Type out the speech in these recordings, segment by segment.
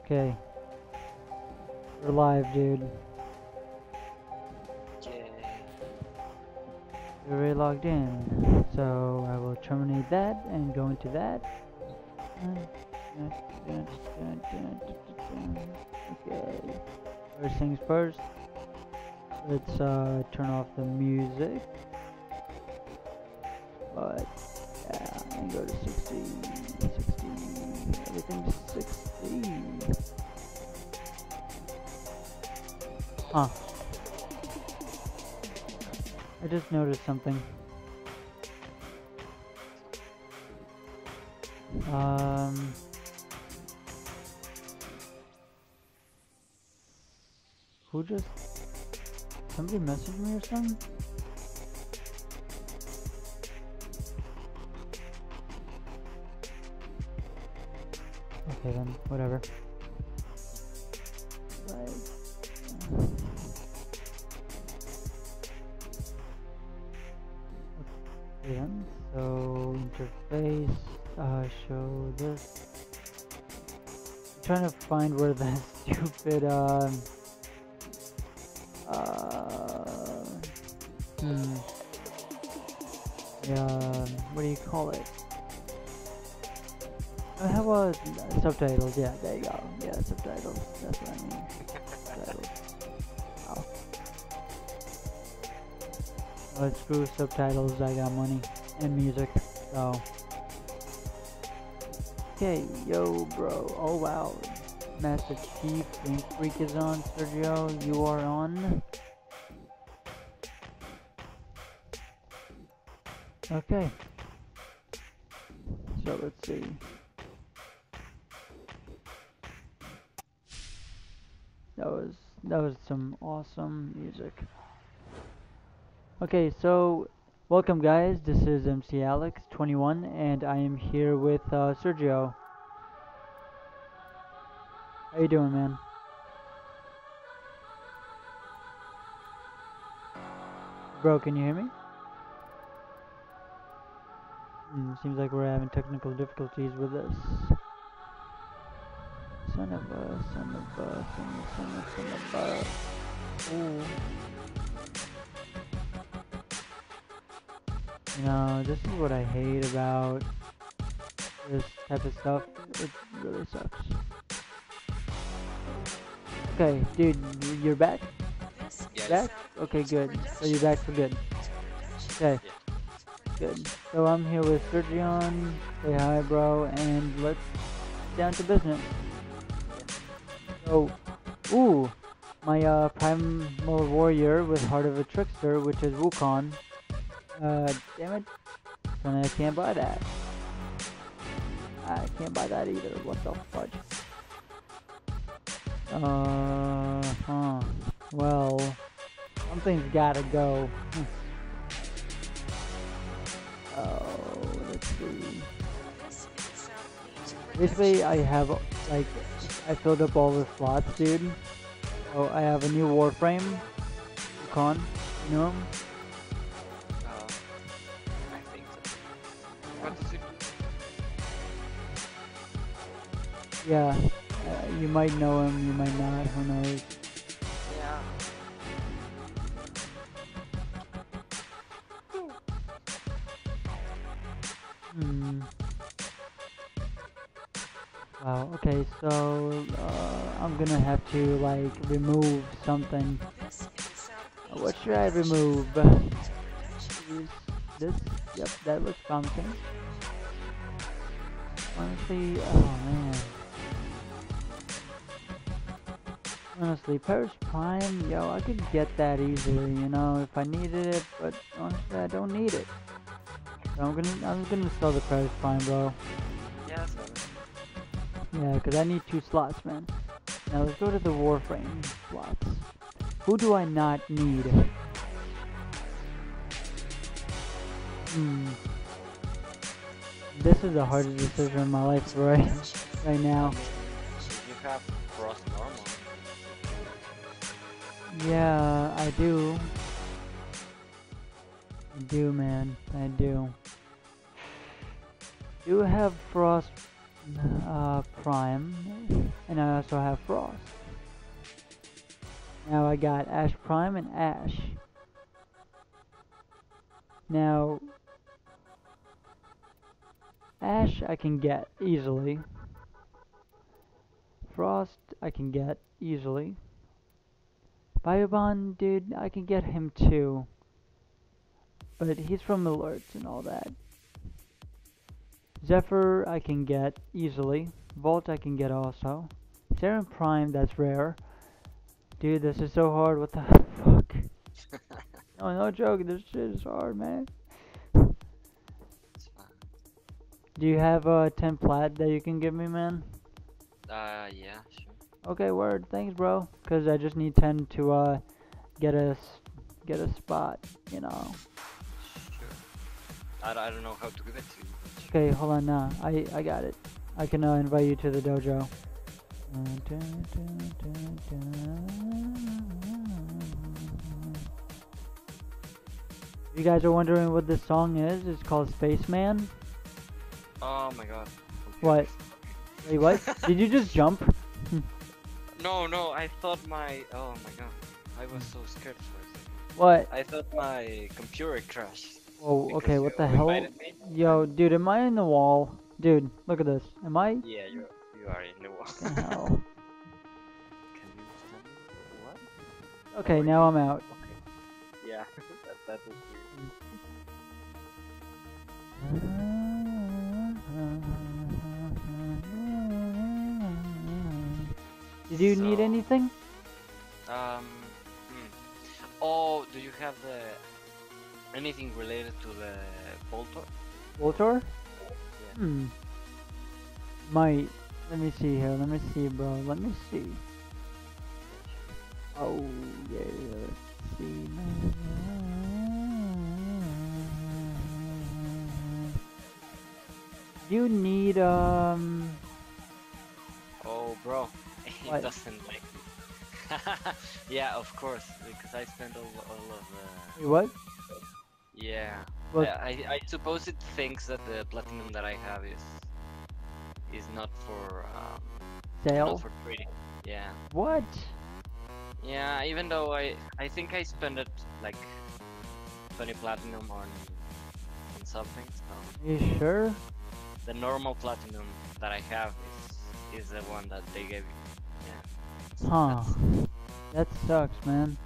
Okay, we're live, dude. Yay. We're already logged in. So I will terminate that and go into that. Okay. First things first. Let's turn off the music. But yeah, and go to 60, 60. Everything's 60. Huh. I just noticed something. Who just... Somebody messaged me or something? Okay then, whatever. Right. Okay then, so interface, show this. I'm trying to find where that stupid, yeah, what do you call it? How about subtitles? Yeah, there you go. Yeah, subtitles. That's what I mean. Subtitles. Wow. Oh, screw subtitles. I got money and music. So. Okay, yo, bro. Oh wow. Master Chief Game Freak is on. Sergio, you are on. Okay. So let's see. That was some awesome music. Okay, so welcome guys. This is MC Alex 21 and I am here with Sergio. How you doing, man? Bro, can you hear me? Seems like we're having technical difficulties with this. Son of a, son of a, son of a. Ooh. You know, this is what I hate about this type of stuff. It really sucks. Okay, dude, you're back? Yes. Back? Okay, good. So you're back for good. Okay. Good. So I'm here with Sergion. Say hi, bro, and let's get down to business. So, ooh, my Primal Warrior with Heart of a Trickster, which is Wukong. Damn it. And I can't buy that. I can't buy that either. What the fudge? Well, something's gotta go. Oh, let's see. Basically, I have, like, I filled up all the slots, dude. So I have a new Warframe. Wukong. You know him? I think so. What does it do? Yeah. You might know him, you might not. Who knows? Yeah. Wow, okay, so I'm gonna have to like remove something. What should I remove? Use this? Yep, that looks promising. Honestly, oh man. Honestly, Paris Prime, yo, I could get that easily, you know, if I needed it, but honestly, I don't need it. So I'm gonna sell the Paris Prime, bro. Yeah, so Yeah, because I need 2 slots, man. Now let's go to the Warframe slots. Who do I not need? This is the hardest decision in my life right now. you have Frost normal. Yeah, I do. I do, man. I do. Do have Frost Prime, and I also have Frost. Now I got Ash Prime and Ash. Now, Ash I can get easily. Frost I can get easily. Biobon, dude, I can get him too. But he's from alerts and all that. Zephyr I can get easily. Volt I can get also. Saren Prime, that's rare. Dude, this is so hard, what the fuck? No, no joke, this shit is hard, man. It's fine. Do you have 10 plat that you can give me, man? Yeah, sure. Okay, word, thanks, bro. Cause I just need 10 to get a spot, you know. Sure. I don't know how to give it to you. Okay, hold on now. I got it. I can invite you to the dojo. You guys are wondering what this song is? It's called Spaceman. Oh my god. What? Wait, what? Did you just jump? No, no, I thought my. Oh my god. I was so scared for a second. What? I thought my computer crashed. Oh, Because okay, what you the hell? invited me. Yo, dude, am I in the wall? Dude, look at this. Am I? Yeah, you are in the wall. Fucking hell. Can you tell me what? Okay, Or now you- I'm out. Okay. Yeah, that was weird. Did you need So- anything? Um. Oh, do you have the anything related to the Voltor? Voltor? Yeah. Might. Let me see here. Let me see, bro. Let me see. Oh, yeah. Let's see. You need, Oh, bro, What? it doesn't like me. Yeah, of course, because I spent all of the. what? Yeah. What? I suppose it thinks that the platinum that I have is not for Sale? not for trading. Yeah. What? Yeah. Even though I think I spent it like 20 platinum on something. So You sure? the normal platinum that I have is the one that they gave me. Yeah. Huh. That's- That sucks, man.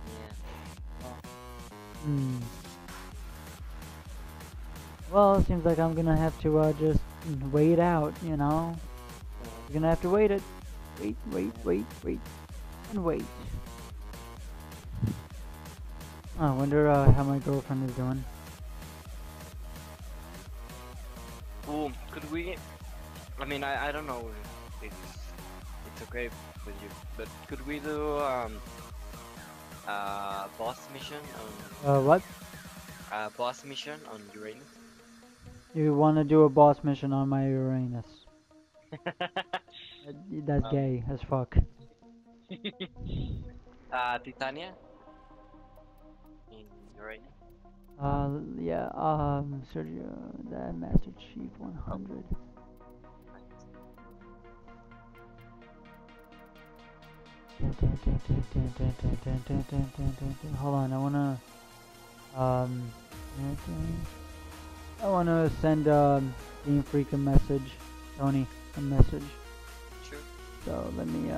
yeah. Hmm. Well, it seems like I'm gonna have to just wait out, you know? You're gonna have to wait it. Wait, and wait. Oh, I wonder how my girlfriend is doing. Ooh, could we? I mean, I don't know if it's okay with you, but could we do boss mission What? on boss mission on Uranus? You wanna do a boss mission on my Uranus? That's Um, gay as fuck. Titania in Uranus. Yeah, Sergio, the Master Chief 100. Hold on, I wanna send Game Freak a message, Tony, a message. Sure. So let me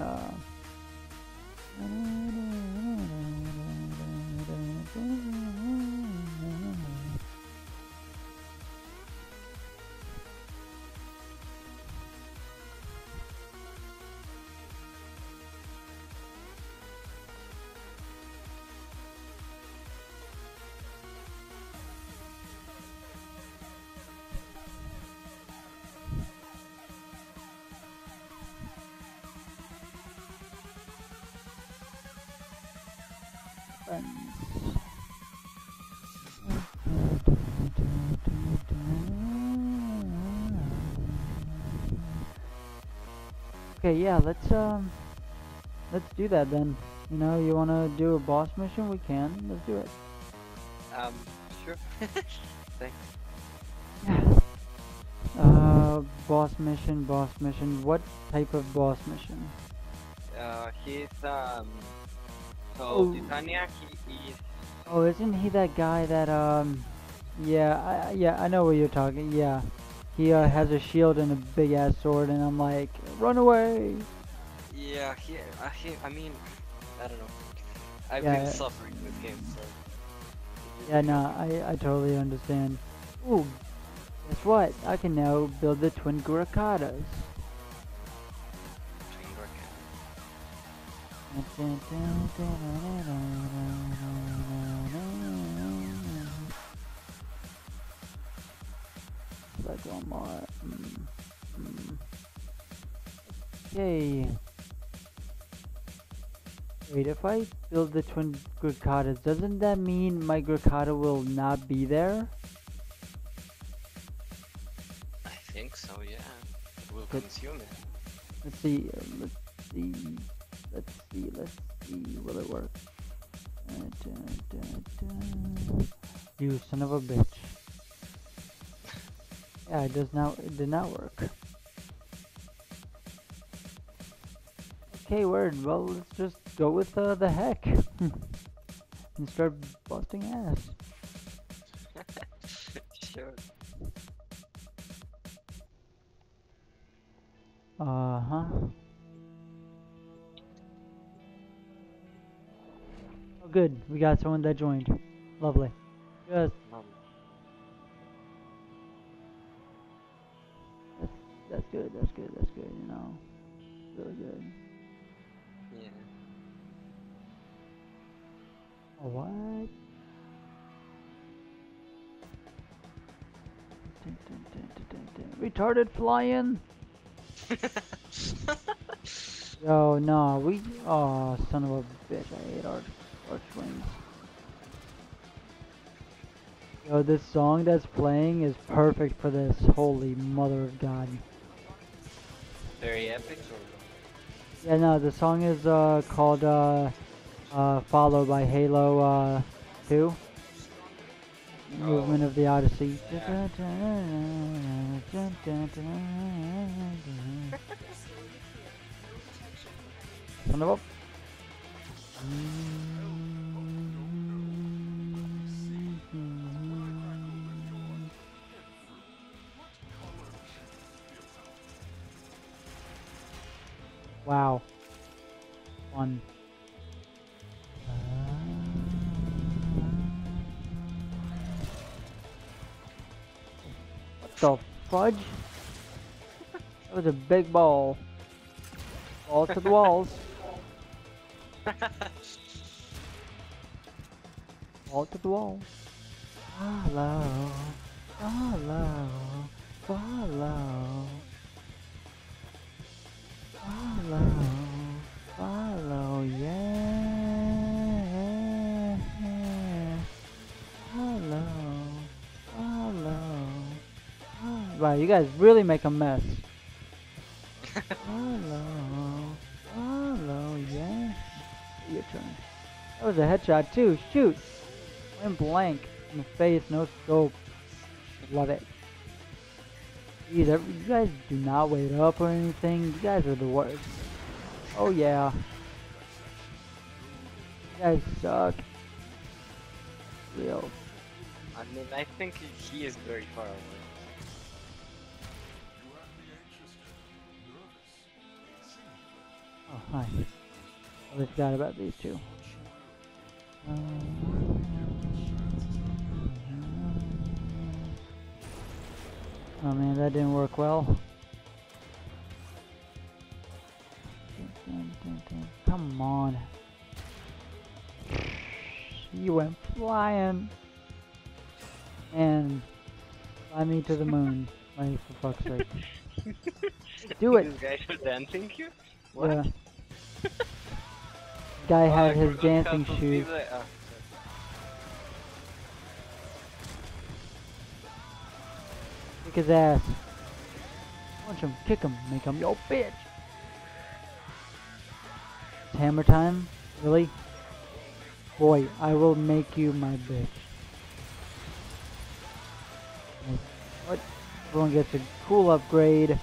Okay, yeah, let's do that then. You know, you wanna do a boss mission? We can. Let's do it. Sure. Thanks. Yeah. boss mission, boss mission. What type of boss mission? He's so Oh. Titania. He is. Oh, isn't he that guy that yeah, I know what you're talking. Yeah, he has a shield and a big ass sword, and I'm like, run away. Yeah, I mean, I don't know. I've Yeah. been suffering with him, so. Yeah, no, I totally understand. Ooh, guess what? I can now build the twin Gurakadas. Like one more. Okay. Wait, if I build the twin Gurkadas, doesn't that mean my Gurkada will not be there? I think so, yeah. It will Good. consume it. Let's see, let's see, will it work? You son of a bitch. Yeah, it did not work. Okay, word, well, let's just go with the heck. And start busting ass. Sure. Uh-huh. Oh, good. We got someone that joined. Lovely. Yes. That's good. That's good. That's good. You know, really good. Yeah. Oh, what? Retarded flying. Yo, no, we. Oh, son of a bitch! I hate arch wings. Yo, this song that's playing is perfect for this. Holy mother of God. Very epic. Yeah, no, the song is called Follow by Halo 2. Movement of the Odyssey. Yeah. Son of a... Wow. Fun. What the fudge? That was a big ball. Ball to the walls. Ball to the walls. Follow. Follow. Follow. Follow. Follow. Yeah. Follow. Follow. Wow, you guys really make a mess. Follow. Follow. Yeah. Your turn. That was a headshot too. Shoot. Went blank in the face, no scope. Love it. Jeez, you guys do not wait up or anything. You guys are the worst. Oh yeah. You guys suck. Real. I mean, I think he is very far away. Oh, hi. I forgot about these two. Oh man, that didn't work well. Come on. You went flying. And fly me to the moon. Like, for fuck's sake. Do it! This guy was dancing here? What? Yeah. Guy had his dancing shoes. Kick his ass. Punch him, kick him, make him yo bitch. It's hammer time? Really? Boy, I will make you my bitch. What? Everyone gets a cool upgrade. I'm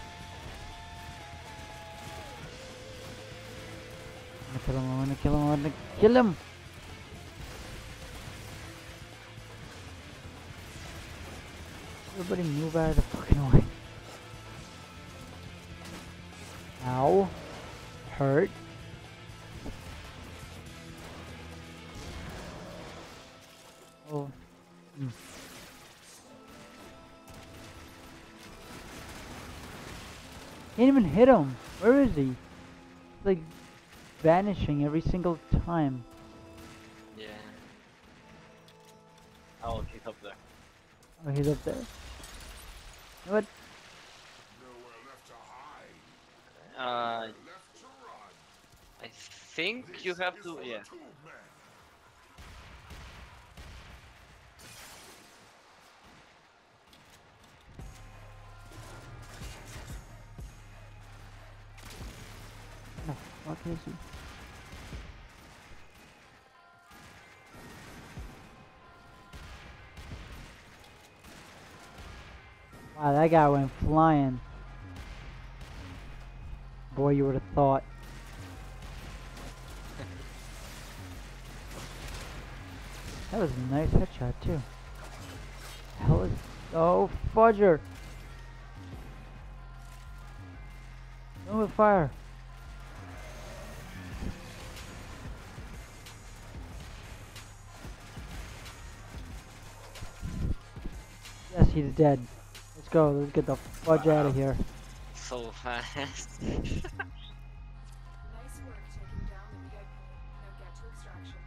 gonna kill him, I'm gonna kill him, I'm gonna kill him! Everybody move out of the fucking way. Ow. Hurt. Oh. Can't even hit him. Where is he? He's like vanishing every single time. Yeah. Oh, he's up there. Oh, he's up there. What? I think you have to, yeah. No, what is he? Wow, that guy went flying. Boy, you would have thought. That was a nice headshot too. Hell is oh fudger! Go with fire. Yes, he's dead. Let's go. Let's get the fudge out of here. So fast. Nice work taking down the VIP. Now get to extraction.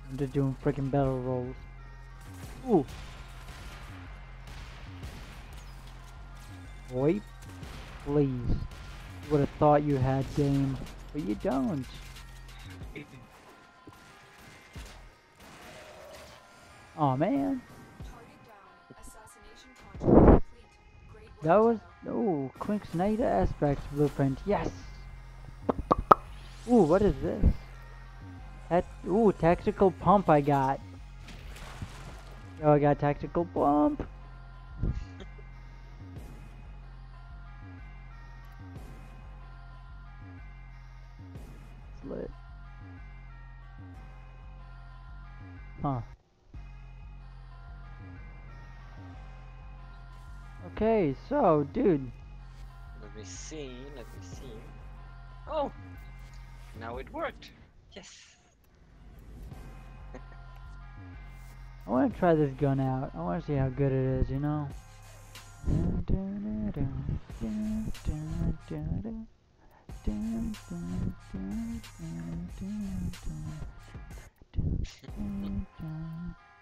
I'm just doing freaking battle rolls. Ooh. Boy, please. You would have thought you had game, but you don't. Oh man. Target down. Assassination contract complete. Great work. That was oh Quink's Night Aspects blueprint. Yes. Ooh, what is this? That ooh tactical pump I got. Yo, I got tactical pump. It's lit. Huh. Okay, so dude. Let me see, let me see. Oh! Now it worked. Yes. I want to try this gun out. I want to see how good it is, you know?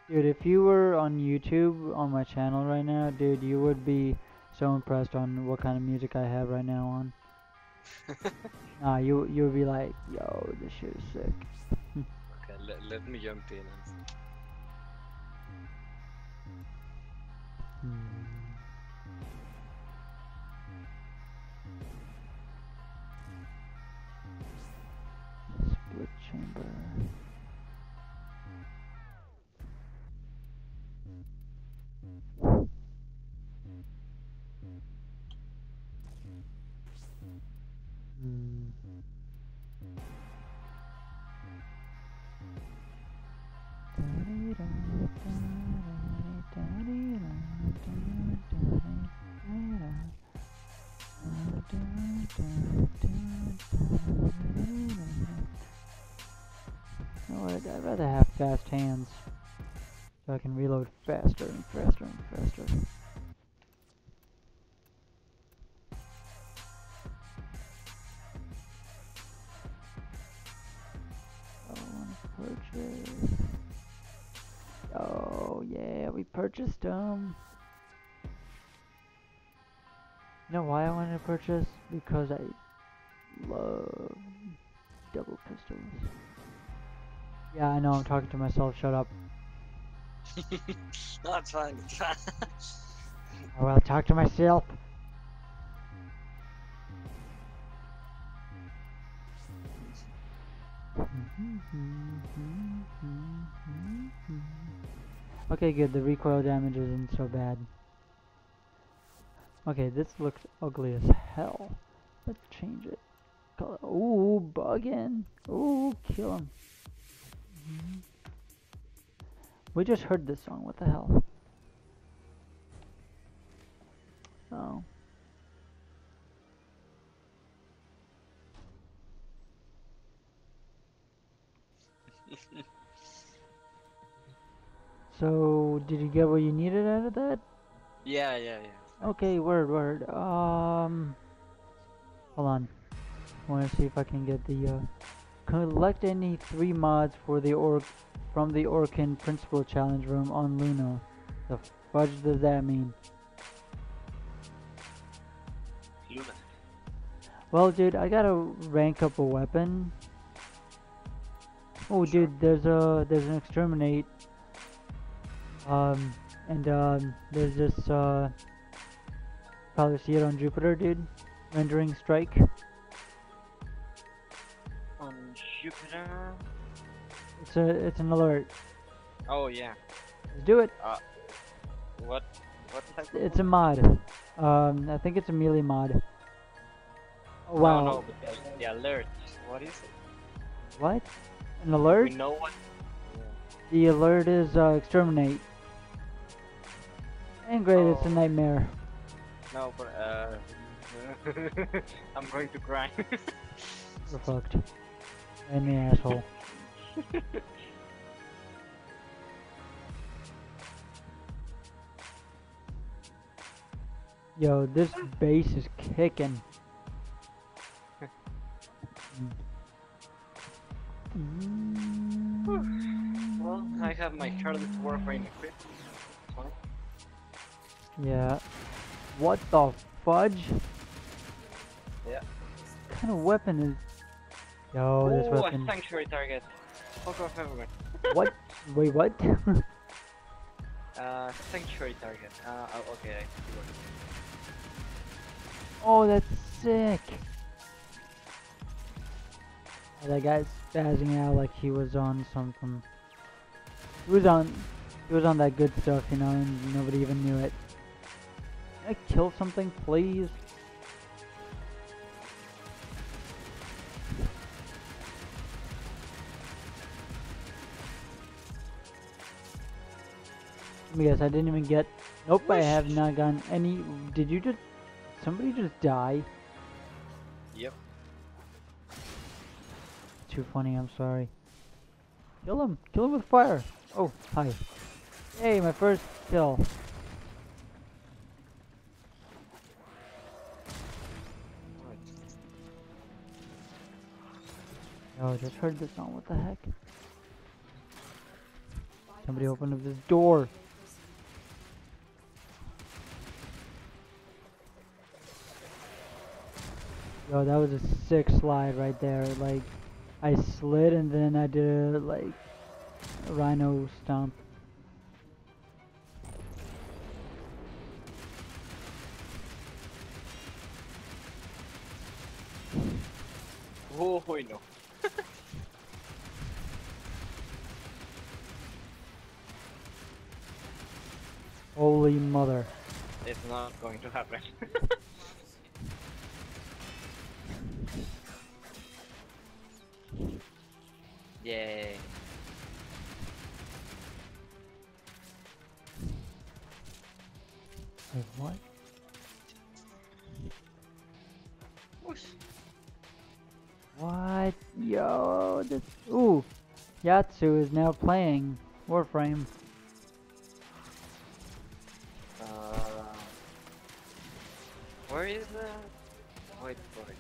Dude, if you were on YouTube on my channel right now, dude, you would be so impressed on what kind of music I have right now on. Nah, you would be like, yo, this shit is sick. Okay, let me jump in and see. Split chamber. You know what, I'd rather have fast hands so I can reload faster and faster and faster. I want to purchase. Oh yeah, we purchased them. You know why I wanted to purchase? Because I love double pistols. Yeah, I know, I'm talking to myself, shut up. No, it's fine, it's fine. I will talk to myself. Okay, good, the recoil damage isn't so bad. Okay, this looks ugly as hell. Let's change it. Color. Ooh, bugging. Ooh, kill him. Mhm. We just heard this song. What the hell? Oh. So, did you get what you needed out of that? Yeah, yeah, yeah. Okay, word. Hold on. I want to see if I can get the collect any 3 mods for the from the Orkin Principal Challenge Room on Luna. The fudge does that mean? Luna. Well, dude, I gotta rank up a weapon. Oh, Sure. dude, there's an exterminate. And there's this probably see it on Jupiter, dude. Rendering strike. On Jupiter. It's an alert. Oh yeah. Let's do it. What? What type of It's a one? mod. I think it's a melee mod. Oh, wow. No, but the alert. What is it? What? An We alert? know what. Yeah. The alert is exterminate. And great, it's a Oh. nightmare. No, but I'm going to cry. We're fucked. And the asshole. Yo, this bass is kicking. Well, I have my Charlotte's Warframe equipped. It's fine. Yeah. What the fudge? Yeah. What kind of weapon is? Yo, this Ooh, weapon. a sanctuary target. Fuck off everyone. What? Wait, what? Sanctuary target. Oh, okay, I see what it Oh, that's sick. That guy's spazzing out like he was on something. He was on that good stuff, you know, and nobody even knew it. Can I kill something, please? Let me guess, I didn't even get. Nope, I have not gotten any. Did you just? Somebody just die? Yep. Too funny, I'm sorry. Kill him! Kill him with fire! Oh, hi. Hey, my first kill. Oh, I just heard this song, what the heck? Somebody open up this door. Yo, that was a sick slide right there. Like, I slid and then I did a, like, a rhino stomp. Oh, I know. Holy mother. It's not going to happen. Yay. Wait, what? Whoosh. What? Yo, this. Ooh! Yatsu is now playing Warframe. Where is that? Wait for it.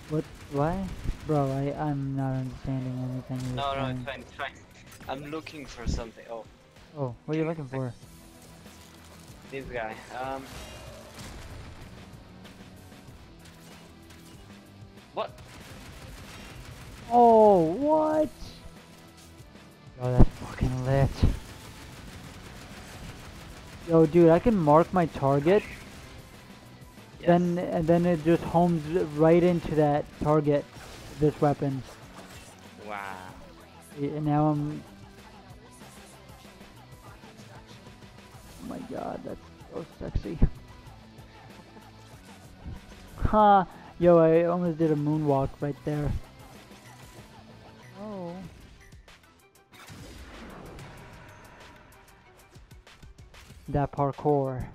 What? Why? Bro, I'm not understanding anything you're No, saying. it's fine, it's fine. I'm looking for something. Oh, Oh, what are you looking for? this guy. What? Oh, what? Yo, that's fucking lit. Yo, dude, I can mark my target, Yes. and then it just homes right into that target. This weapon. Wow. And now I'm. Oh my god, that's So sexy. Ha! Yo, I almost did a moonwalk right there. Oh. That parkour.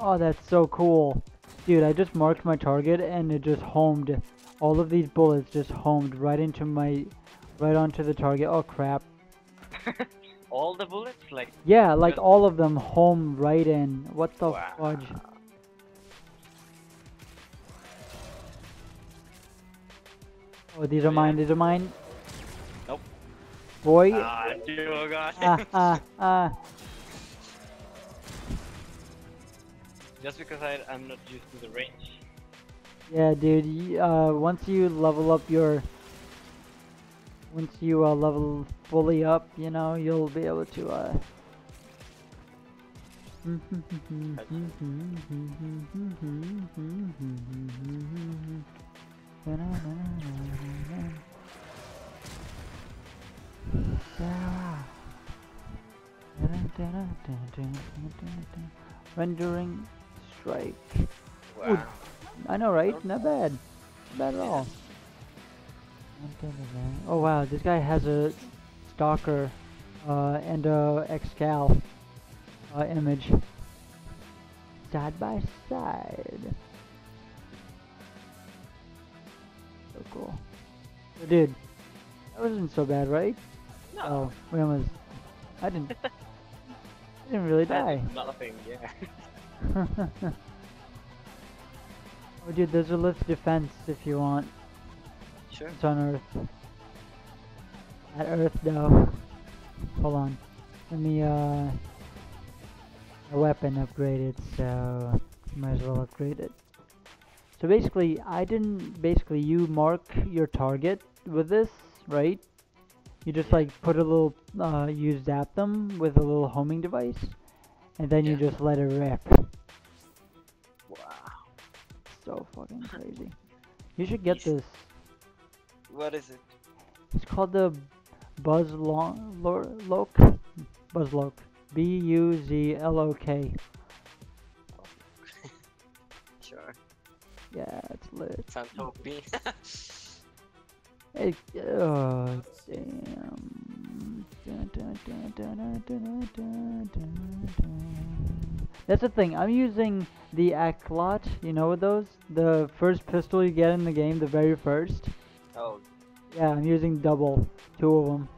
Oh, that's so cool. Dude, I just marked my target and it just homed. All of these bullets just homed right into right onto the target. Oh crap. All the bullets, like Yeah, like just all of them home right in. What the wow. fudge? Oh, these are mine, these are mine. Nope. Boy. Ah, oh god. Ah. Just because I'm not used to the range. Yeah, dude, once you level up once you level fully up, you know, you'll be able to, rendering strike. Ooh, Wow. I know, right? Not bad. Not bad at all. Oh wow, this guy has a stalker and a excal image side by side. So cool. So, dude, that wasn't so bad, right? No. Oh, we almost. I didn't really die. That's nothing, yeah. Oh, dude, there's a lift defense if you want. Sure. It's on Earth. At Earth, though. Hold on. Let me, my weapon upgraded, so might as well upgrade it. So basically, you mark your target with this, right? You just like put a little, you zap them with a little homing device, and then you Yeah. just let it rip. Wow. So fucking crazy. You should get this. What is it? It's called the Buzzlock. Buzzlock. Buzlok. Sure. Yeah, it's lit. Sounds OP. Hey, oh, damn. That's the thing. I'm using the Acklot. You know what those? The first pistol you get in the game, the very first. Oh, Yeah, I'm using double. 2 of them.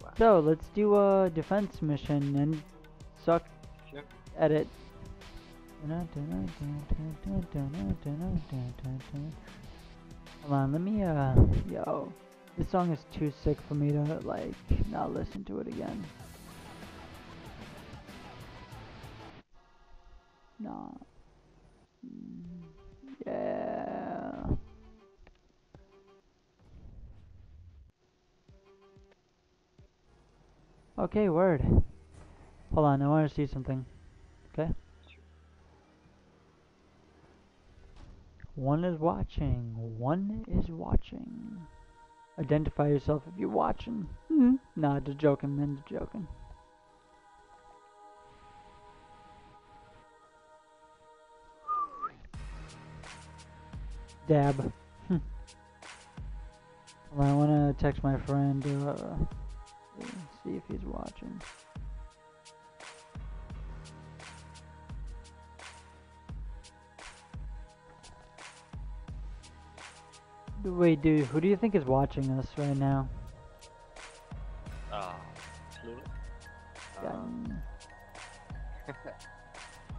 wow. So, let's do a defense mission and suck Sure. at it. Hold on, let me, yo. This song is too sick for me to, like, not listen to it again. Nah. Yeah. Okay, word. Hold on, I want to see something. Okay? One is watching. One is watching. Identify yourself if you're watching. Nah, just joking, man. Just joking. Dab. Hold on, I want to text my friend. See if he's watching. Wait, dude, who do you think is watching us right now? Clueless.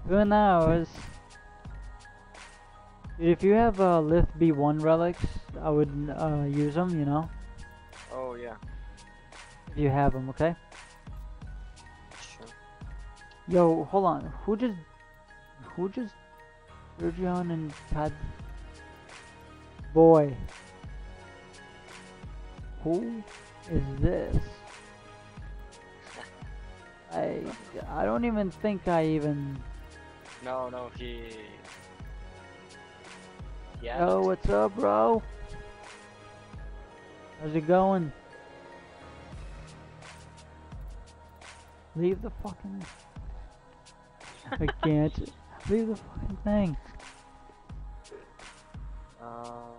Who knows? Dude, if you have Lith B1 relics, I would use them, you know? Oh yeah. If you have them, okay? Sure. Yo, hold on. Who just Sergion and Pad Boy? Who is this? I don't even think I even. No, he Yeah. Yo, what's up, bro? How's it going? Leave the fucking. I can't. Leave the fucking thing. Um.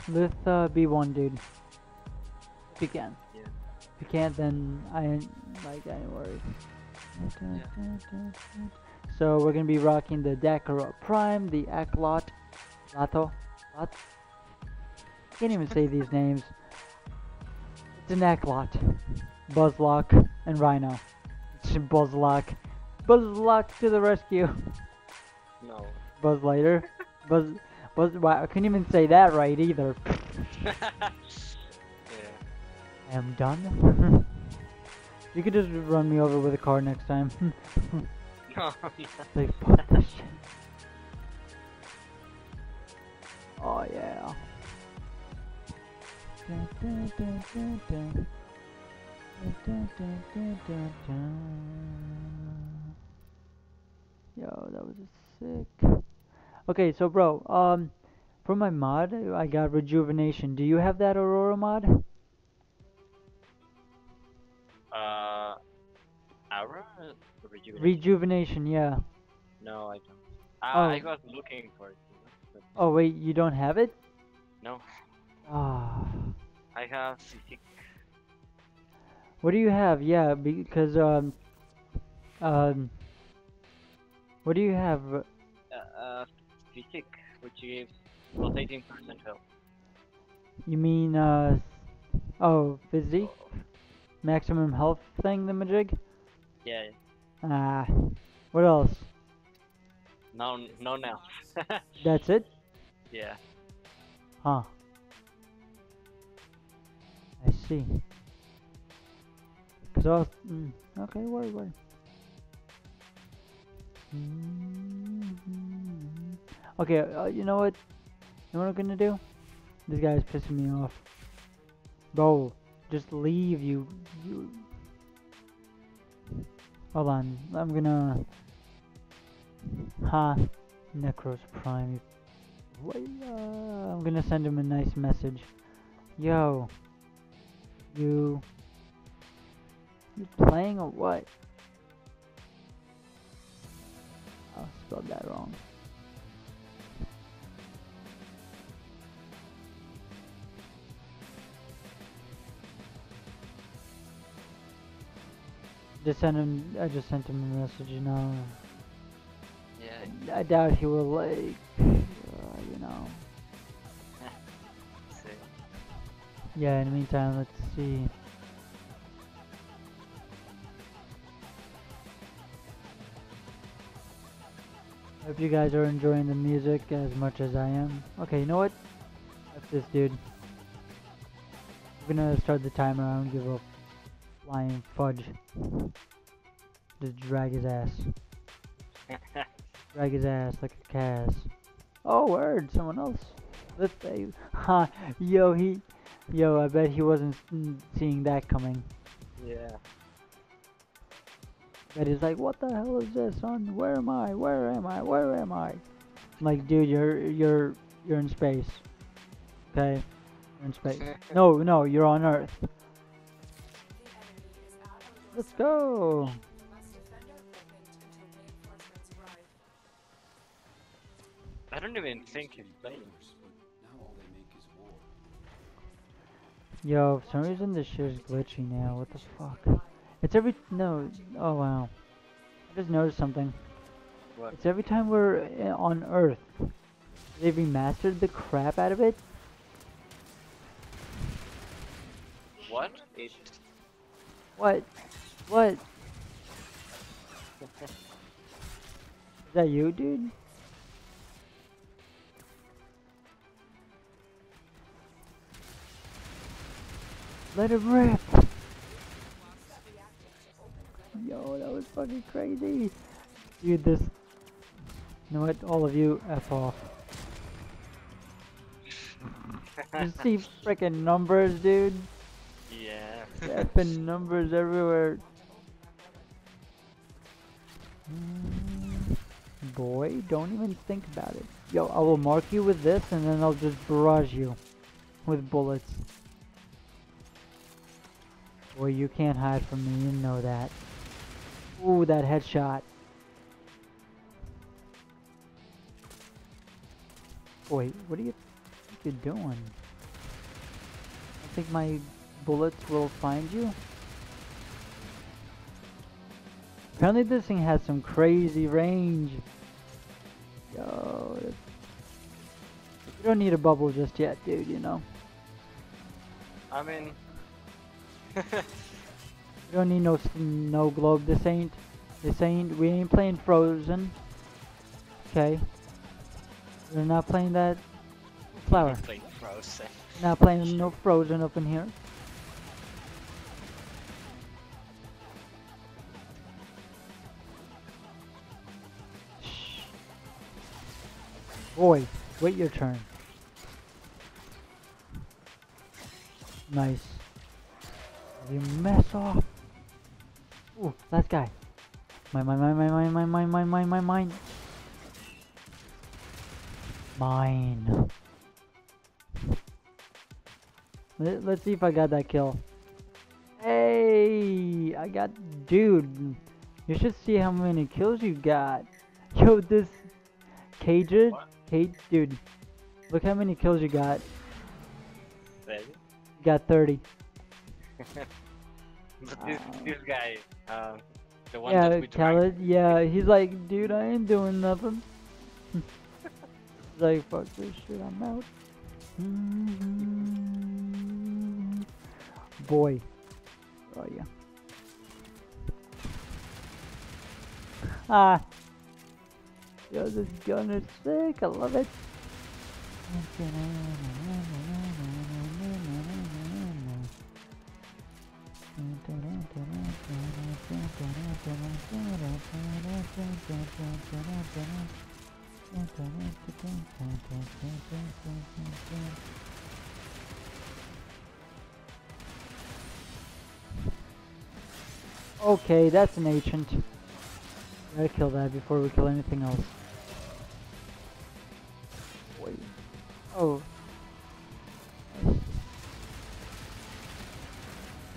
Let's be one, dude. If you can. Yeah. If you can't, then I ain't worried. So we're gonna be rocking the Dakar Prime, the Aklot, Lato, Lat. Can't even say these names. It's an Aklot, Buzzlock, and Rhino. It's Buzzlock. Buzzlock to the rescue. No. Buzz Lighter. Buzz. Wow, I couldn't even say that right either. Yeah. I am done. You could just run me over with a car next time. No. Yeah. Like, fuck this shit. Oh, yeah. Dun, dun, dun, dun, dun. Dun, dun, dun, dun, dun, dun. Yo, that was sick. Okay, so bro, for my mod, I got rejuvenation. Do you have that Aurora mod? Uh. Aura? Rejuvenation? Rejuvenation, yeah. No, I don't. Oh. I was looking for it. But Oh wait, you don't have it? no. Ah. I have physique. What do you have? Yeah, because um, what do you have? Physique, which gives plus 18% health. You mean oh, physique, maximum health thing, the majig? Yeah. Ah, what else? No, no now. That's it? Yeah. Huh. I see. Cause I was, okay, word. Okay, you know what? You know what I'm gonna do? This guy's pissing me off. Bro, just leave, you. Hold on, I'm gonna. Ha, Necros Prime. Wait, I'm gonna send him a nice message. Yo, you playing or what? I spelled that wrong. I just sent him a message, you know. Yeah. I doubt he will like, you know. See. Yeah, in the meantime, let's see. Hope you guys are enjoying the music as much as I am. Okay, you know what? That's this dude. I'm gonna start the timer. I don't give a flying fudge. Just drag his ass. Drag his ass like a Cass. Oh, word! Someone else. Let's say, ha! Yo, I bet he wasn't seeing that coming. Yeah. But he's like, what the hell is this, son? Where am I? Where am I? Where am I? I'm like, dude, you're in space. Okay, you're in space. No, you're on Earth. The enemy is at our Let's doorstep. go. We must defend our equipment until reinforcements arrive. I don't even think he's playing. Yo, for some reason this shit is glitchy now. What the fuck? It's every no. Oh wow. I just noticed something. What? It's every time we're on Earth. They've remastered the crap out of it. What? It. What? What? Is that you, dude? Let it rip! Yo, that was fucking crazy! Dude, this... You know what? All of you, F off. You see freaking numbers, dude? Yeah. Effing numbers everywhere. Boy, don't even think about it. Yo, I will mark you with this and then I'll just barrage you with bullets. Boy, you can't hide from me, you know that. Ooh, that headshot. Wait, what are you think you're doing? I think my bullets will find you? Apparently this thing has some crazy range. Yo, you don't need a bubble just yet, dude, you know? I mean, You don't need no snow globe. This ain't, we ain't playing Frozen. Okay. We're not playing that flower. playing Frozen. Not playing no Frozen up in here. Shh. Boy, wait your turn. Nice. You mess off. Ooh, last guy. Mine. Let's see if I got that kill. Hey, I got, dude. You should see how many kills you got. Yo, this Cage, dude. Look how many kills you got. Ready? You got 30. But this guy, the one Yeah, that we Khaled. Yeah, he's like, dude, I ain't doing nothing. He's like, fuck this shit, I'm out. Boy, where are you? Ah, yo, this gun is sick. I love it. Okay, that's an ancient. Gotta kill that before we kill anything else. Wait. Oh.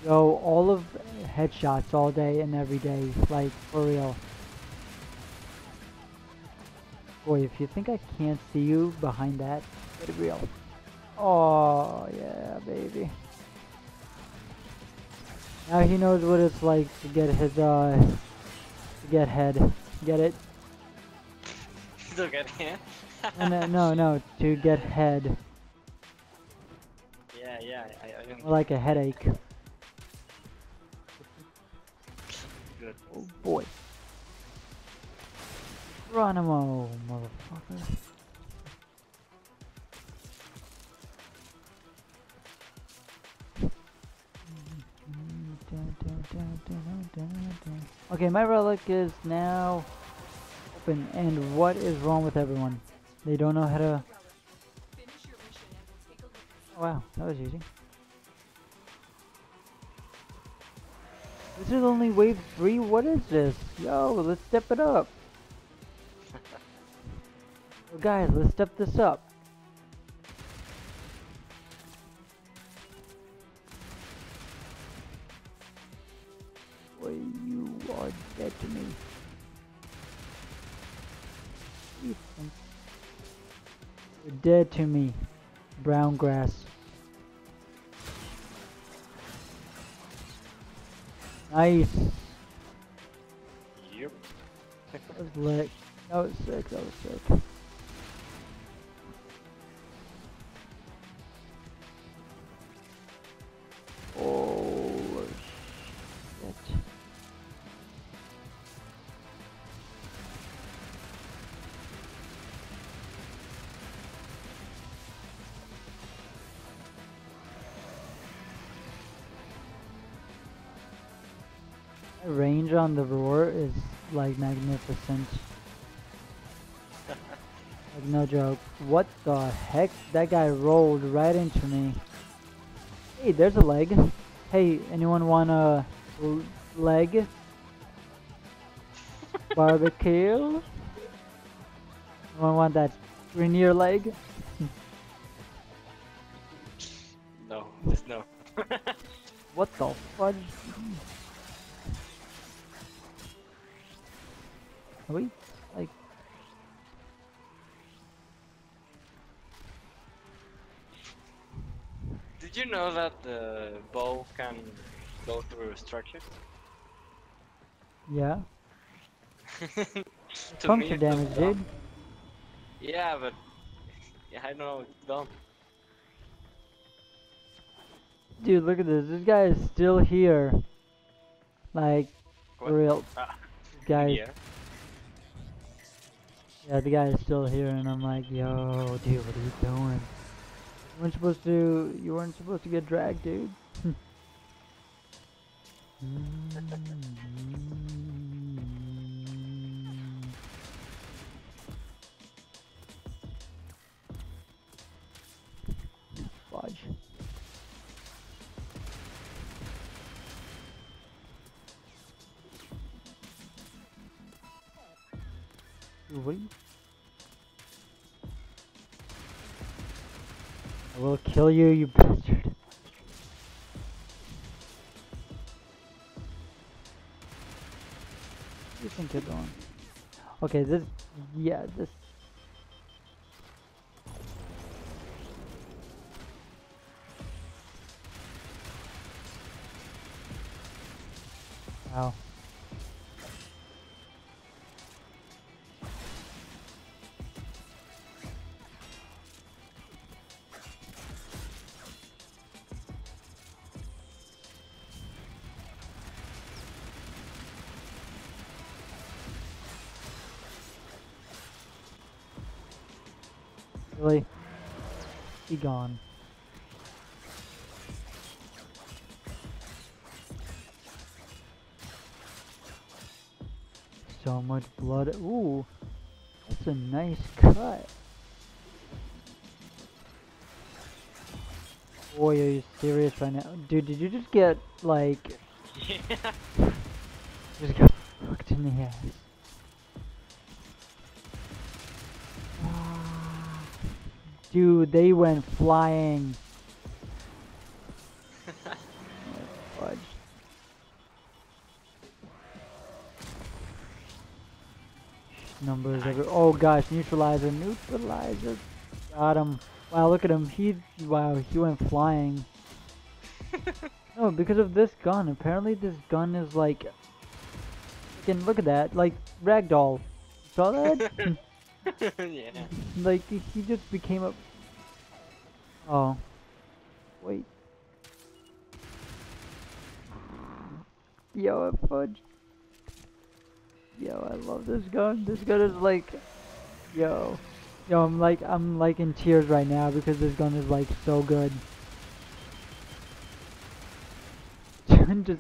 Yo, all of headshots all day and every day, like, for real. Boy, if you think I can't see you behind that, get it real. Oh, yeah, baby. Now he knows what it's like to get his, to get head. Get it? Still get him? No, to get head. Yeah, I don't. Like a headache. Good. Oh boy. Geronimo, motherfucker. Okay, my relic is now open, and what is wrong with everyone? They don't know how to... Finish your mission and we'll take a look at Oh, wow, that was easy. This is only wave 3? What is this? Yo, let's step it up. Well, guys, let's step this up. Boy, you are dead to me. Ethan. You're dead to me. Brown grass. Nice. Yep. That was lit. That was sick. That was sick. Oh shit. The range on the roar is like magnificent. Like no joke. What the heck? That guy rolled right into me. Hey, there's a leg. Hey, anyone want a leg? Barbecue. I want that Rainier leg. No, just no. What the fudge? Are we like? Did you know that the bow can go through structures? Yeah. To me, Puncture it damage, looks dude. dumb. Yeah, but yeah, I don't know, it's dumb. Dude, look at this. This guy is still here. Like, What? for real. Ah, This in guy the is, air. yeah, the guy is still here, and I'm like, yo, dude, what are you doing? You weren't supposed to get dragged, dude. Fudge. What? I will kill you, you bastard. What do you think you're doing? Okay, this, yeah, this. Wow. Really? Be gone. So much blood. Ooh, that's a nice cut. Boy, are you serious right now? Dude, did you just get, like, Yeah. just got fucked in the ass? Ah. Dude, they went flying. Fudge. Numbers every. Oh gosh, neutralizer, neutralizer. Got him. Wow, look at him. Wow, he went flying. No, because of this gun. Apparently, this gun is like. Look at that, like ragdoll. Saw that? Yeah. Like he just became a. Oh, wait. Yo, fudge. Yo, I love this gun. This gun is like, yo, I'm like in tears right now because this gun is like so good. Just,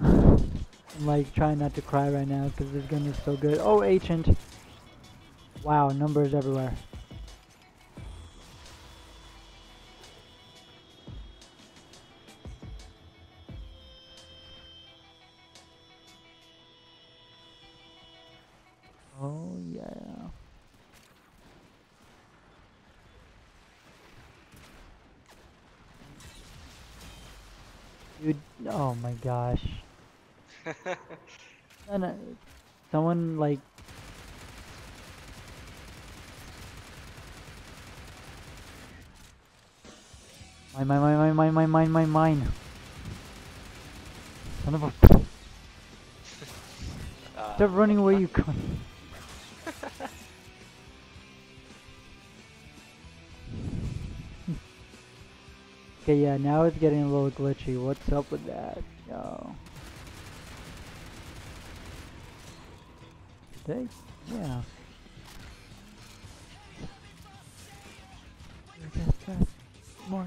I'm like trying not to cry right now because this gun is so good. Oh, ancient. Wow, numbers everywhere. Oh yeah. Dude, oh my gosh. And someone like mine. Son of a. Stop running where you going. Okay, yeah, now it's getting a little glitchy. What's up with that? Yo. They, yeah. More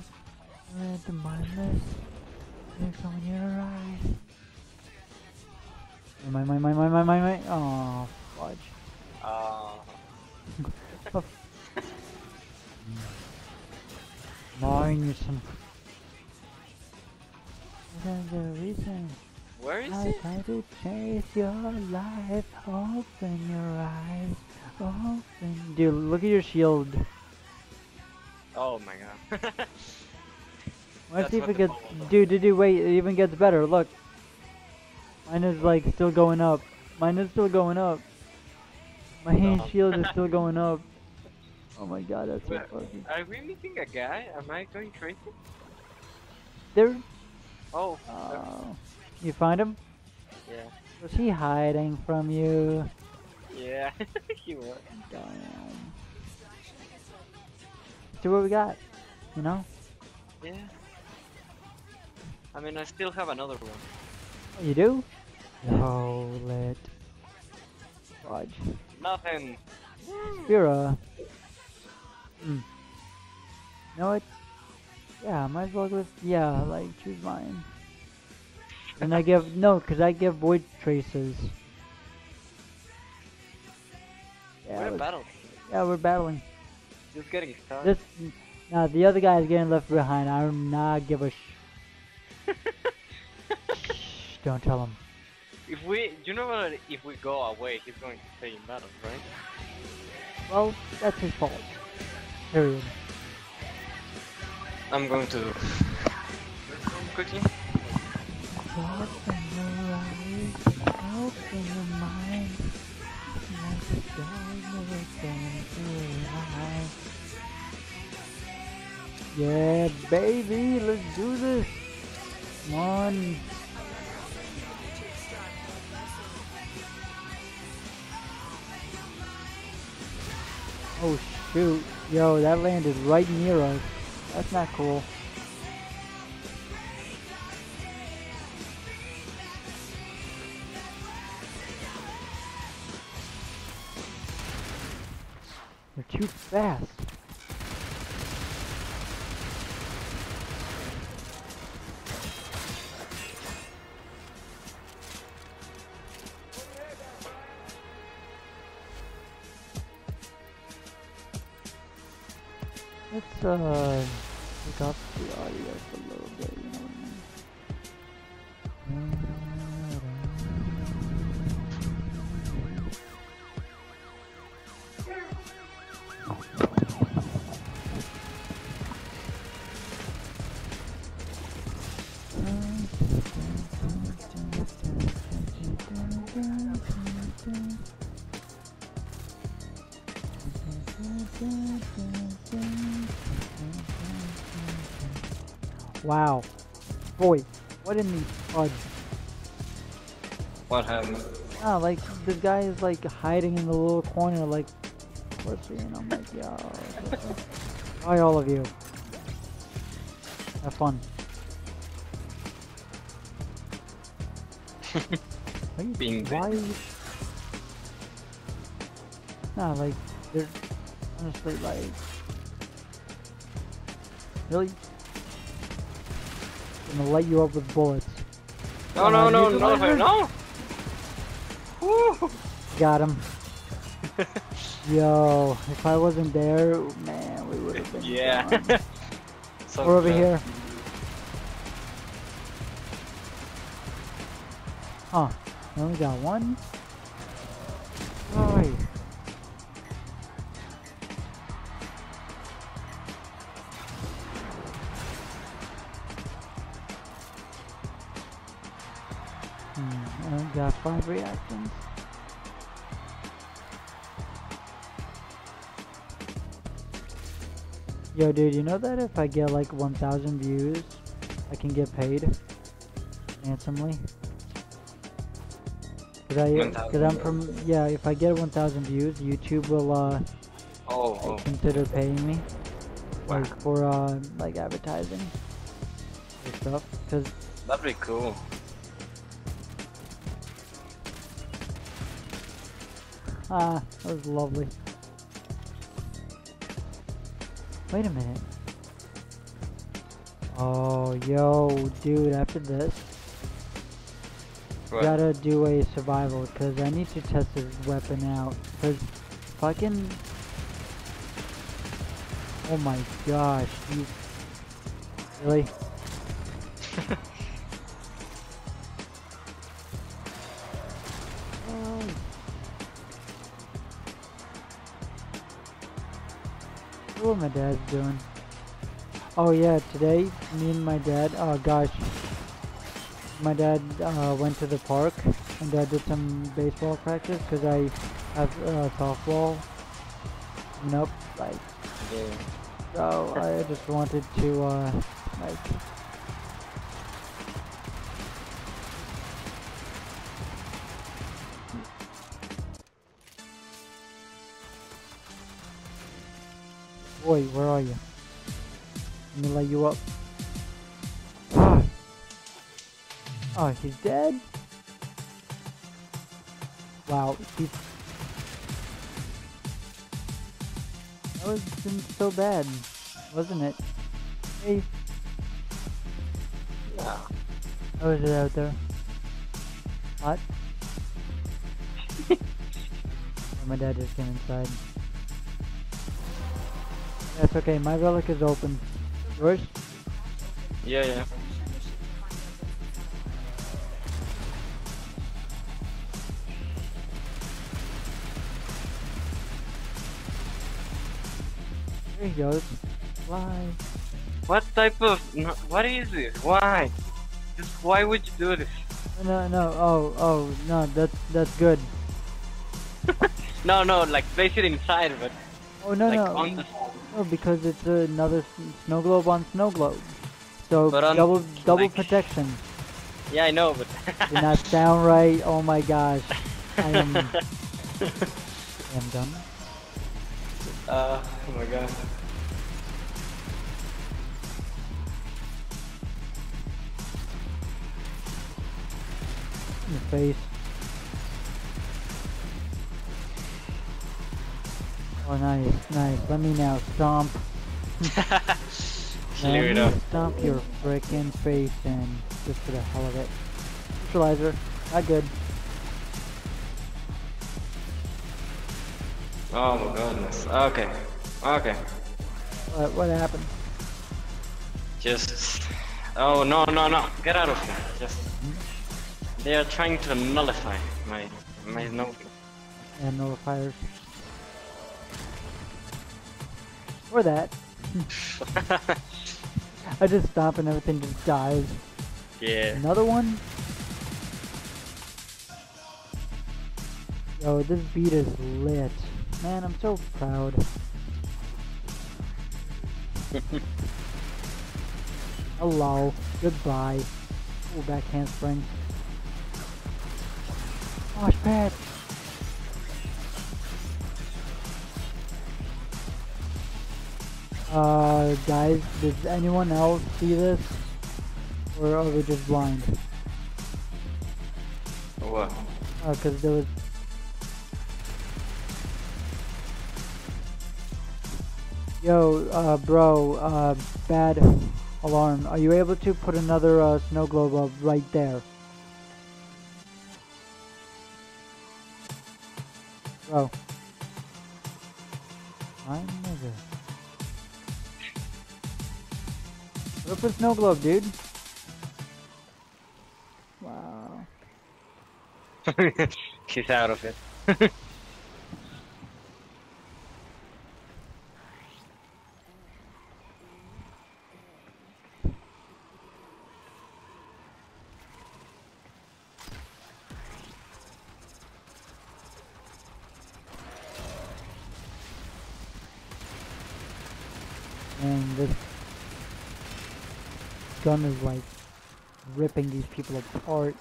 the mindless. They're coming here to ride. My. Oh, fudge. Uh, Mine, you son. is the reason Where is I it? try to chase your life. Open your eyes. Open. Dude, look at your shield. Oh my god. Let's That's see if what it the gets. bubble does. Dude, wait, it even gets better. Look. Mine is like still going up. Mine is still going up. My No. shield is still going up. Oh my god, that's so Wait, fucking. are we meeting a guy? Am I going crazy? There. Oh, You find him? yeah. Was he hiding from you? Yeah, he was. Damn. See what we got. You know? Yeah. I mean, I still have another one. Oh, you do? Yo, lit. Fudge. Nothing. Spira. Hmm. You know what? Yeah, might as well go with, yeah, like, choose mine. And I give, no, because I give void traces. Yeah, We're in let's- battle. yeah, we're battling. Just getting started. This, now the other guy is getting left behind. I do not give a shh. Don't tell him. If we, you know what? If we go away, he's going to stay in battle, right? Well, that's his fault. Period. I'm going to quickly. Open your eyes, open your mind. Like a dog looking through your eyes. Yeah, baby, let's do this. Come on. Oh shoot. Yo, that landed right near us. That's not cool. They're too fast. Let's pick up the audio a little bit, you know what I mean? Wow. Boy, what in the fudge? What happened? Ah, like, this guy is like hiding in the little corner like pussy, and I'm like, yo. Hi, all of you. Have fun. Why you- Being why? Nah, like, they're honestly like, really? Gonna light you up with bullets. No, no, no, Neither no, laser? no! Woo! Got him. Yo, if I wasn't there, man, we would have been Yeah. gone. So We're over close. here. Huh. We only got one? Right. I only got 5 reactions. Yo, dude, you know that if I get like 1,000 views, I can get paid handsomely? Cause I'm from, yeah, if I get 1,000 views, YouTube will, Oh, consider paying me. Wow. Like, for, like advertising and stuff. Cause, that'd be cool. that was lovely. Wait a minute. Oh, yo, dude, after this, What? gotta do a survival, cause I need to test this weapon out. Cause fucking, oh my gosh, you really? what my dad's doing. Oh yeah, today me and my dad. Oh gosh, my dad went to the park and did some baseball practice because I have softball coming up. Like, Yeah. so I just wanted to like. Boy, where are you? Let me light you up. Ah. Oh, he's dead? Wow, that wasn't so bad, wasn't it? Hey, Yeah. how is it out there? Hot? Oh, my dad just came inside. That's okay, my relic is open. Yours? Yeah, yeah. There he goes. Fly. What type of? What is this? Why? Just why would you do this? No, no, oh, no, that's good. No, no, like place it inside, but Oh, no, like no. on the. No, because it's another snow globe on snow globe. So But on, double like- protection. Yeah, I know, but. Did not sound right. Oh my gosh. I am done. Oh my god. In the face. Oh nice, nice. Let me now stomp. Clear Let it me up. stomp your frickin' face in. Just for the hell of it. Neutralizer. Not good. Oh my goodness. Okay. Okay. What happened? Just. Oh no no no! Get out of here! Just. They are trying to nullify my notebook. And nullifiers. Or that. I just stomp and everything just dies. Yeah. Another one? Yo, this beat is lit. Man, I'm so proud. Hello. Goodbye. Ooh, back handspring. Wash pad. Guys, does anyone else see this? Or are we just blind? What? Cause there was... Yo, bro, bad alarm. Are you able to put another, snow globe up right there? Bro. My nigga. Put up a snow globe, dude. Wow. She's out of it. And this gun is like ripping these people apart.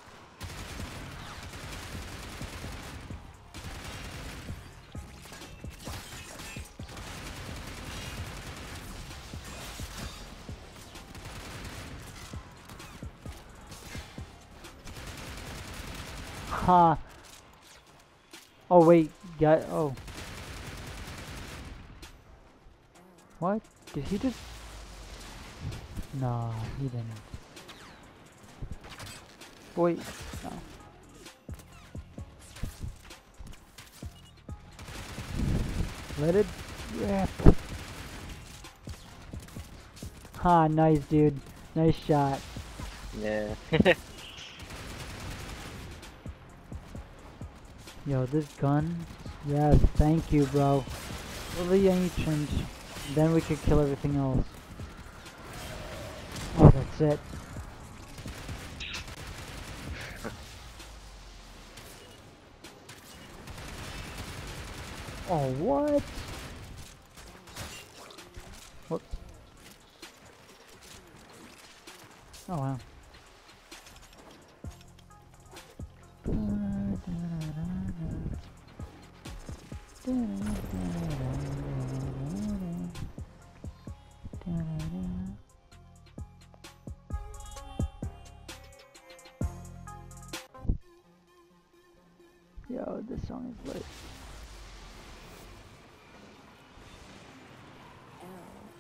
Ha! Oh wait, oh. What? Did he just... Nah, he didn't. Wait, no. Let it rip. Ha, nice dude. Nice shot. Yeah. Yo, this gun? Yes, thank you, bro. For the ancient. Then we could kill everything else. Oh, that's it. Oh, what? Whoops. Oh, wow. Yo, this song is lit.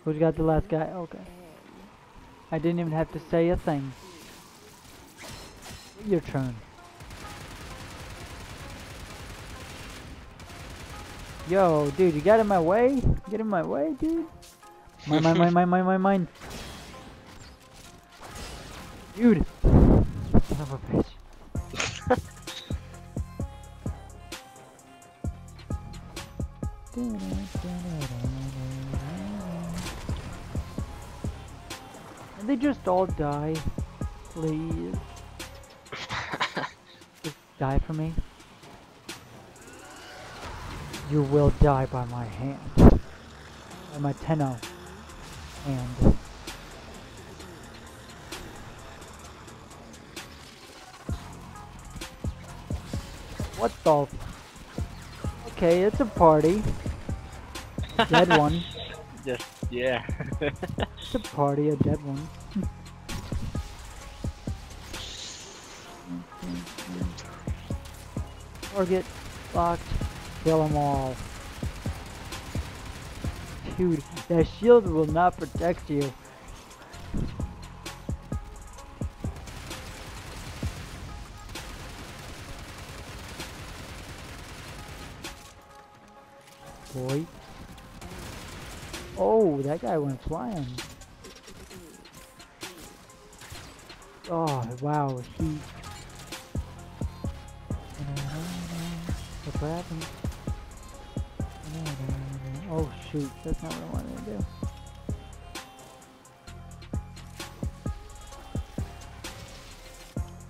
Who's got the last guy? Okay. I didn't even have to say a thing. Your turn. Yo, dude, you got in my way? Get in my way, dude. Mine. Dude. Son of a bitch. Can they just all die? Please. Just die for me. You will die by my hand. By my Tenno hand. What the? Okay, it's a party. Dead one. Just, yeah. It's a party, a dead one. Target locked. Kill them all. Dude, that shield will not protect you. Boy. Oh, that guy went flying. Oh, wow, he... What's what happened? Oh shoot, that's not what I wanted to do.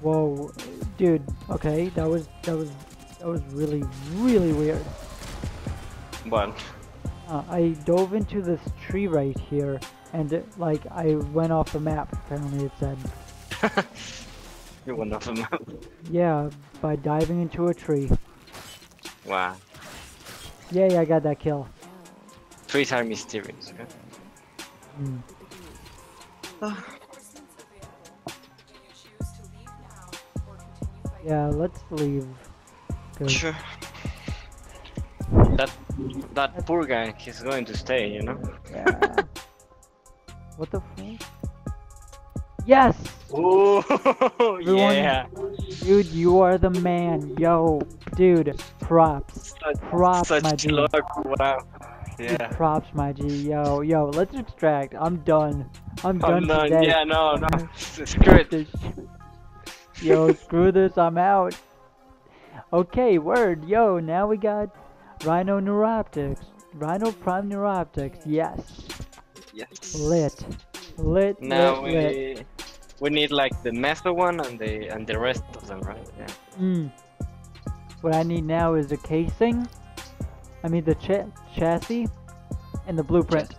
Whoa, dude, okay, that was really weird. What? I dove into this tree right here, and like I went off the map. Apparently, it said. You went off the map. Yeah, by diving into a tree. Wow. Yeah, I got that kill. Trees are mysterious. Okay? Mm. Yeah, let's leave. 'Cause Sure. That poor guy, he's going to stay, you know? Yeah. What the fuck? Yes! Oh, Everyone- yeah. Dude, you are the man. Yo, dude, props. Props, my Such G. luck, wow. Dude, Yeah. props, my G. Yo, let's extract. I'm done. I'm done done. today. Yeah, no. Screw it. This sh- Yo, screw this. I'm out. Okay, word. Yo, now we got Rhino Neuroptics. Rhino Prime Neuroptics. Yes. Yes. Lit. Lit. Now lit. we need like the Mesa one and the rest of them, right? Yeah. What I need now is the casing. I mean the chassis and the blueprint.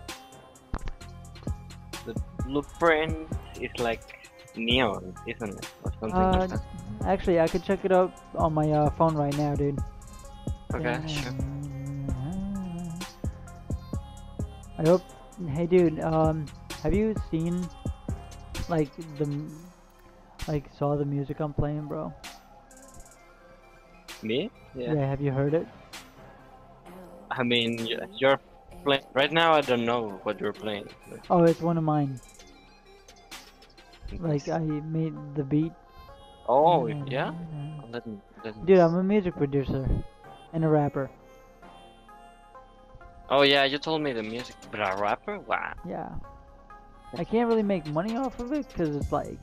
The blueprint is like neon, isn't it? Or something like that. Actually, I could check it out on my phone right now, dude. Okay, sure. I hope. Hey, dude. Have you seen like saw the music I'm playing, bro? Me? Yeah. Yeah. Have you heard it? I mean, you're playing right now. I don't know what you're playing. But Oh, it's one of mine. Like I made the beat. oh yeah. Let me Dude, I'm a music producer and a rapper. Oh yeah, you told me the music, but a rapper? Wow. Yeah. I can't really make money off of it because it's like.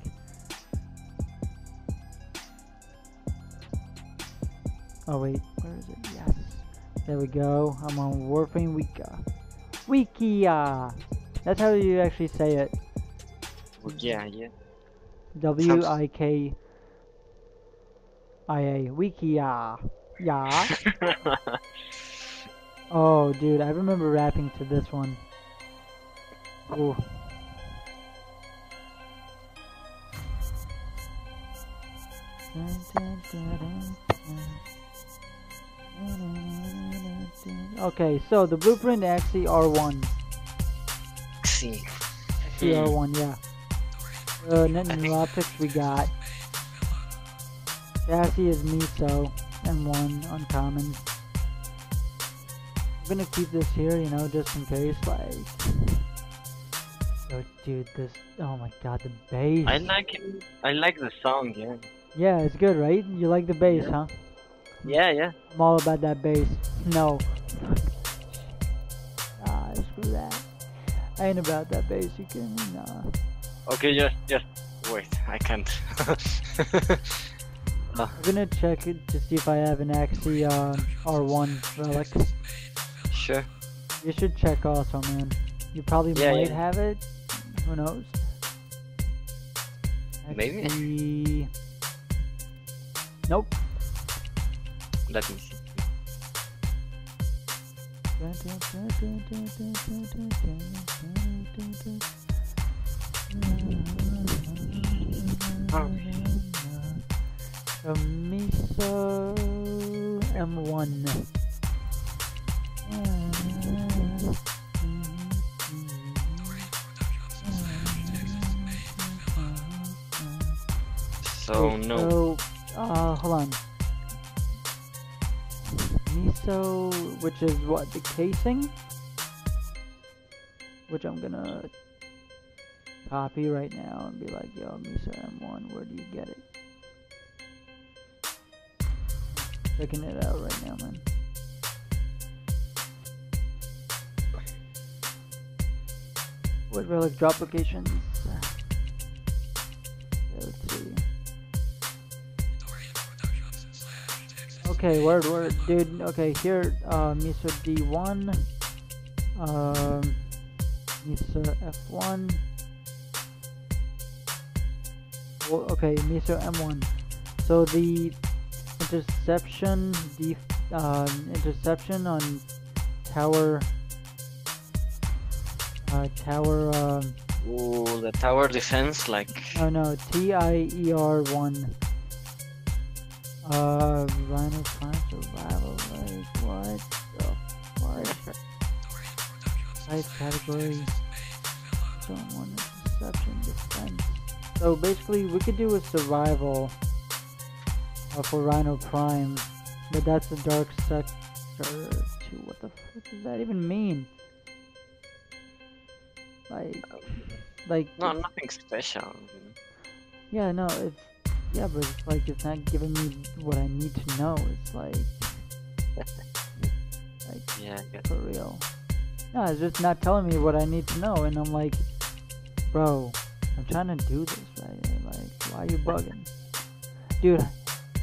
Oh wait, where is it? Yes. There we go. I'm on Warframe Wika. Wikia. That's how you actually say it. Yeah, yeah. Wikia. Wikia. Yeah. Oh, dude, I remember rapping to this one. Ooh. Okay, so the blueprint actually R1. See. R1, yeah. Net I new think- optics we got. Chassis is Miso and 1 uncommon. I'm gonna keep this here, you know, just in case, like. Oh, dude, this. Oh my god, the bass. I like it. I like the song, yeah. Yeah, it's good, right? You like the bass, Yeah. huh? Yeah, yeah. I'm all about that bass. No. Screw that. I ain't about that bass. You can, nah. Okay, just wait. I can't. I'm gonna check it to see if I have an Axie R1 relic. Sure. You should check also, man. You probably Yeah, might yeah. have it. Who knows? Maybe. Axie... Nope. Let me see. A Miso M1. So no. So, hold on. Miso, which is what, the casing? Which I'm gonna copy right now and be like, yo, Miso M1, where do you get it? Checking it out right now, man. What relic drop locations? Let's see. Okay, word, dude. Okay, here, Miso D1, Miso F1. Well, okay, Miso M1. So the interception, interception on tower, Ooh, the tower defense, like. no, TIER1. Rhino Prime Survival, like, what the fuck? Type category, someone interception defense. So basically, we could do a survival for Rhino Prime, but that's the Dark Sector 2. What the fuck does that even mean? Like No, it's- nothing special. yeah, no, it's yeah, but it's like it's not giving me what I need to know. It's like Yeah, I guess. for real. No, it's just not telling me what I need to know, and I'm like, bro, I'm trying to do this, right? And like, why are you bugging, dude?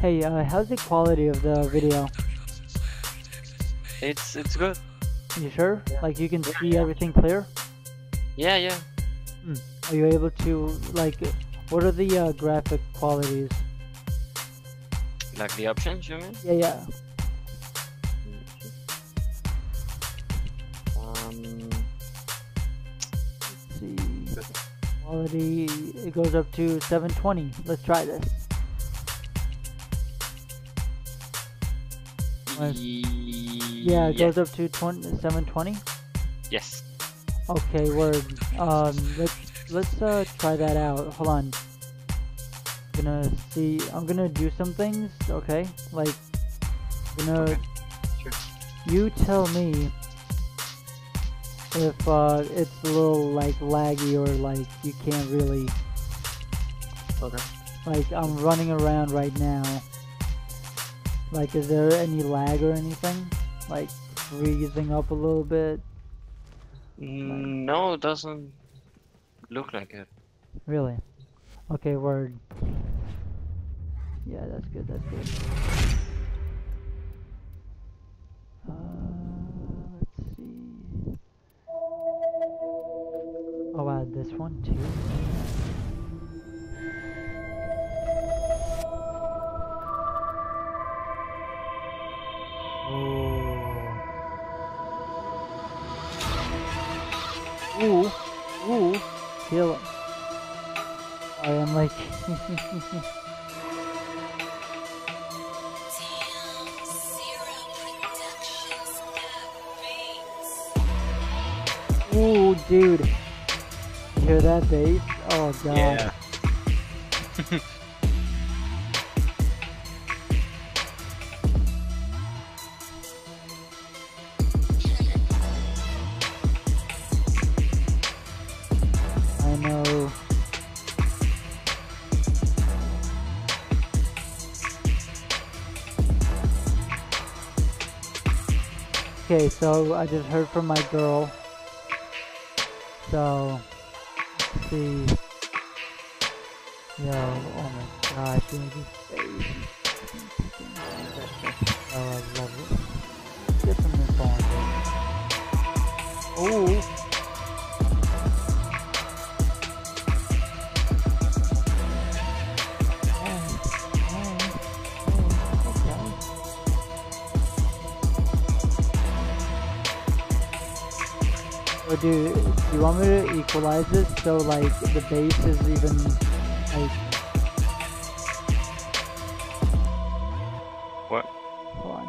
Hey, how's the quality of the video? It's good. You sure? Like you can see everything clear? Yeah, yeah. Are you able to like? What are the graphic qualities? Like the options, you mean? Yeah, yeah. Let's see. Quality. It goes up to 720. Let's try this. Yeah, it goes up to 720. Yes. Okay, word. Let's try that out. Hold on. I'm gonna do some things, okay? Like, Okay. Sure. you tell me if it's a little like laggy or like you can't really, Okay. like I'm running around right now. Like, is there any lag or anything? Like freezing up a little bit? No, it doesn't look like it. Really? Okay, word. Yeah, that's good, that's good. Let's see. this one too? Oh. Ooh. Ooh. Kill him. I am like... Ooh, dude. You hear that bass? Oh god. Yeah. I know. Okay, so I just heard from my girl. So, let's see. Yo, oh my gosh, dude, this bass. Oh, I love it. Get some info on this. Oh. Or do you want me to equalize this so like the bass is even like... What? Hold on.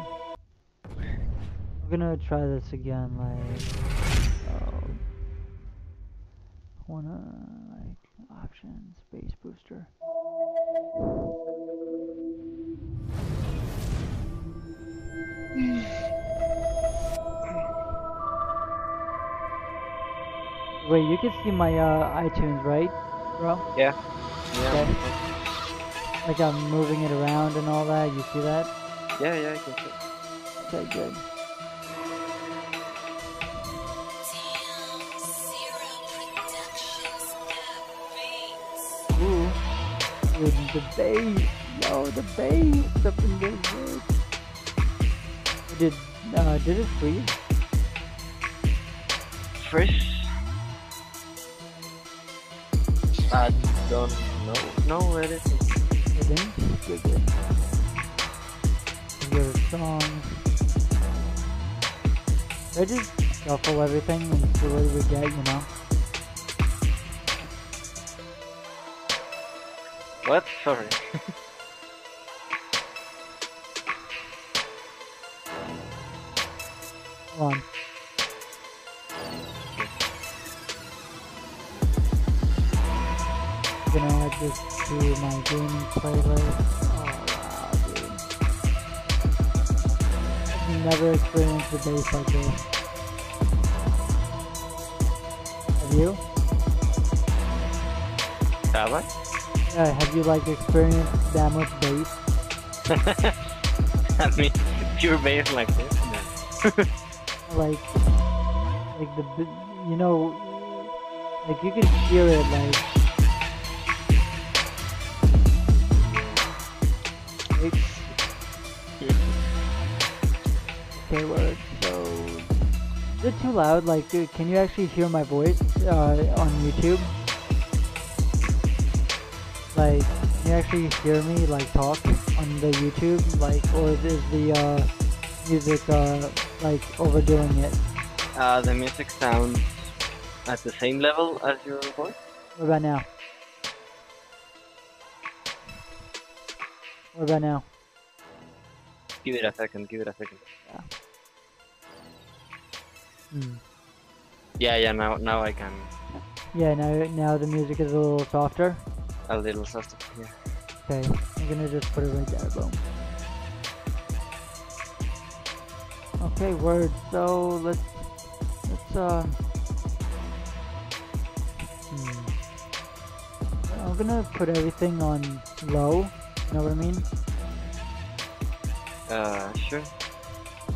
I'm gonna try this again, like... Oh, wanna like options, bass booster. Wait, you can see my iTunes, right, bro? Yeah. Okay. Like I'm moving it around and all that. You see that? Yeah, I can see. Okay, good. Ooh, dude, the bass, yo, the bass up in this bitch. Did it freeze? Fresh? I don't know. No, it isn't. It didn't? Good, good. Good songs. I just shuffle everything and see what we get, you know? What? Sorry. Hold on. Gonna add this to my gaming playlist. Oh wow, dude. I've never experienced a bass like this. Have you? Have I? Have you like experienced that much bass? I mean, pure bass like this? No. Like the, you know, like you can hear it like... Okay, word. So, is it too loud? Like, can you actually hear my voice on YouTube? Like, can you actually hear me like talk on the YouTube? Like, or is the music like overdoing it? The music sounds at the same level as your voice? What about now? What about now? Give it a second, give it a second. Yeah, now I can. Yeah, now the music is a little softer. A little softer, yeah. Okay, I'm gonna just put it right there, boom. Okay, word. So let's I'm gonna put everything on low. You know what I mean? Sure.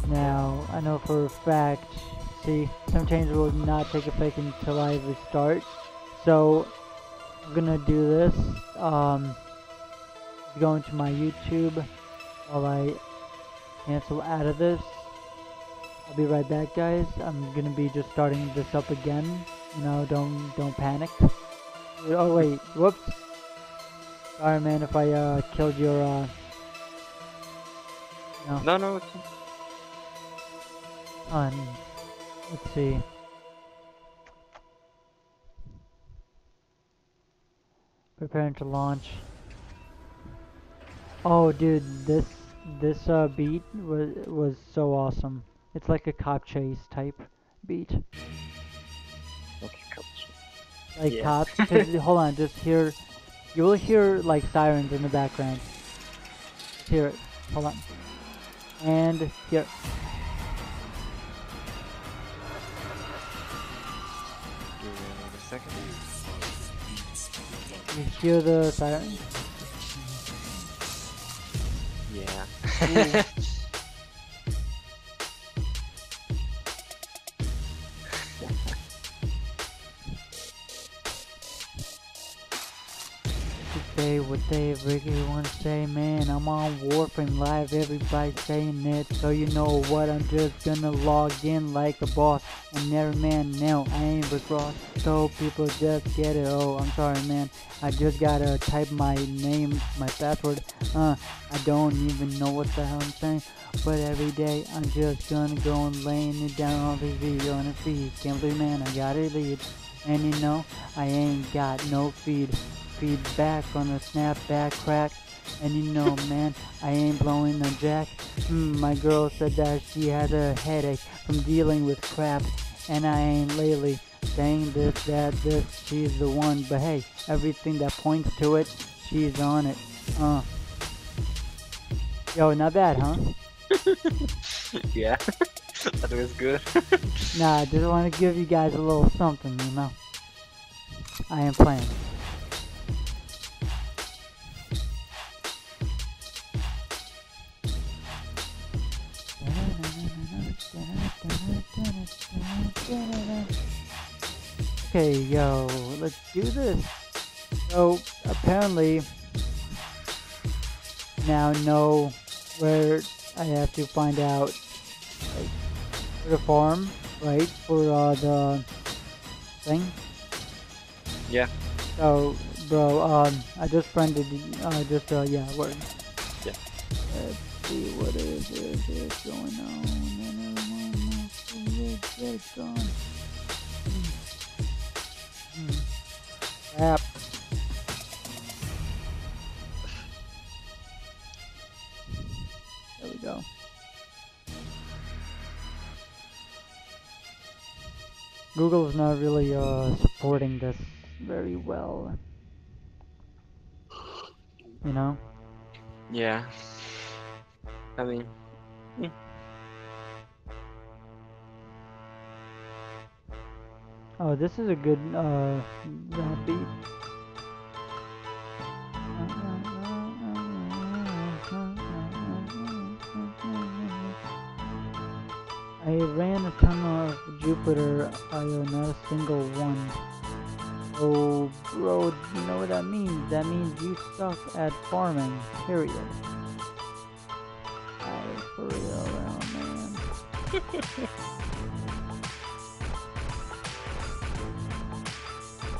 Now I know for a fact. See, some changes will not take effect until I restart. So I'm gonna do this. Go into my YouTube while I cancel out of this. I'll be right back, guys. I'm gonna be just starting this up again. You know, don't panic. Oh wait, whoops. Sorry, man, if I killed your no. No, no, it's Let's see. Preparing to launch. Oh, dude, this beat was so awesome. It's like a cop chase type beat. okay, coach. Like Yeah. cops. 'Cause hold on, just hear. You will hear like sirens in the background. Hear it. Hold on. And here. Give me a second. You hear the siren? Yeah. Say what they really want to say, man. I'm on Warframe Live, everybody saying it, so you know what, I'm just gonna log in like a boss, and never man, no, I ain't Rick Ross, so people just get it. Oh, I'm sorry, man, I just gotta type my name, my password, I don't even know what the hell I'm saying, but every day I'm just gonna go and laying it down on the video on the feed, can't believe, man, I got a lead, and you know, I ain't got no feedback on the snapback crack, and you know, man, I ain't blowing a jack. My girl said that she had a headache from dealing with crap, and I ain't lately saying this, that, this, she's the one, but hey, everything that points to it, she's on it. Yo, not bad, huh? Yeah. That was good. Nah, I just want to give you guys a little something, you know. I am playing. Okay, yo, let's do this. So, apparently, now know where I have to find out, like, for the farm, right, for the thing. Yeah. So, bro, I just friended, yeah, word. Yeah. Let's see what is going on. It's gone. App. There we go. Google is not really supporting this very well. You know? Yeah. I mean, Oh, this is a good rap beat. I ran a ton of Jupiter IO, not a single one. Oh, bro, you know what that means? That means you suck at farming, period. Alright, for real, man.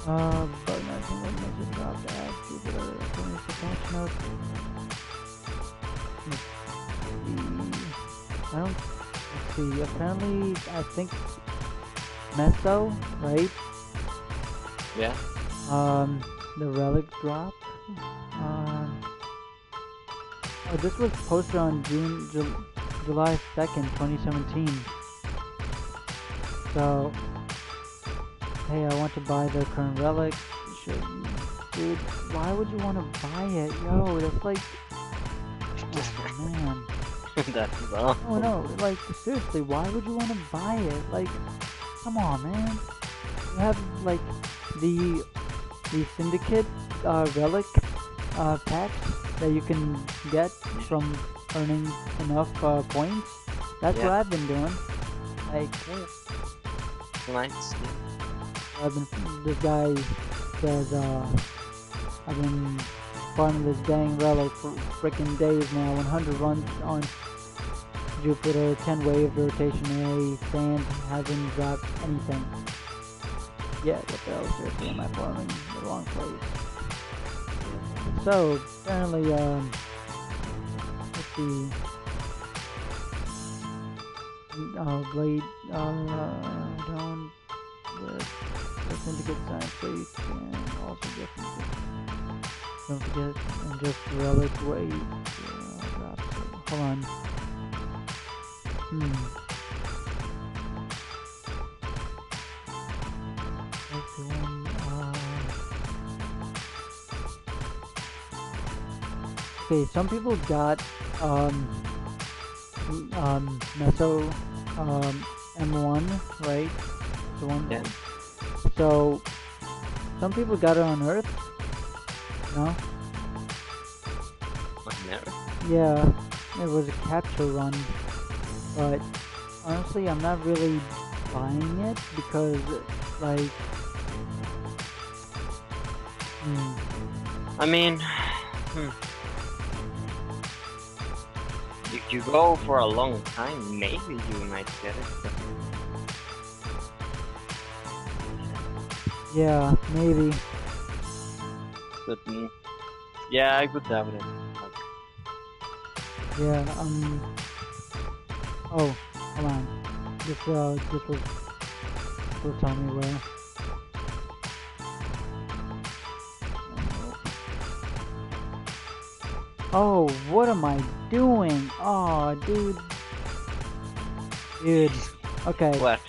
But nothing was meant to drop that. Jupiter, according to patch notes. I don't, let's see, apparently, I think Meso, right? yeah. The relic drop. Oh, this was posted on July 2nd, 2017. So, hey, I want to buy the current relic. Dude, why would you want to buy it? Yo, that's like, oh man. That's all. Oh no, like seriously, why would you want to buy it? Like, come on, man. You have like the syndicate relic packs that you can get from earning enough points. That's what Yeah. I've been doing. Like, Nice. this guy says I've been farming this dang relic for freaking days now. 100 runs on Jupiter, 10 wave rotation A, sand, hasn't dropped anything. Yeah, what the hell? Seriously, am I farming the wrong place? So, apparently, let's see. Blade, don't listen to good science, so you can also get don't forget, and just relic wait. Hold on. That's the one, okay, some people got, Meso, M1, right? The one. Yeah. So, some people got it on Earth. No? What, never? Yeah, it was a capture run, but honestly, I'm not really buying it because, like, I mean, if you go for a long time, maybe you might get it. yeah, maybe. But yeah, I would doubt it. Yeah, oh, hold on. This will tell me where. Oh, what am I doing? Oh, dude. Dude. Okay, What?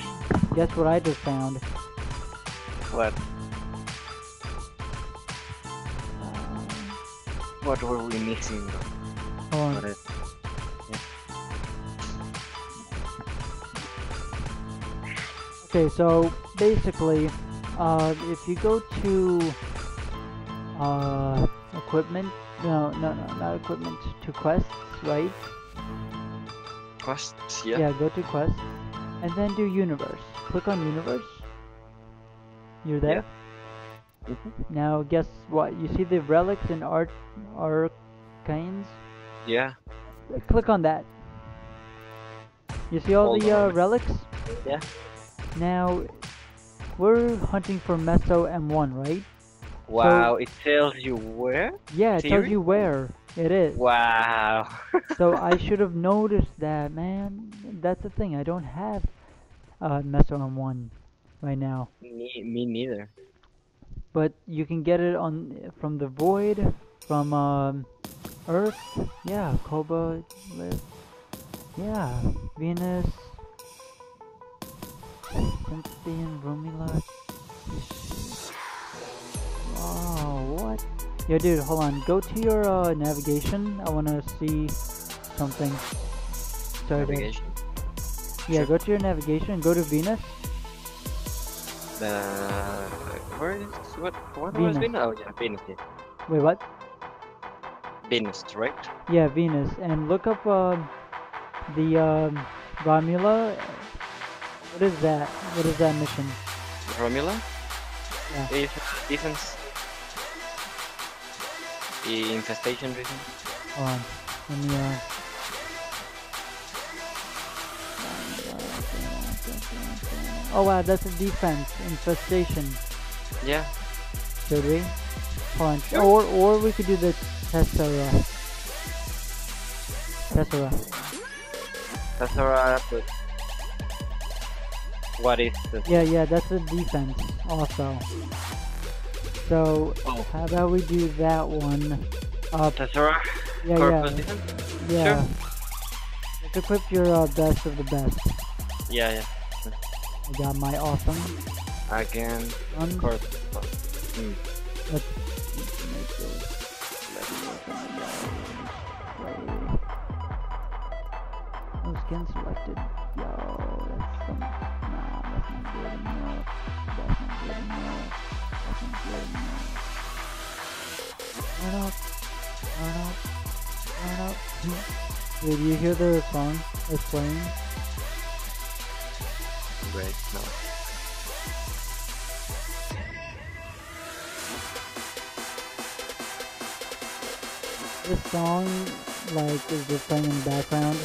guess what I just found? What? What were we missing? Hold What on. is? Okay, so basically, if you go to equipment, no, not equipment, to quests, right? Quests? Yeah. Yeah, go to quests, and then do universe. Click on universe. You're there. Now, guess what? You see the relics and arcanes? Yeah. Click on that. You see all Hold the on. relics? Yeah. Now, we're hunting for Meso M1, right? Wow, it tells you where? Yeah, it tells Seriously? you where it is. Wow. So I should have noticed that, man. That's the thing. I don't have Meso M1 right now, me neither. but you can get it on from the Void, from Earth. Yeah, Koba, yeah, Venus, Cynthian, Romula. Oh, what? Yo, dude, hold on. Go to your navigation. I wanna see something. Sorry, dude. Navigation. Yeah, Sure. go to your navigation and go to Venus. Where is what was Venus. Venus? Oh yeah, Venus. Yeah. Wait, what? Venus, right? Yeah, Venus. And look up the Romula. What is that? What is that mission? Romula? Yeah. Is defense. Infestation vision. Hold on. Let me Oh wow, that's a defense infestation. Yeah. Should we? Hold on. Sure. Or we could do the Tessera. Tessera. That's alright, but what is the Yeah, that's a defense also. So Oh. how about we do that one? Tessera? Yeah, Corpus yeah, defense? yeah. Just equip your best of the best. Yeah. I got my awesome Again, one. corpus. Let's make this. Let's work on the play. Oh, skin selected. Yo, that's some. Nah, that's not good enough. That's not good enough. That's not good enough. Turn up. Turn up. Turn up. Did you hear the song that's playing? Great, no. This song, like, is just playing in the background.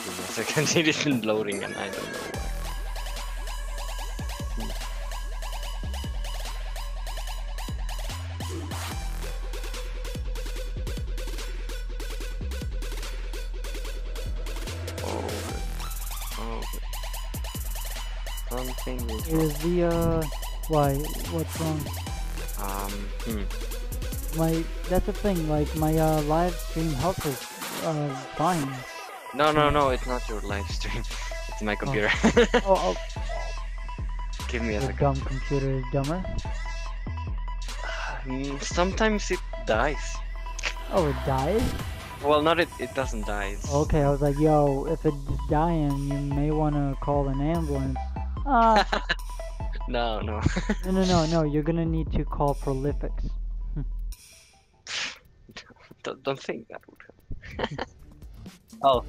Give me a seconds it isn't loading, and I don't know why. Oh, oh, something is wrong. Is the why? What's wrong? Hmm. That's the thing. Like my live stream health is fine. No, it's not your live stream. It's my computer. Oh, Give me a the second. dumb computer is dumber. Sometimes it dies. Oh, it died? Well, not it doesn't die. It's... Okay, I was like, yo, if it's dying, you may want to call an ambulance. Ah, No. no, you're gonna need to call Prolifics. Don't think that would help. Oh.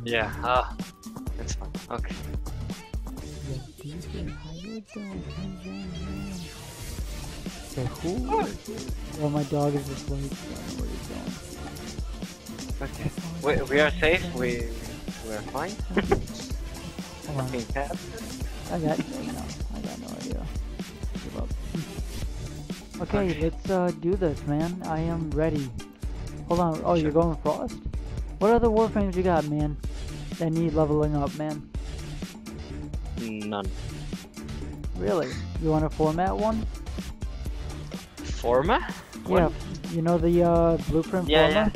Yeah, that's fine. Okay. Say who? Well, my dog is just like, I don't know what he's doing. Okay. We are safe. We're fine. Hold on. Okay, Pat. I got no idea. Give up. Okay, let's do this, man. I am ready. Hold on. Oh, you're going Frost? What other Warframes you got, man? That need leveling up, man? None. Really? You want to format one? Forma? Yeah. You know the blueprint Yeah, format?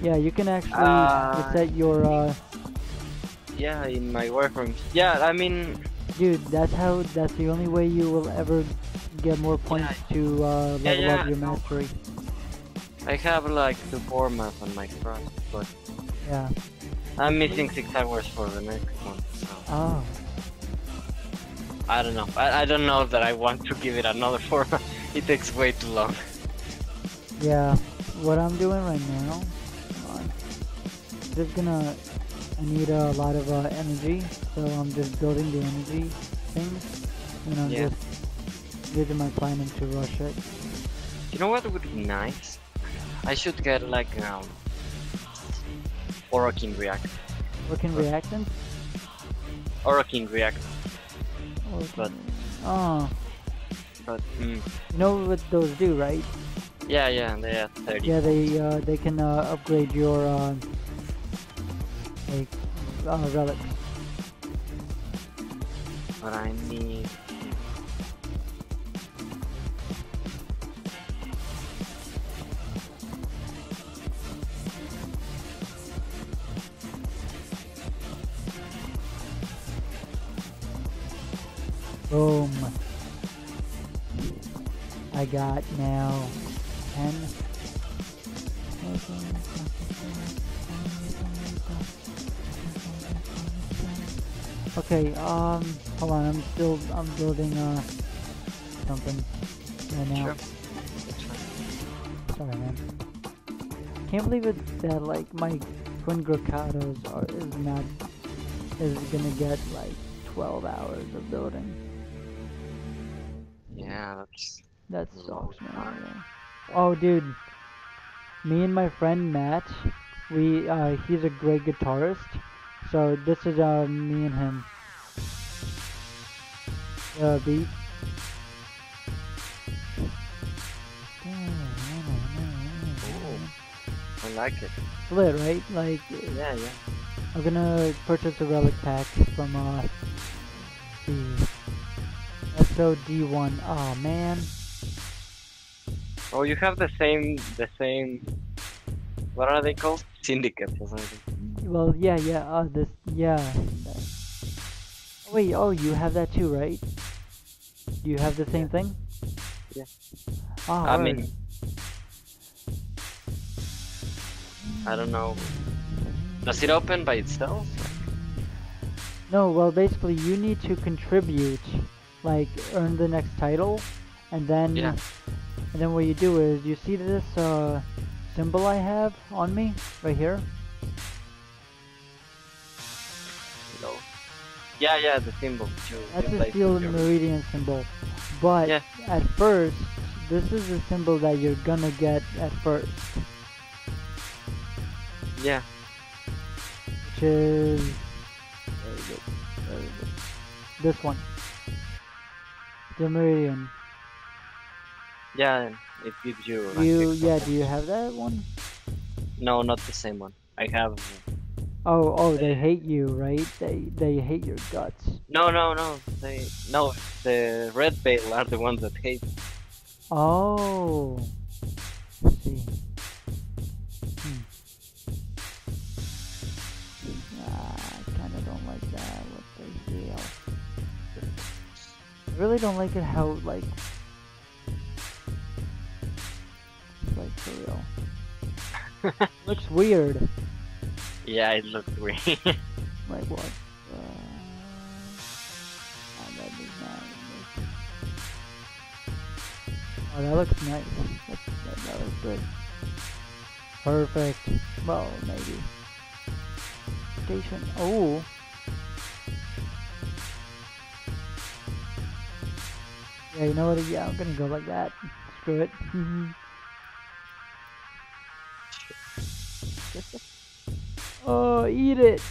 Yeah, you can actually set your Yeah, in my workroom. Yeah, I mean, dude, that's the only way you will ever get more points to level up your mastery. I have like the format on my front, but Yeah. I'm missing 6 hours for the next one. So Oh. I don't know. I don't know that I want to give it another format. It takes way too long. Yeah. What I'm doing right now, come on. I need a lot of energy, so I'm just building the energy things, and I'm just using my planning to rush it. You know what would be nice? I should get like Orokin React. Working reactants? Orokin React, But oh, but you know what those do, right? yeah, they are 30. Yeah, they can upgrade your like relics. But I need. Boom. I got now 10. Okay, hold on, I'm building, something right now. Sure. That's fine. Sorry, man. Can't believe it that, like, my twin Grocados is gonna get, like, 12 hours of building. Yeah, That sucks, man. Yeah. Oh, dude. Me and my friend Matt, he's a great guitarist. So this is me and him. Beat. I like it. It's lit, right? Like, Yeah. I'm gonna purchase a relic pack from the SOD1. Oh man. Oh, you have the same. What are they called? Syndicates or something. Well, yeah. Wait, oh, you have that too, right? You have the same thing? Yeah. Oh, I word. mean, I don't know. Does it open by itself? No, well, basically, you need to contribute, like, earn the next title, and then, Yeah. and then what you do is, you see this, symbol I have on me, right here? No. Yeah, the symbol. That's the Steel Meridian symbol, but Yeah. at first, this is the symbol that you're gonna get at first. Yeah. which is where is it? Where is it? This one, the Meridian. Yeah, it gives you like You extra yeah, do you points. have that one? No, not the same one. I have. Oh, they hate you, right? They hate your guts. No. No. The red veil are the ones that hate. Oh, I see. Hmm. I kind of don't like that. What the hell? I really don't like it how like it's like for real. Looks weird. Yeah, it looks weird. Like what? That does not look. Oh, that looks nice. That looks good. Perfect. Well, maybe. Station. Oh. Yeah, you know what? Yeah, I'm gonna go like that. Screw it. Oh, eat it.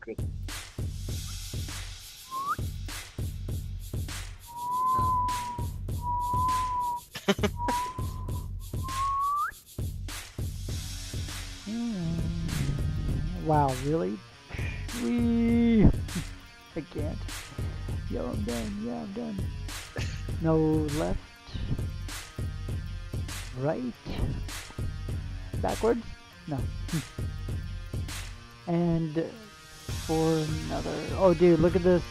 Good. Wow, really? Whee! I can't. Yo, I'm done. Yeah, I'm done. No left. Right. Backwards? No. And for another. Oh, dude, look at this.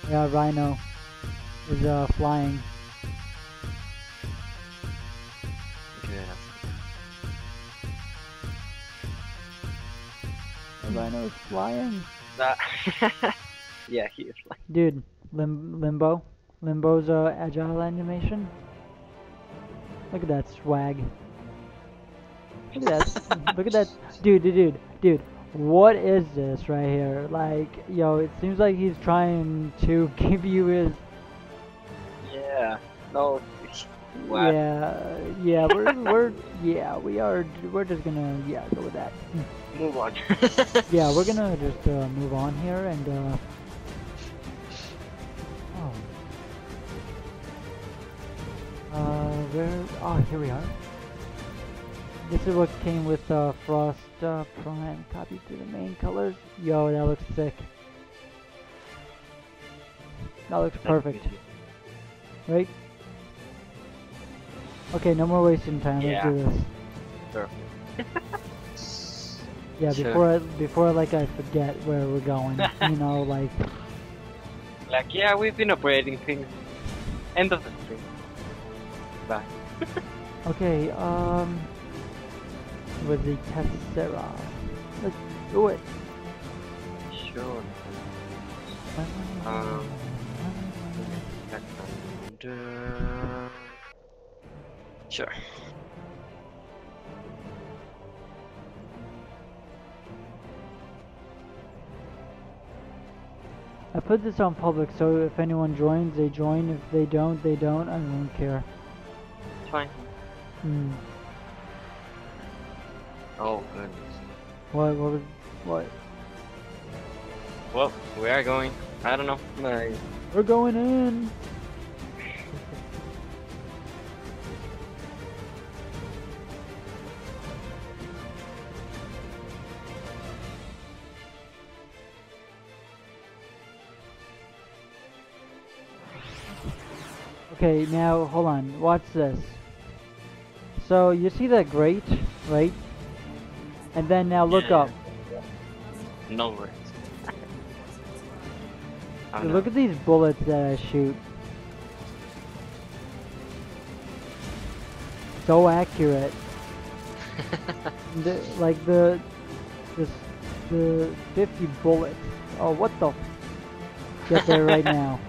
Yeah, Rhino is flying. Yeah. The Rhino is flying. That. Yeah, he is like. Dude, Limbo. Limbo's agile animation. Look at that swag. Look at that. Look at that. Dude. What is this right here? Like, yo, it seems like he's trying to give you his. Yeah. No. What? Yeah, we're just gonna, go with that. Move on. Yeah, we're gonna just move on here and here we are. This is what came with Frost Prime copied to the main colors. Yo, that looks sick. That looks perfect, right? Okay, no more wasting time. Let's Yeah. do this. Perfect. Yeah, Sure. before like I forget where we're going. You know, like. Like, yeah, we've been operating things. End of the stream. Bye. Okay, with the Tessera. Let's do it. Sure. Sure. I put this on public, so if anyone joins, they join. If they don't, they don't. I don't care. It's fine. Hmm. Oh, goodness. What? Well, we are going. I don't know. We're going in. Okay, now hold on. Watch this. So you see that grate, right? And then now look up. No worries. Oh, Dude, no. look at these bullets that I shoot. So accurate. The 50 bullets. Oh, what the? Get there right now.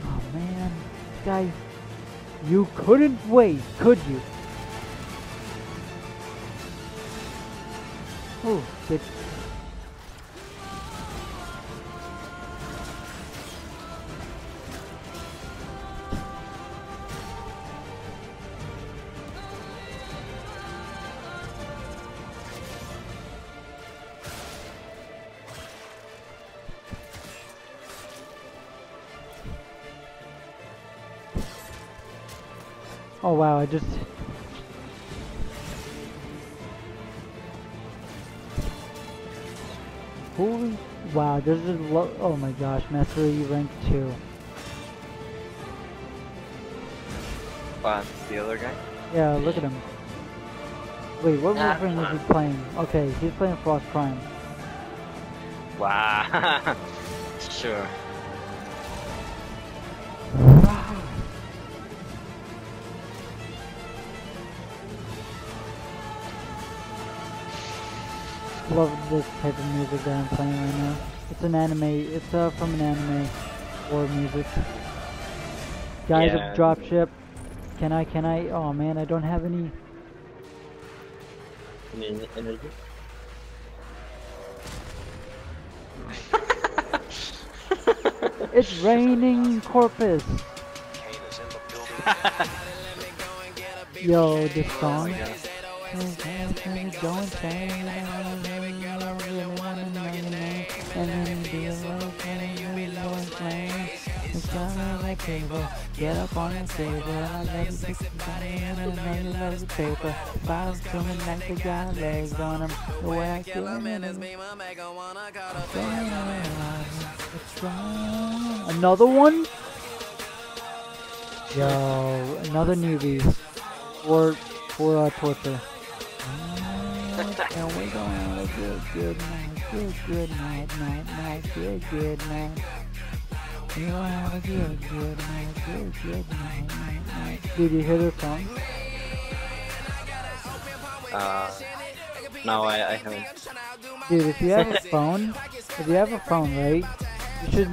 Oh man, this guy. You couldn't wait, could you? Oh, shit. Oh wow, I just... Holy... Wow, there's a oh my gosh, Mastery rank 2. But the other guy? Yeah, look at him. Wait, what Ah, Wolverine is come he playing? Okay, he's playing Frost Prime. Wow. Sure. Love this type of music that I'm playing right now. It's an anime, it's from an anime war music. Guys Yeah. of Dropship. Can I, oh man, I don't have any. Any energy? It's raining Corpus. Yo, this song. Get up on the table, I let you pick somebody and then the paper. Bottles coming like they got legs on them. The way I feel another one? Yo, another newbie. For torture. And we're gonna have a good night, good night. We're gonna have a good night. Did you hear the song? No, I haven't. Dude, if you have a phone, right? You should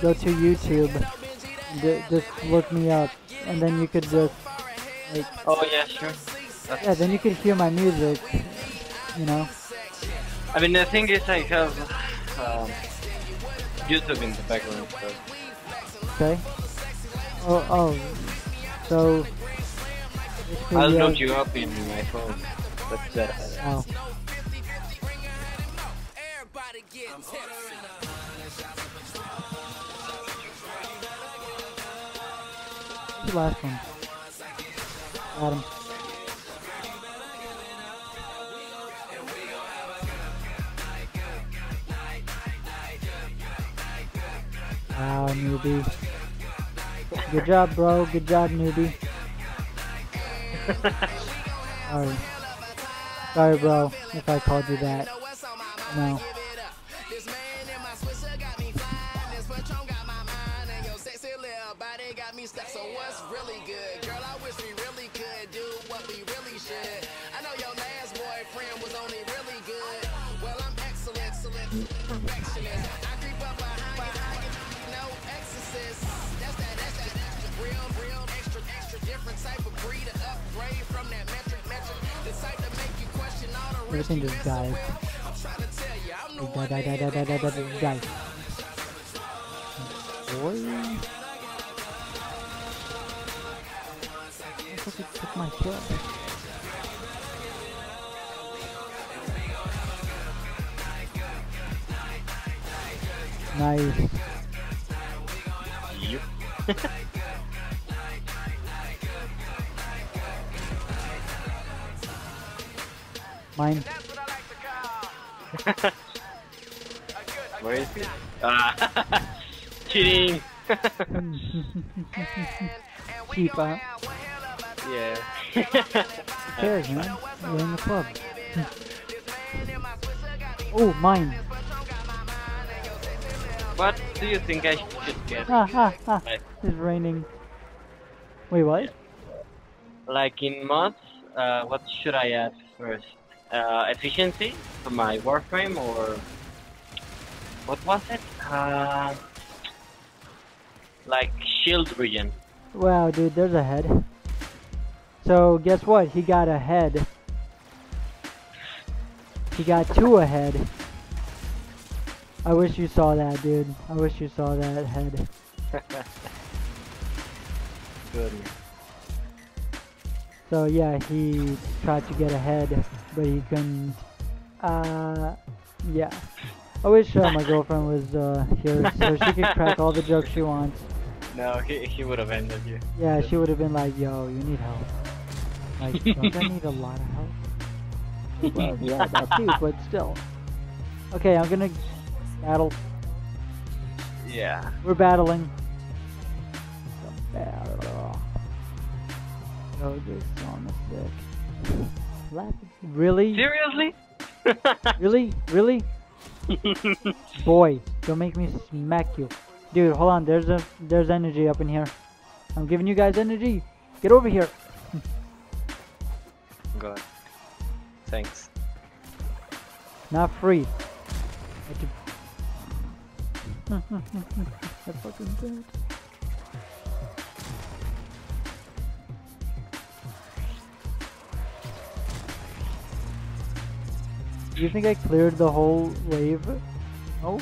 go to YouTube and just look me up, and then you could just like. Oh yeah, sure. Yeah, then you could hear my music. You know. I mean, the thing is, I have YouTube in the background, so. Okay. Oh. So. I'll look you up in my phone. That's that. Oh. The last one. Got him. Wow, newbie. Good job, bro. Good job, newbie. Sorry, bro, if I called you that. No. So what's really good? Girl, I wish we really could do what we really should. I know your last boyfriend was only really good. Well, I'm excellent, perfectionist. I creep up behind you, no exorcist. That's that real, extra different type of breed to upgrade from that metric. The type to make you question all the risk. Everything just dies. I'm trying to tell you, I'm the one Die. Boy. I took my kill. Nice. Yep. Mine. Where is it? Cheating. Keeper. Yeah. Who cares, man? We're in the club. Oh, mine. What do you think I should get? Like, It's raining. Wait, what? like in mods, what should I add first? Efficiency for my Warframe, or what was it? Like shield regen. Wow, dude, there's a head. So, guess what? He got a head. He got two ahead. I wish you saw that, dude. I wish you saw that head. Good. So, yeah, he tried to get ahead, but he couldn't. Yeah. I wish my girlfriend was here so she could crack all the jokes she wants. No, he would have ended you. Yeah, she would have been like, yo, you need help. Like, don't I need a lot of help? Well, yeah, that too, but still. Okay, I'm gonna battle. Yeah. We're battling. Battle. Oh, this song is sick. Really? Seriously? Really? Really? Boy, don't make me smack you. Dude, hold on. There's energy up in here. I'm giving you guys energy. Get over here. God. Thanks. Not free. I fucking did. Do you think I cleared the whole wave? No?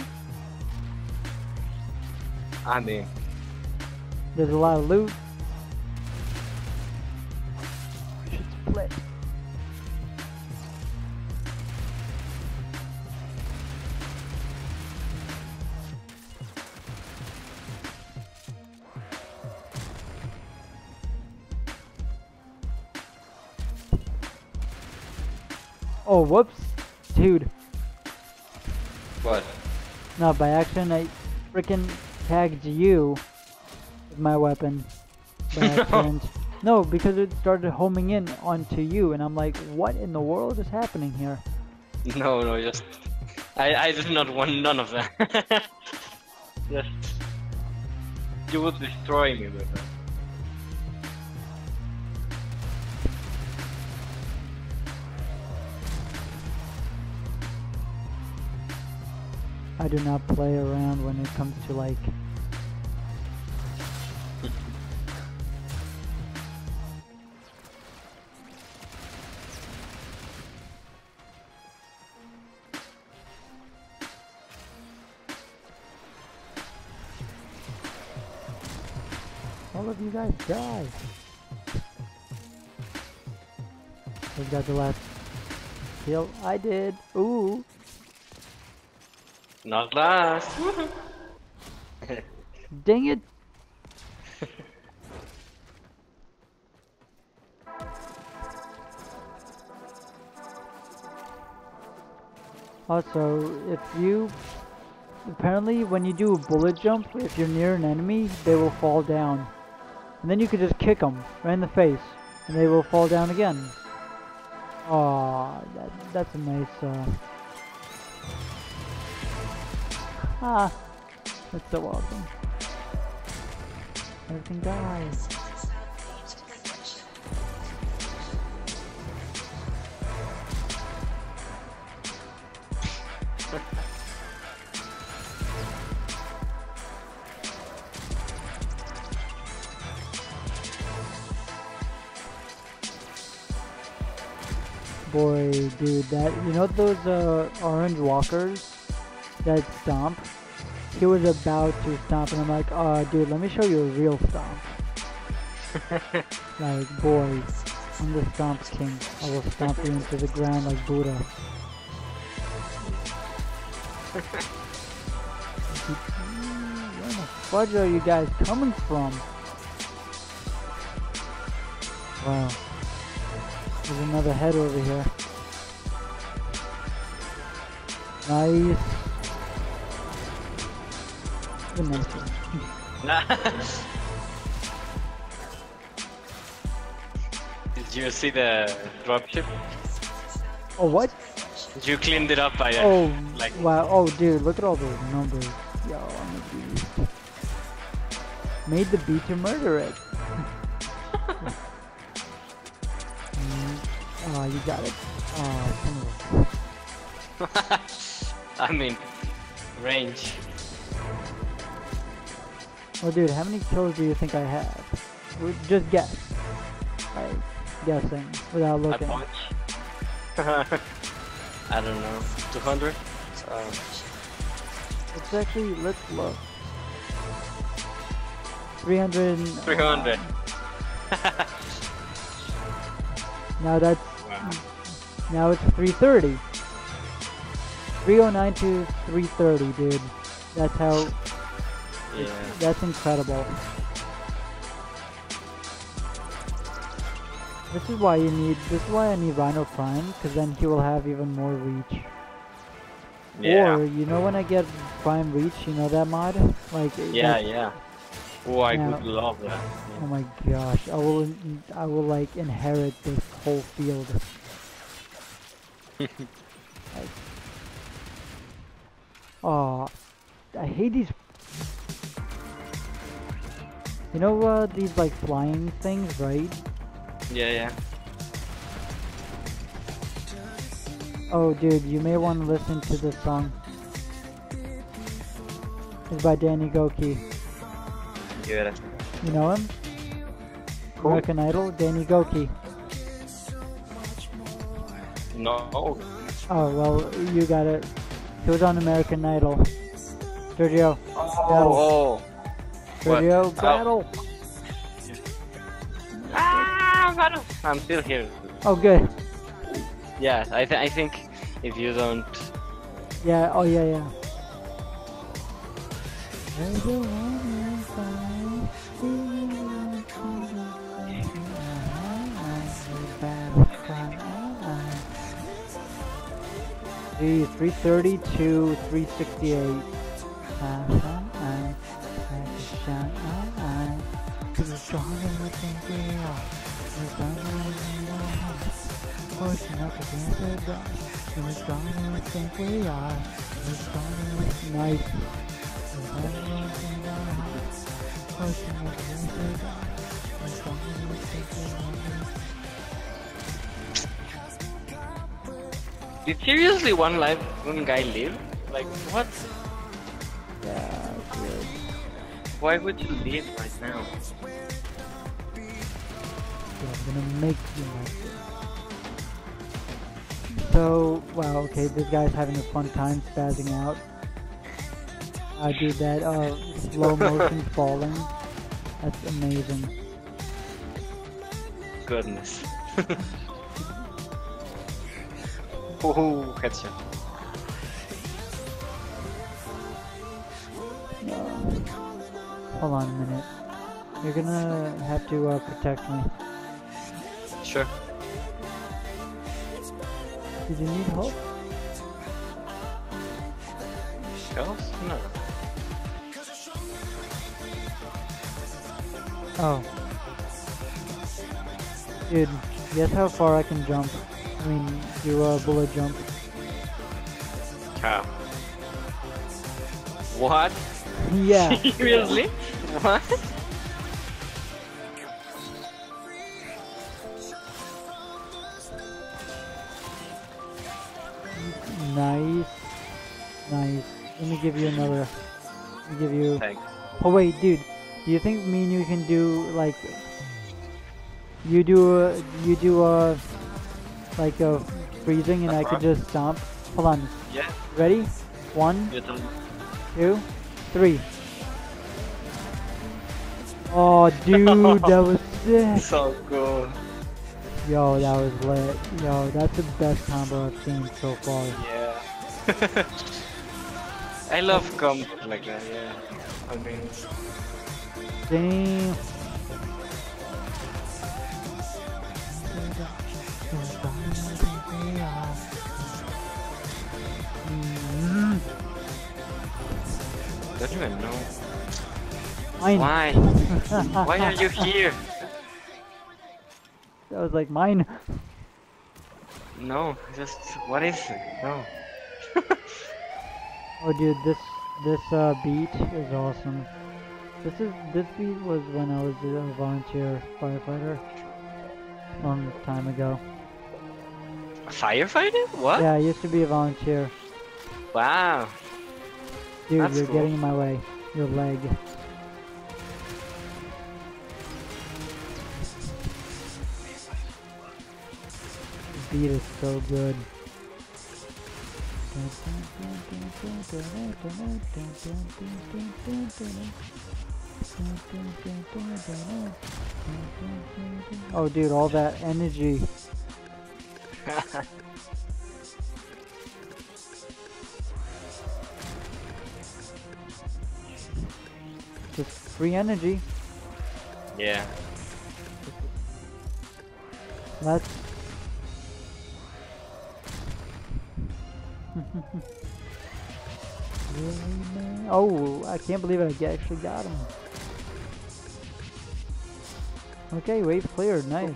I mean, There's a lot of loot. We should split. Oh, whoops. Dude. what? No, by accident I freaking tagged you with my weapon. By accident. No, because it started homing in onto you, and I'm like, what in the world is happening here? No, just I did not want none of that. Just you would destroy me with that. I do not play around when it comes to like... All of you guys die. Who got the last kill? I did. Ooh. Not last. Dang it. Also, if you... Apparently, when you do a bullet jump, if you're near an enemy, they will fall down. And then you could just kick them right in the face, and they will fall down again. Aw, that's a nice, Ah, that's so awesome. Everything dies. Boy, dude, that, you know those orange walkers that stomp? He was about to stomp and I'm like, dude, let me show you a real stomp. Like, boy, I'm the stomp king. I will stomp you into the ground like Buddha. Where the fudge are you guys coming from? Wow. There's another head over here. Nice. The nice one. Did you see the dropship? Oh, what? You cleaned it up by Oh, like wow. Oh, dude, look at all those numbers. Yo, I'm a beast. Made the beat to murder it. Oh, you got it. Oh, I mean, range. well, dude, how many kills do you think I have? Just guess. Like, guessing, without A looking. bunch. I don't know. 200? It's actually, let's look. 300. 300. Now that's, Wow. now it's 330. 309 to 330, dude. That's how, Yeah. that's incredible. This is why you need. This is why I need Rhino Prime, because then he will have even more reach. Yeah. Or you know when I get Prime Reach, you know that mod? Like Yeah, that- yeah. Oh, I Yeah. would love that. Oh my gosh, I will like inherit this whole field. Like, oh, I hate these. You know these like flying things, right? Yeah, yeah. Oh, dude, you may want to listen to this song. It's by Danny Goki. Give it You know him? Who? American Idol, Danny Goki. No. Oh, well, you got it. He was on American Idol. Sergio, battle. Oh. Sergio, What? battle. Ah, battle. I'm still here. Oh, good. Yeah, I think if you don't. Yeah, oh, yeah, yeah. Geez, 330 to 368. Pushing up against the dark, and we're stronger than we think we are. We're stronger than we nice. We're stronger than we think we are. Pushing up against the dark, we're stronger than we think we are. Did seriously one guy live? Like what? Yeah, good. Why would you leave right now? Yeah, I'm gonna make you like this. So, wow, okay, this guy's having a fun time spazzing out. I do that, slow motion falling. That's amazing. Goodness. Oh, headshot. Hold on a minute. You're gonna have to protect me. Sure. Did you need help? Else? No. Oh. Dude, guess how far I can jump? I mean, do a bullet jump. How? What? Yeah. Seriously? What? Nice. Nice. Let me give you another. Let me give you... Thanks. Oh wait, dude. Do you think me and you can do, like... You do like a freezing and I could just stomp? Hold on. Yeah. Ready? 1, You don't. 2, 3. Oh, dude, that was sick. So good. Yo, that was lit. Yo, that's the best combo I've seen so far. Yeah. I love combos like that, yeah. I mean, Damn. don't even know. Mine. Why? Why are you here? That was like mine. No, just what is it? No. Oh, dude, this beat is awesome. This beat was when I was a volunteer firefighter, long time ago. A firefighter? What? Yeah, I used to be a volunteer. Wow. Dude, That's you're cool. getting in my way. Your leg. The beat is so good. Oh, dude, all that energy. Just free energy. Yeah. Let's. Really, man? Oh, I can't believe it. I actually got him. Okay, wave cleared. Nice.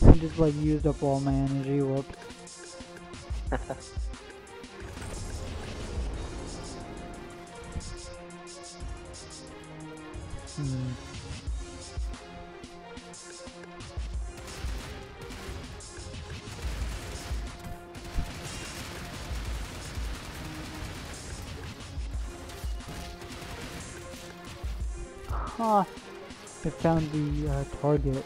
I just like used up all my energy. Whoops. Hmm. Huh. I found the target.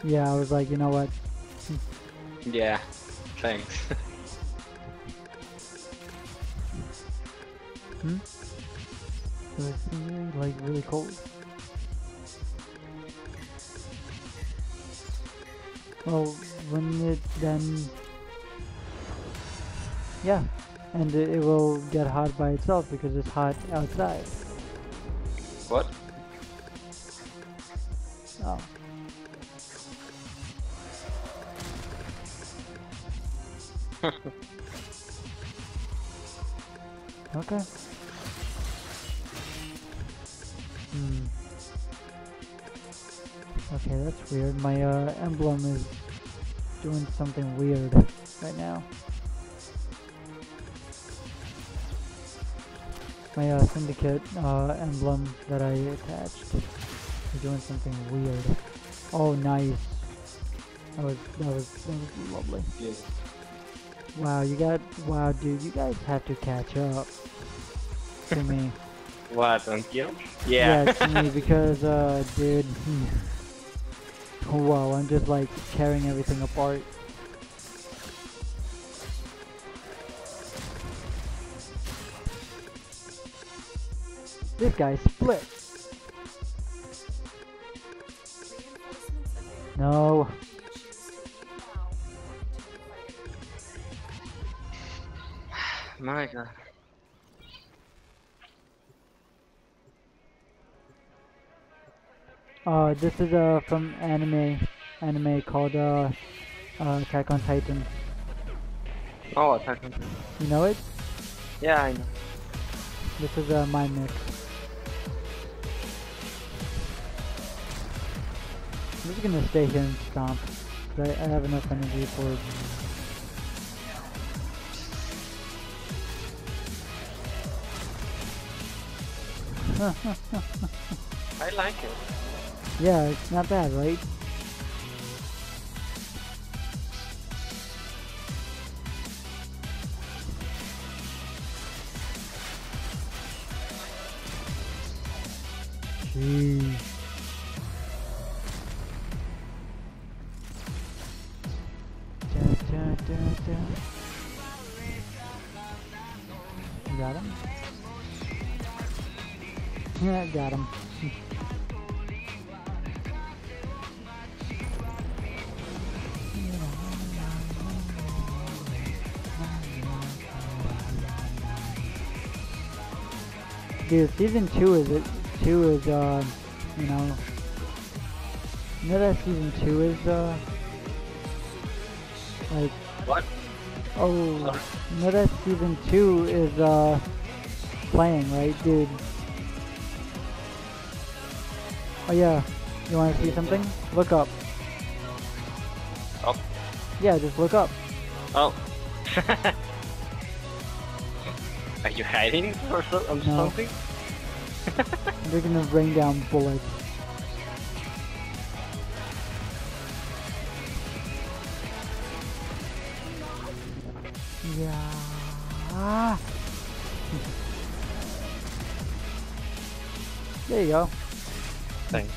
Yeah, I was like, you know what? Yeah, thanks. Hmm? So it's really, like really cold. Well, when it then, yeah, and it will get hot by itself because it's hot outside. What? Oh. Okay. Hmm. Okay, that's weird. My emblem is doing something weird right now. My syndicate emblem that I attached is doing something weird. Oh, nice. That was lovely. Yeah. Wow, dude, you guys have to catch up to me. What, on kill? Yeah. Yeah, to me, because, dude, wow, I'm just like tearing everything apart. This guy split. Reinforcements available. No. Do you choose to leave now or continue fighting? My god. This is from anime called Attack on Titan. Oh, attack on. You know it? Yeah, I know. This is my mix. I'm just gonna stay here and stomp. 'Cause I have enough energy for. I like it. Yeah, it's not bad, right? Jeez. You got him? Yeah, got him. Dude, season 2 is you know that season 2 is like, What? oh, Sorry. you know that season 2 is playing, right, dude? Oh yeah, you wanna see something? Look up. Oh. Yeah, just look up. Oh. Are you hiding or No. something? They're gonna rain down bullets. Yeah. Ah. There you go. Thanks.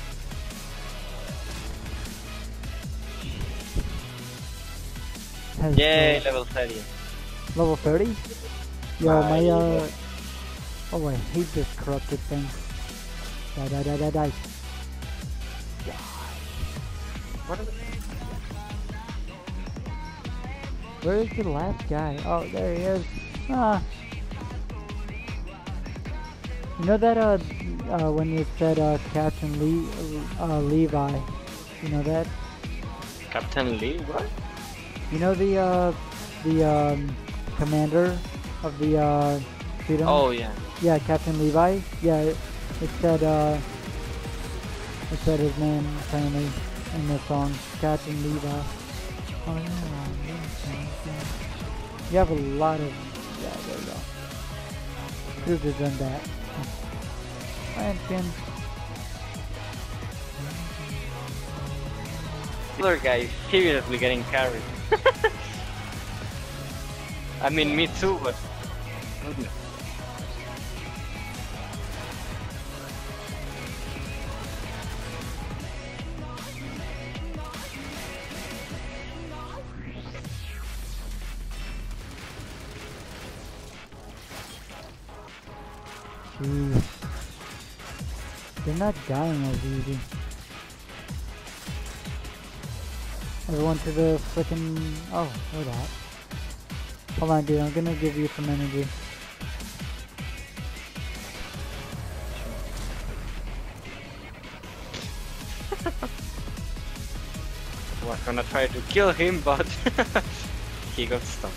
That's Yay, so- level 30. level 30? Yo, my My- oh, I hate this corrupted thing. Die, die, die, die, die. What are the... Where is the last guy? Oh, there he is. Ah. You know that when you said Captain Levi, you know that? Captain Lee? What? You know the commander of the freedom? Oh, yeah. Yeah, Captain Levi. Yeah, it said his name apparently in the song, Captain Levi. Oh yeah, you have a lot of, yeah, there you go. Should have done that. Lanskin. Killer guy is seriously getting carried. I mean, me too, but... goodness. Jeez. They're not dying as easy. Everyone to the frickin'... Oh, hold on. Hold on, dude. I'm gonna give you some energy. I was gonna try to kill him, but he got stuck.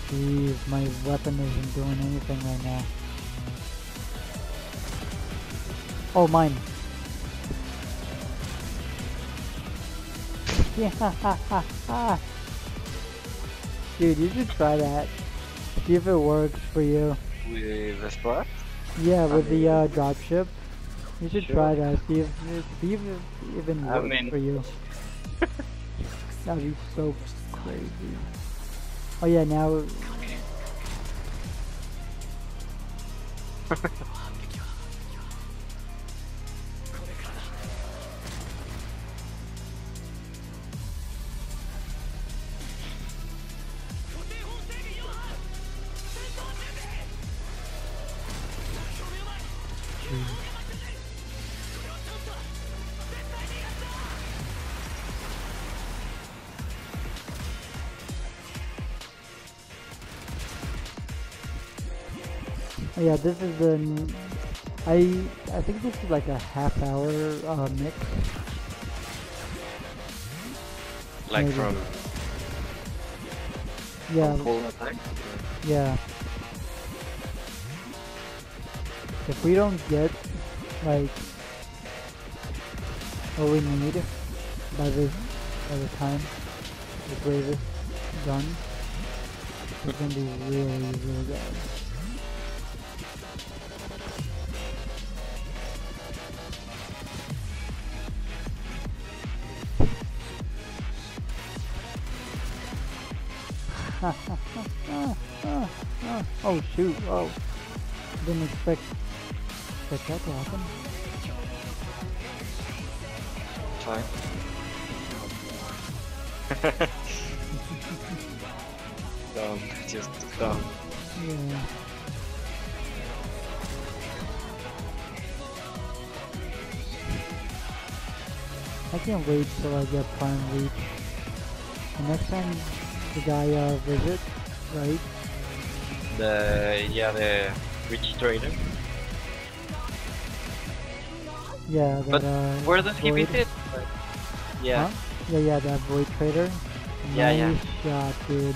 Jeez, my weapon isn't doing anything right now. Oh, mine. Yeah, ha, ha, ha. Dude, you should try that. See if it works for you. With the spot? Yeah, with the mean- dropship. You should Sure. try that. See if it even I works mean- for you. That'd be so crazy. Oh yeah, now. Oh yeah, this is the. I think this is like a half-hour mix. Like Maybe. from Yeah, full attack? yeah. If we don't get like what we need by the time this wave is done, it's gonna be really bad. Oh shoot, oh. Didn't expect that to happen. Fine. Dumb, just dumb. Yeah. I can't wait till I get Prime Reach. The next time the guy visits, right? The rich trader. Yeah, But that where does he Void- visit? Yeah. Huh? Yeah, that Void Trader. Yeah, yeah. Nice shot, dude.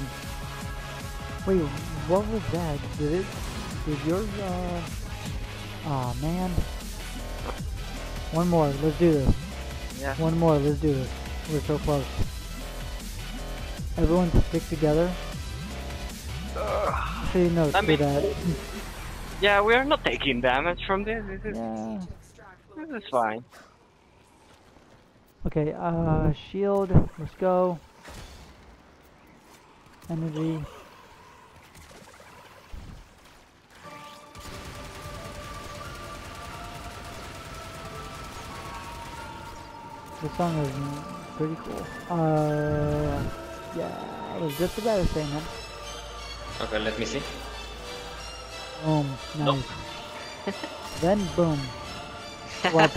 Wait, what was that? Did yours, aw, man. One more, let's do this. Yeah. One more, let's do this. We're so close. Everyone stick together. Actually, no, I do mean- that. Yeah, we are not taking damage from this. Yeah. This is fine. Okay, shield, let's go. Energy. This song is pretty cool. Yeah, I was just about to say, man. Okay, let me see. Boom, Nope. nice. Then boom. What?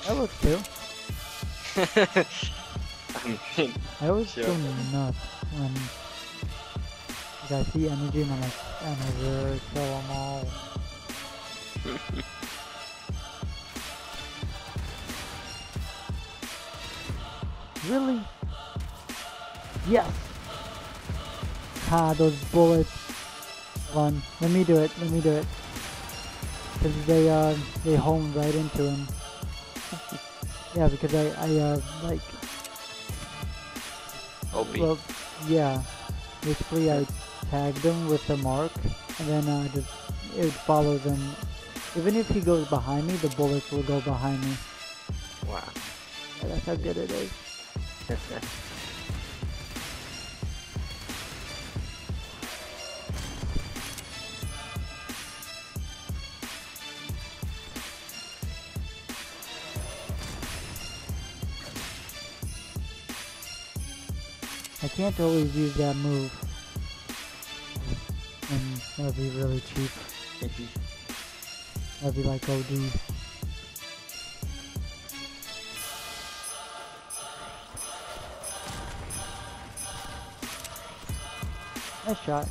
That was too. I mean, I always Sure. go nuts when like, I see energy and I'm like, energy, kill them all. Really? Yes! Ah, those bullets. Hold on, let me do it, let me do it. Because they homed right into him. Yeah, because like, OP. well, yeah. Basically, I tagged him with the mark, and then it follows him. Even if he goes behind me, the bullets will go behind me. Wow. Yeah, that's how good it is. I can't always use that move, and that'd be really cheap. That'd be like OD. Nice shot.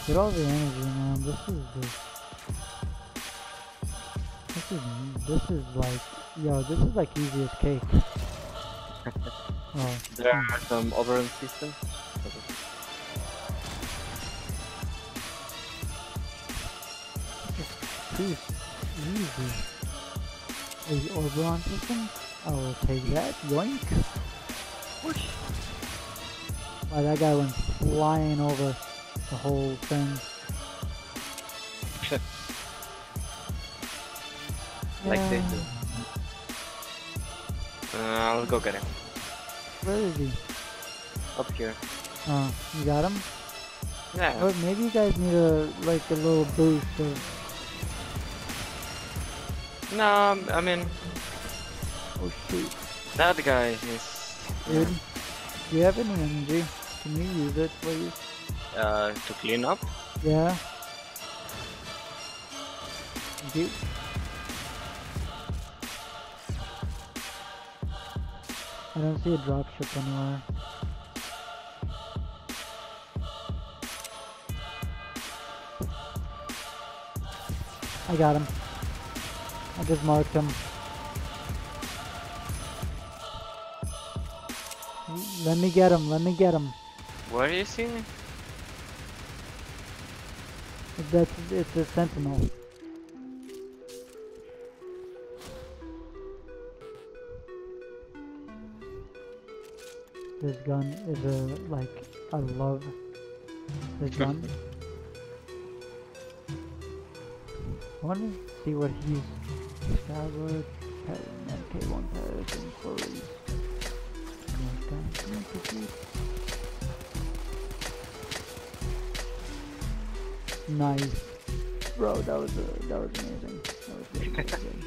Get all the energy, man. This is like, yo, this is like easy as cake. Oh, There are some overrun systems. too easy. A Oberon system? I will take that. Yoink. Whoosh. Wow, that guy went flying over the whole thing. Like Yeah. this. I'll go get him. Where is he? Up here. Oh, you got him? Yeah. Or maybe you guys need a little boost of. No, I mean, Oh shoot. that guy is Dude, do you have any energy? Can you use it, please? to clean up. Yeah. Thank you. I don't see a dropship anywhere. I got him. I just marked him. Let me get him, let me get him. Where is he? It's a sentinel. This gun is I love this gun. I want to see what he's Skyward, MK1 Paris, and Flurries. Nice. Bro, that was amazing. That was really, really good.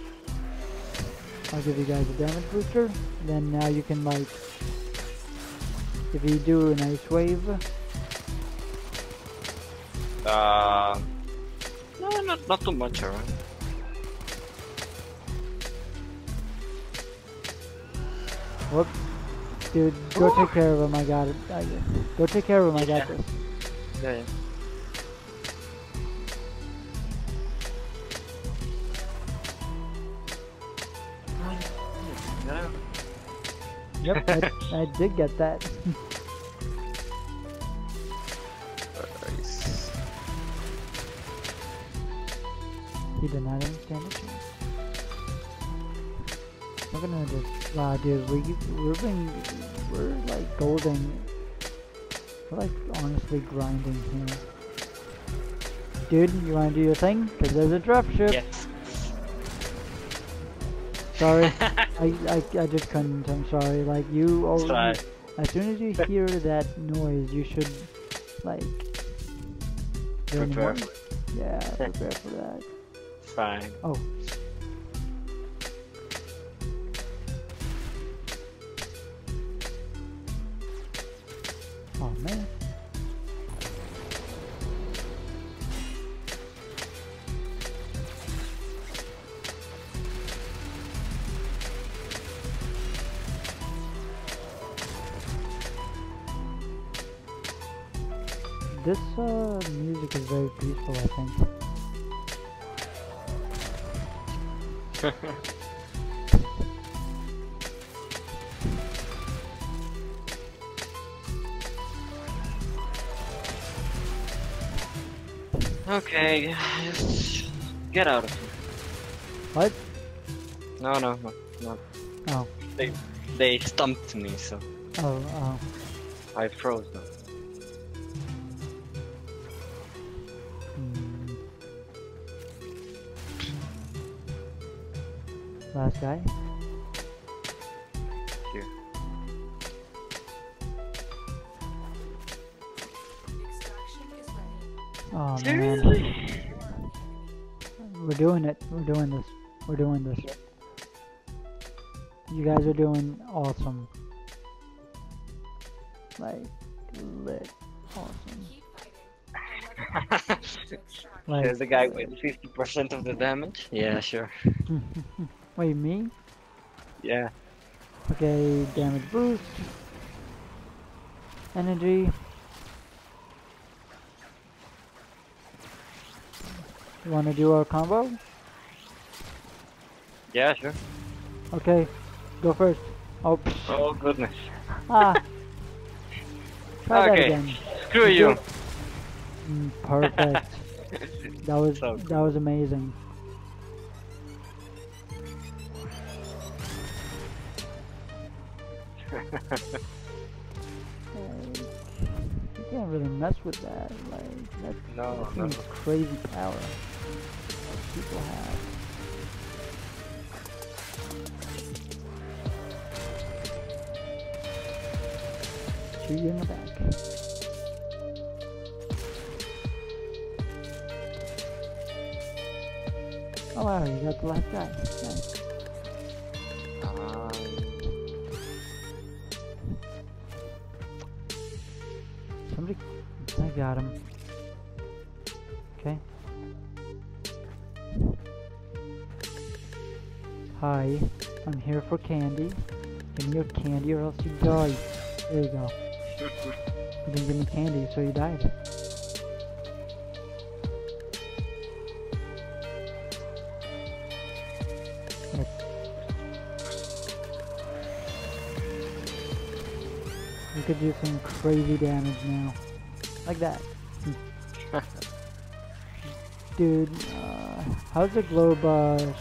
I'll give you guys a damage booster. Then now you can if you do an ice wave. No, not too much around. Whoop. Dude, go take care of him, I got it. Go take care of him, I got this. Yeah. Yep, I did get that. Nice. He did not understand it. We're gonna just, wow, dude, we're like golden. feel like honestly grinding here. Dude, you wanna do your thing? Cause there's a dropship. Yes. Sorry, I just couldn't. I'm sorry. Like you always, Sorry. as soon as you hear that noise, you should like do any Prepare. more- Yeah, prepare for that. Fine. Oh. Oh man. This music is very peaceful, I think. Okay, just get out of here. What? No. Oh, They stumped me, so oh. I froze them. Hmm. Last guy? Here. Extraction is ready. Oh man. Seriously? We're doing it. We're doing this. We're doing this. You guys are doing awesome. Like, lit. Awesome. Keep fighting. To extract. Like, There's the guy with 50% of the damage. Yeah, sure. wait, me? Yeah. Okay, damage boost. Energy. You wanna do our combo? Yeah, sure. Okay, go first. Oh, Oh goodness. ah. Try that Okay. again. Screw you. Perfect. That was So that was amazing. Like, you can't really mess with that. Like that's No, some no. crazy power that people have. Shoot you in the back. Oh wow, you got the last guy. Nice. Somebody, I got him. Okay. Hi, I'm here for candy. Give me your candy or else you die. There you go. You didn't give me candy, so you died. Like, you could do some crazy damage now. Like that. Dude, how's the globe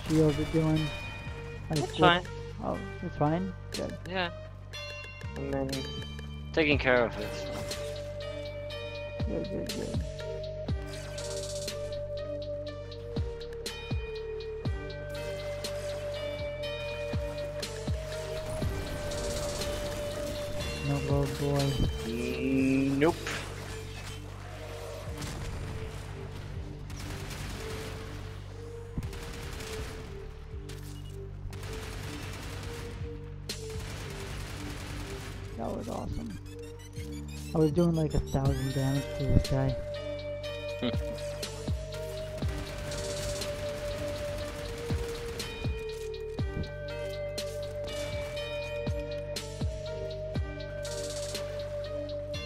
shield doing? Like, It's fine. Oh, it's fine? Good. Yeah. I mean, taking care of it. So. Good. No globe boy. Nope. That was awesome. I was doing like 1,000 damage to this guy.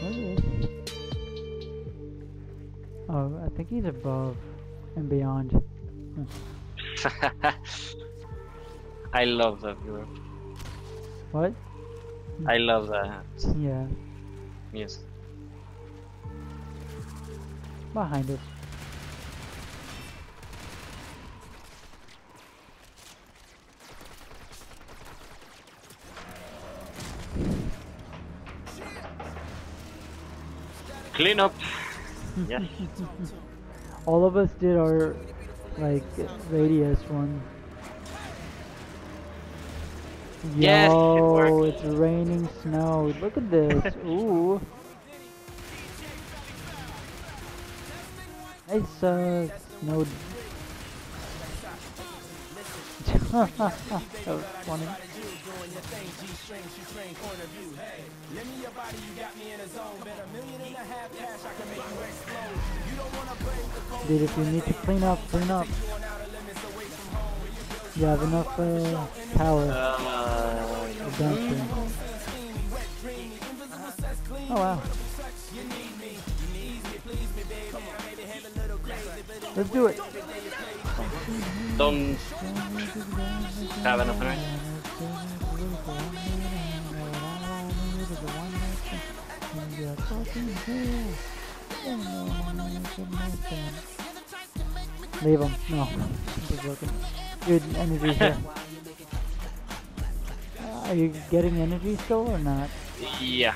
What is this? Oh, I think he's above and beyond. I love that viewer. What? I love that Yeah, music. behind us. Clean up. Yes. All of us did our like radius one. Yes, it Yo, works. it's raining snow. Look at this. Ooh. Nice snow. That was funny. Dude, if you need to clean up, clean up. You have enough power redemption. Oh wow. Let's do it. Don't have enough energy. Leave him. No. He's working. Good energy here. Are you getting energy still or not? Yeah.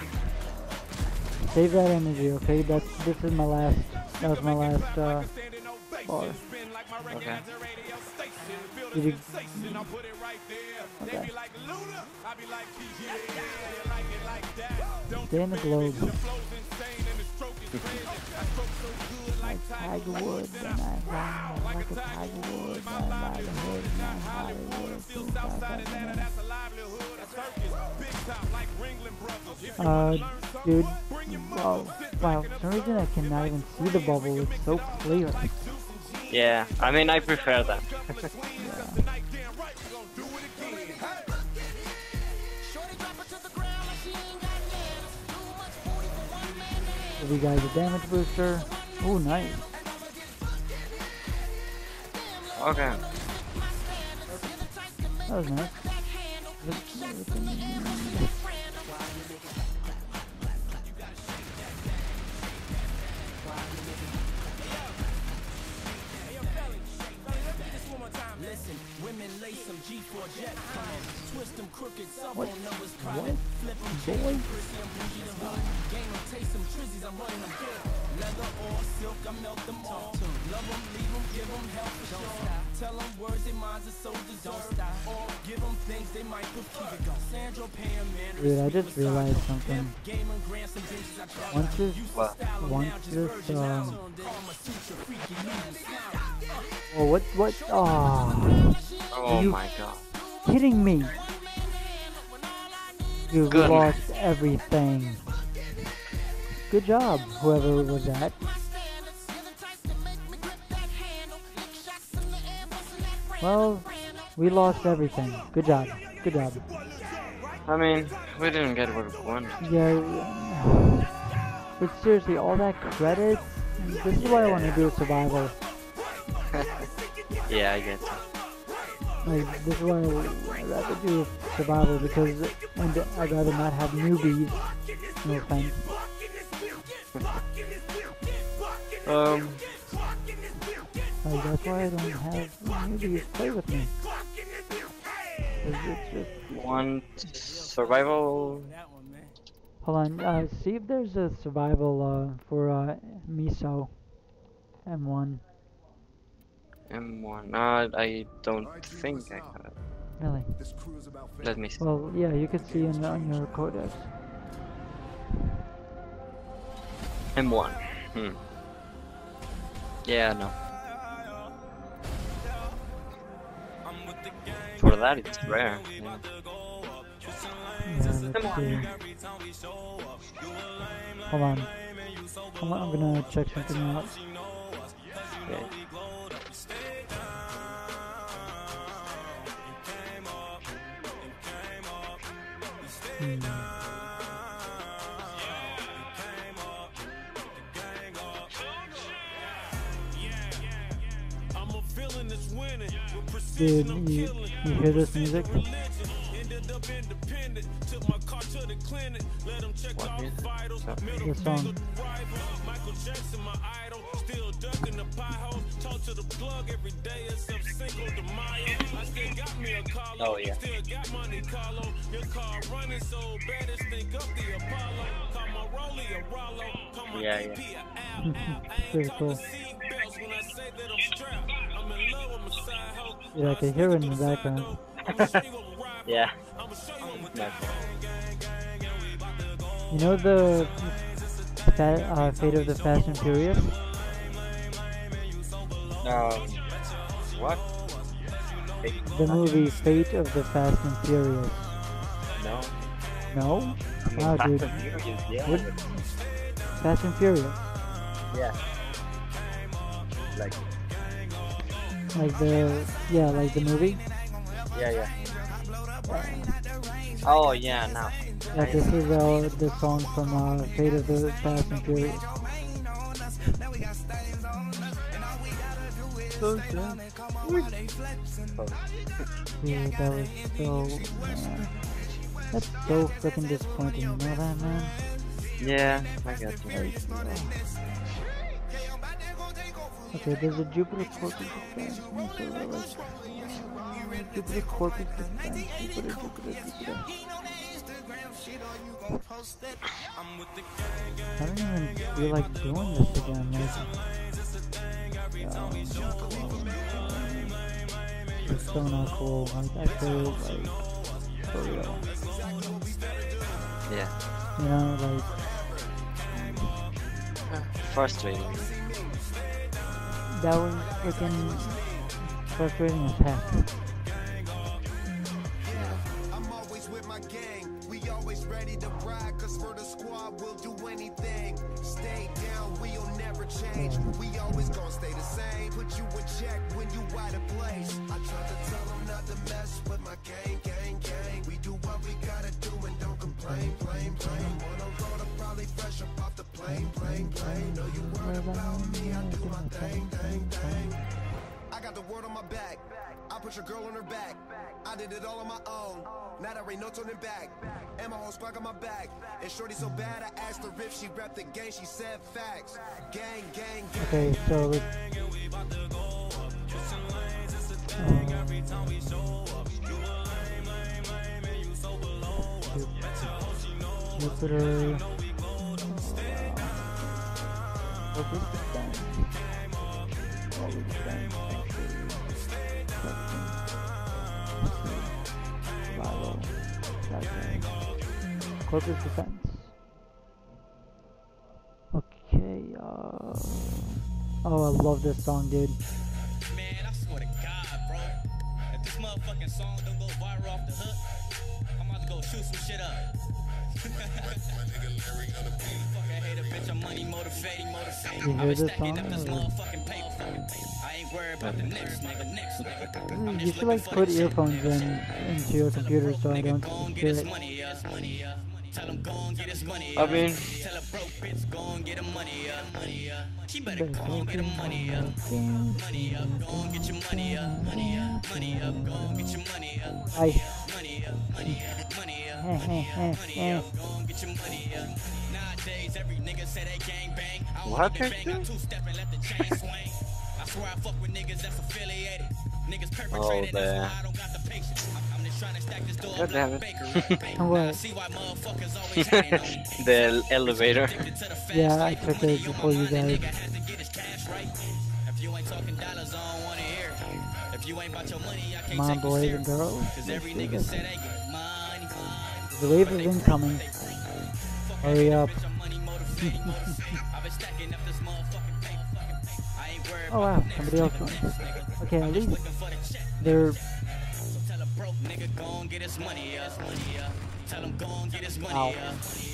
Save that energy, okay? This is my last. That was my last bar. Okay. Did you? Okay. Stay in the globe. Like Tiger Woods, and I ride like a Tiger Woods. I ride the hood, and I Hollywood. Dude. Wow. Wow. For some reason I cannot even see the bubble. It's so clear. Yeah. I mean, I prefer that. Yeah. Give you guys a damage booster. Ooh, nice. Okay. That was nice. What? What? Boy? Dude, I just realized something. Once this, oh, what, oh, Oh you my god. kidding me? You Good. lost everything. Good job, whoever was that. Well, we lost everything. Good job. Good job. I mean, we didn't get what we wanted. Yeah. But seriously, all that credit. This is why I want to do a survival. Yeah, I get it. Like, this is why I'd rather do survival, because I'd rather not have newbies. No offense. Like, that's why I don't have newbies play with me. 'Cause it's just... Want survival? Hold on, see if there's a survival for Miso M1. M1. I don't think I have. Really? Let me see. Well, yeah, you could see on your codex. M1. Yeah, no. For that, it's rare. Yeah. Yeah, let's see. Hold on. I'm gonna check something out. Okay. Dude, you hear this music? What music? So, The song. oh yeah. Yeah, yeah. Pretty cool. Yeah, I can hear it in the background. Yeah. You know the Fate of the Fast and Furious? What? The movie Fate of the Fast and Furious. No. No? I mean, Wow, Fast dude. and Furious, yeah. What? Fast and Furious. Yeah. Like, Like like the movie. yeah. Oh yeah, now. Yeah, this is the song from Fate of the Fast and Furious. Dude, that was so, man. That's so freaking disappointing, you know that, man? Yeah, I got you. Okay, there's a Jupiter Corpus Defense. Jupiter Corpus Defense. Jupiter. I don't even feel like doing this again. It's so not cool. Like, I feel like, for real. Yeah. You know, like, Frustrating. that was freaking frustrating as heck. I'm always with my gang. We always ready to ride, cause for the squad we'll do anything. Stay down, we'll never change. We always gonna stay the same. Put you in check when you out of place. I try to tell them not to mess with my gang. We do what we gotta do and don't complain. Wanna roll to probably fresh up off the plane. Know you worried about me, I do my thing. I got the word on my back. I put your girl on her back. I did it all on my own. Now there ain't no turning back. And my whole squad got my back. And shorty so bad, I asked her if she repped the gang. She said facts. Gang. Okay, so let's... Jupiter... Corpus Defense. Corpus Defense. Okay, oh, I love this song, dude. Man, I swear to God, bro. If this motherfucking song don't go viral off the hook, I'm about to go shoot some shit up. Fucking hate a bitch, I'm money motivating. You hear this song? Up this motherfucking paper. I ain't worried about the next nigga. You should like put earphones into your computer so I don't hear it. Tell him go and get his money. I mean, Tell a broke bitch go and get her money up. She better go and get her money up. Money up, go and get your money up. Money up, go and get your money up. I Money up, money up, money up, money up, go and get your money up. Nowadays, every nigga say they gang bang. I don't What even picture? bang, I two-step and let the chain swing. I swear I fuck with niggas that's affiliated. Niggas perpetrated, that's damn. why I don't got the patience. I'm just trying to stack this door God up damn like it. a bakery. What? I see why motherfuckers always hating on me. the elevator. Addicted to the fast Yeah, I life. took Money it on my before you mind, that guys. nigga has to get his cash right. If you ain't talking dollars, I don't wanna hear it. If you ain't about your money, I can't Come on, take you boys serious. and girls. Cause every nigga say they get money. The wave is incoming. Hurry up. Bitch, I'm money motivated. I've been stacking up this motherfucking paper. I ain't worried Oh wow, somebody else won. Okay, at least looking for the check. they're... So tell a broke nigga go and get his money up. Tell him go and get his money Ow. up.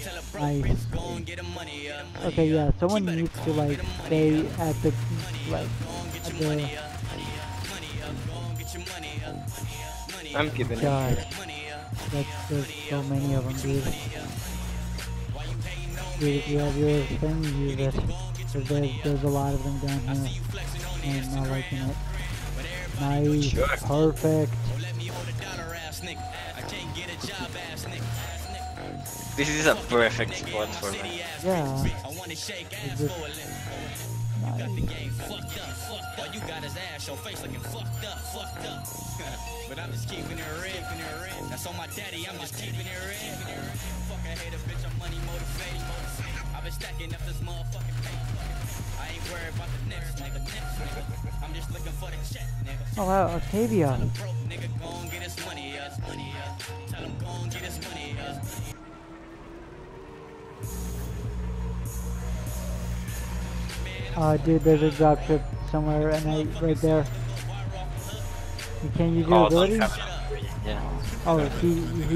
Tell a broke Nice. bitch go and get him money up. Okay, yeah, someone needs to like stay at the like at the Money up, go and get your money up. Money I'm keeping it. God. money up. There's so many of them, dude. Dude, if you have your thing, use it. 'Cause there's a lot of them down here. I'm not liking it. Nice, perfect. Let me hold a dollar ass nigga. I can't get a This is a perfect spot for me. Yeah. I wanna shake It's ass just for a living. nice. Got the game fucked up, fucked up. All you got is ass, your face looking fucked up, fucked up. But I'm just keeping it real, keeping it real. That's on my daddy, I'm just keeping it real. Fuck a hater, bitch, I'm money motivated. I've been stacking up this motherfucking paper. I ain't worried about the next nigga, next nigga. I'm just looking for the check, nigga. Oh wow, Octavia. Broke nigga, gon' get his money up, money up. Tell him gon' get his money up. Dude, there's a dropship somewhere and right there. You can't use your Oh, ability? don't have it. Yeah. Oh, he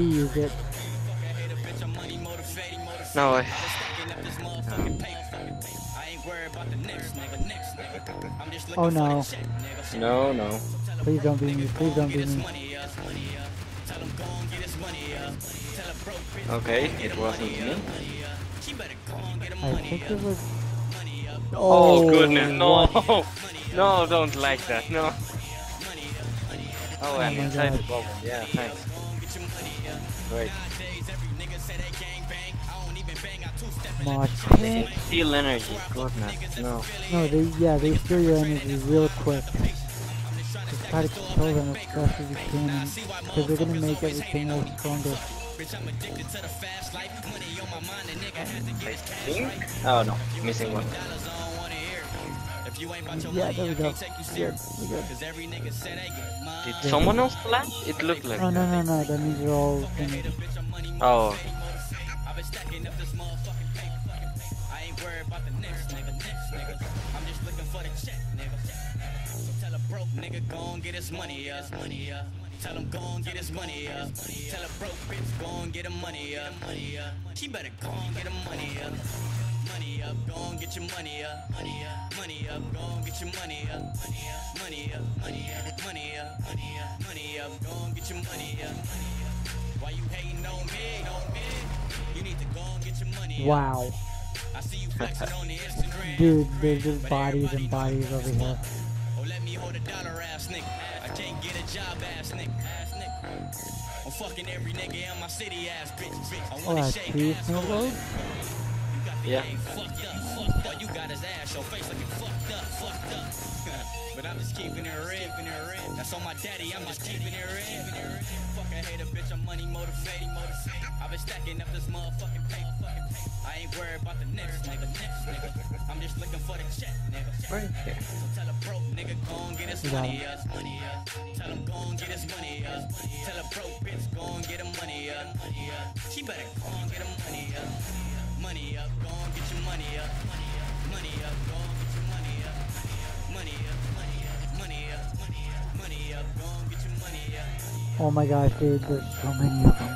used it. No, I... Oh no. No, no. Please don't be me. Please don't be me. Okay, it wasn't me. I think it was. Oh, goodness, no! what? No, don't like that, no. Oh, and my inside the God. bubble. Yeah, thanks. Great. Mosh pit. Steal energy, goodness, no. No, they steal your energy real quick. Just try to kill them as fast as you can, because they're gonna make everything else stronger. I think? Oh no, missing one. Yeah, there we go. Good, we're good. Did someone else flash? It looked like. Oh no, that means you're all finished. Oh, Nigga gon' get his money up, money up. Tell him gon' get his money up. Tell a broke bitch gon' get her money up, money up. She better gon' get her money up. Money up, gon' get your money up, money up. Money up, gon' get your money up, money up. Money up, money up, money up, money up. Money up, gon' get your money up. Why you hating on me? You need to gon' get your money up. Wow. I see you flexing on the Instagram. Dude, there's just bodies and bodies over here. Oh, let me hold a dollar ass nigga. I can't get a job ass nigga. I'm fucking every nigga in my city ass bitch. I Oh, wanna that's shake two ass for a snowballs? living. You got the Yeah. game fucked up. All you got is ass, your face looking fucked up, fucked up. But I'm just keeping it real, keeping it real. That's on my daddy, I'm just keeping it real. Fuck a hater, bitch, I'm money motivated. I've been stacking up this motherfucking paper. I ain't worried about the next nigga, next nigga. I'm just looking for the check, nigga. right here. So tell a broke nigga gon' get his You got money up, money up. Tell him gon' get his money up. Tell a broke bitch gon' get her money up, money up. She better gon' get her money up. Money up, gon' get your money up. Money up, gon' get your money up. Money up, money up, money up, money up, money up, gon' get your money up. Oh my gosh, dude, there's so many of them.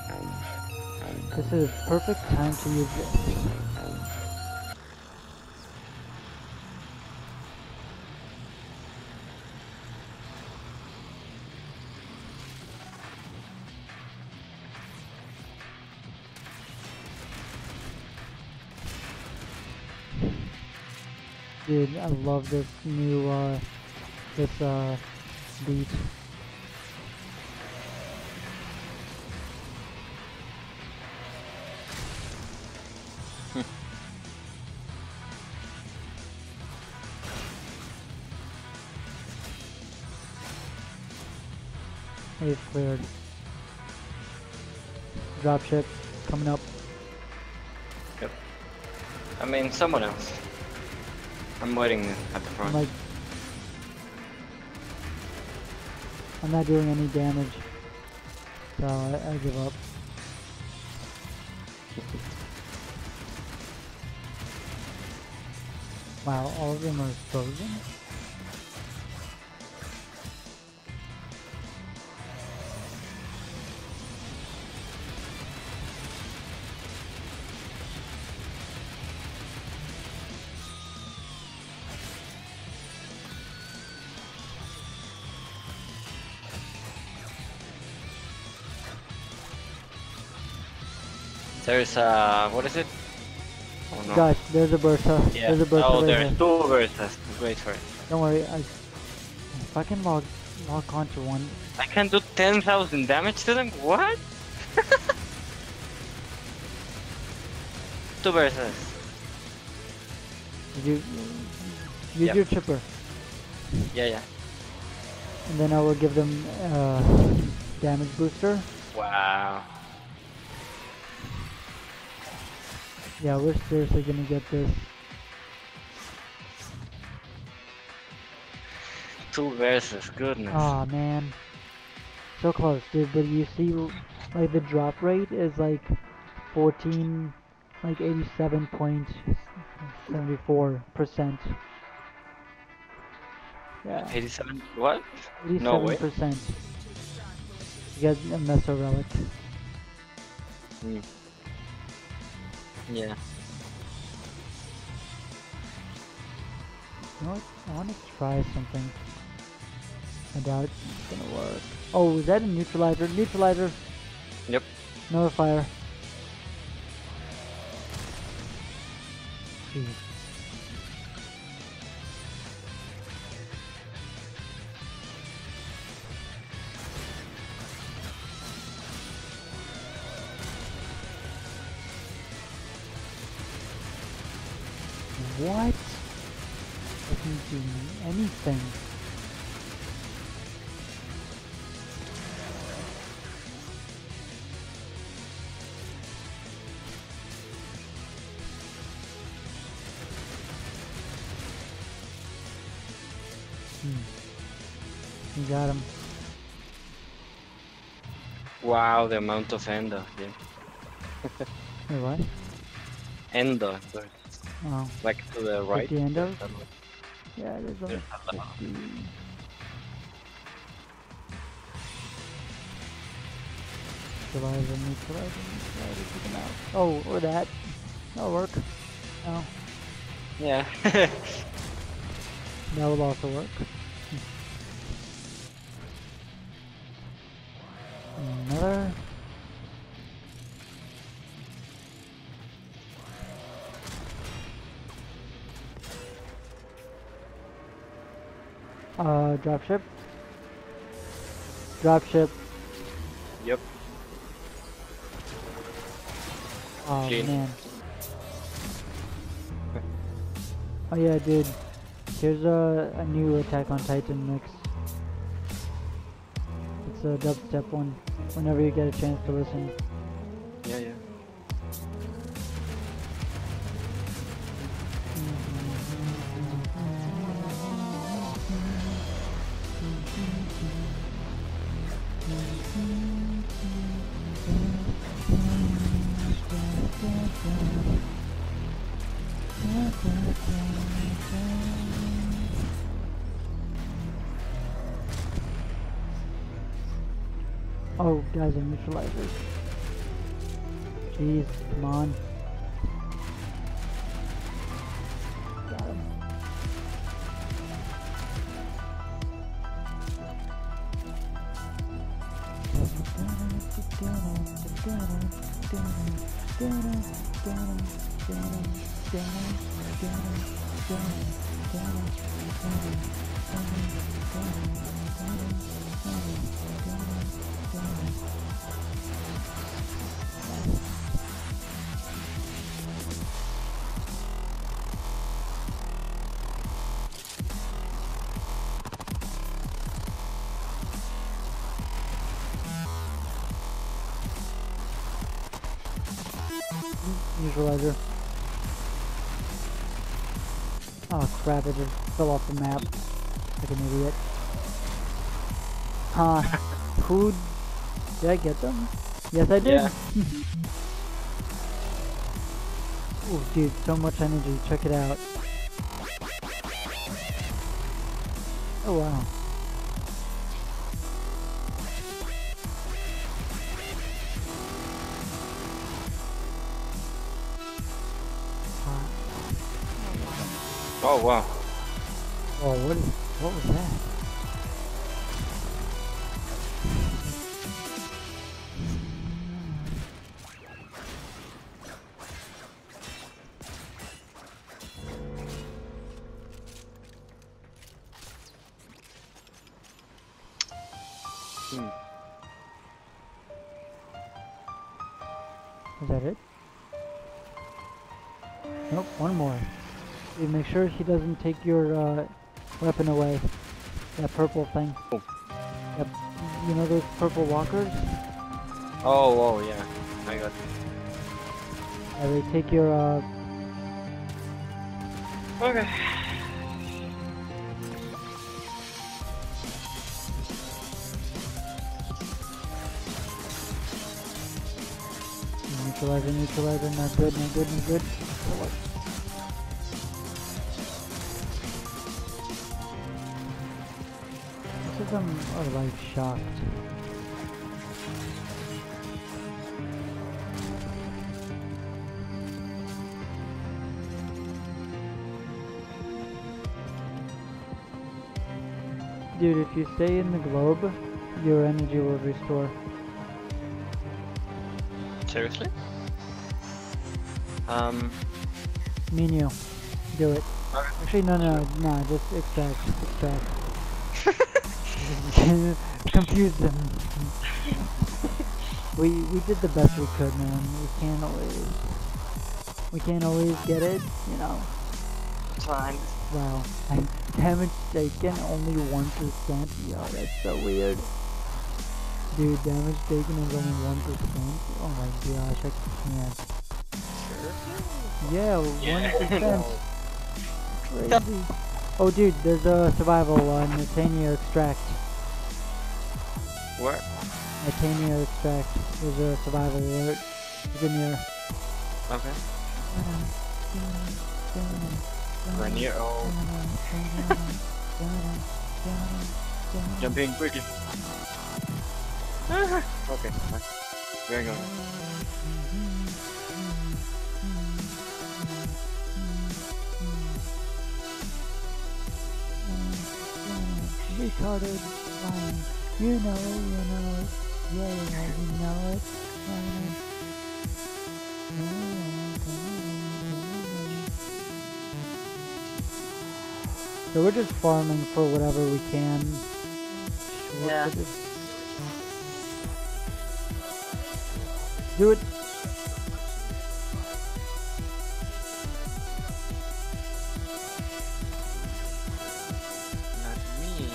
This is a perfect time to use this. Dude, I love this new, beat. It's cleared. Dropship coming up. Yep. I mean, someone else. I'm waiting at the front. I'm not doing any damage, so I give up. Wow, all of them are frozen? There's what is it? Oh no. Gosh, there's a Bertha. Yeah. There's a Bertha Oh, right there's here. two verses. Wait for it. Don't worry, if I can log onto one. I can do 10,000 damage to them? What? 2 versus. You use Yep. your chipper, Yeah, yeah. and then I will give them damage booster. Wow. Yeah, we're seriously gonna get this. 2 versus, goodness. Aw, man. So close, dude, but you see, like, the drop rate is like 14, like 87.74%. Yeah, 87? What? No way. 87%. You get a Meso Relic. Mm. Yeah. You know what? I want to try something. I doubt it's gonna work. Oh, is that a neutralizer? Neutralizer! Yep. Nullifier. Jeez. What? Doesn't do anything. You got him. Wow, the amount of endo. Yeah. Wait, what? Endo. Oh, Like to the right. 50 endos? there's a lot. Yeah, there's only There's a lot. 50. Neutralizer, take him out. Oh, or that. That'll work. Oh, Yeah. that will also work. Another. Dropship. Dropship. Yep. Oh Gene. man. Oh yeah, dude. Here's a new Attack on Titan mix. It's a dubstep one. Whenever you get a chance to listen. Yeah, yeah. Oh, guys, are neutralizers. Jeez, come on. Got him. Neutralizer. Oh crap, it just fell off the map. Like an idiot. Huh. Who... Did I get them? Yes, I did. Yeah. Oh, dude, so much energy. Check it out. Oh, wow. Oh wow. Oh, what was that? Hmm. Is that it? Nope, one more. You make sure he doesn't take your weapon away. That purple thing. Oh. Yep. You know those purple walkers? Oh, yeah. I got it. Yeah, they take your Okay. neutralizer, not good. Most of them are like shocked. Dude, if you stay in the globe, your energy will restore. Seriously? Me and you. Do it. Okay. Actually, no, just extract. Confuse them. we did the best we could, man. We can't always get it, you know. It's fine. Wow. Damage taken only 1%. Yo, that's so weird. Dude, damage taken is only 1%. Oh my gosh, I can't. Yeah, 1%. Crazy. Oh dude, there's a survival on Titania extract. Where? Titania extract. There's a survival alert. It's in here. Okay. Rainier, oh. Jumping quickly. Okay, fine. We're going. Retarded line. You know it. Yeah, you know it. So we're just farming for whatever we can. Yeah. Do it. Not me.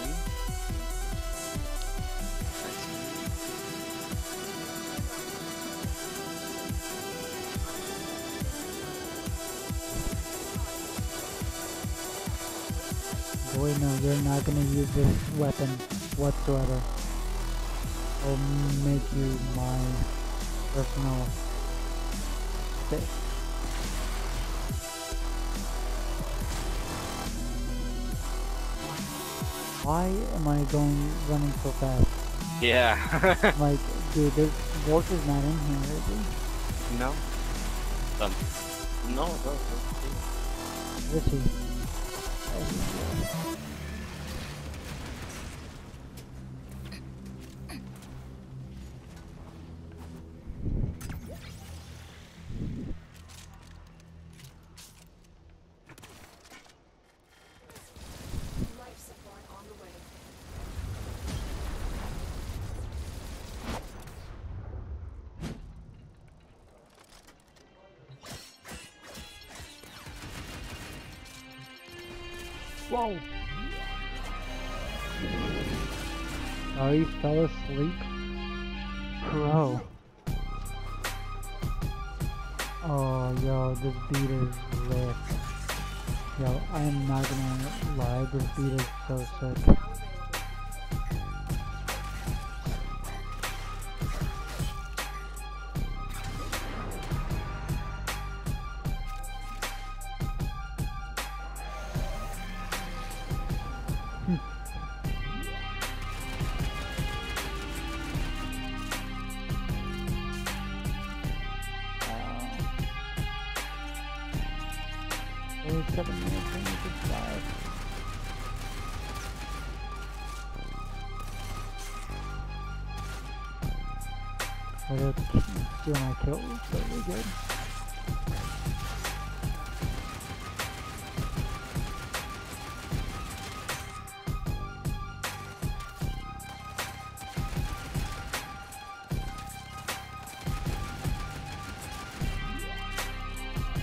Boy, no, you're not gonna use this weapon whatsoever. I'll make you my personal stick. Why am I running so fast? Yeah. Like, dude, this Volk is not in here, is he? No. No. Is he? Life support on the way. Whoa! Oh, he fell asleep? Pro. Oh, yo, this beat is lit. Yo, I am not gonna lie, this beat is so sick. Only 7 minutes and we could die. But it's still my kills, so we're good.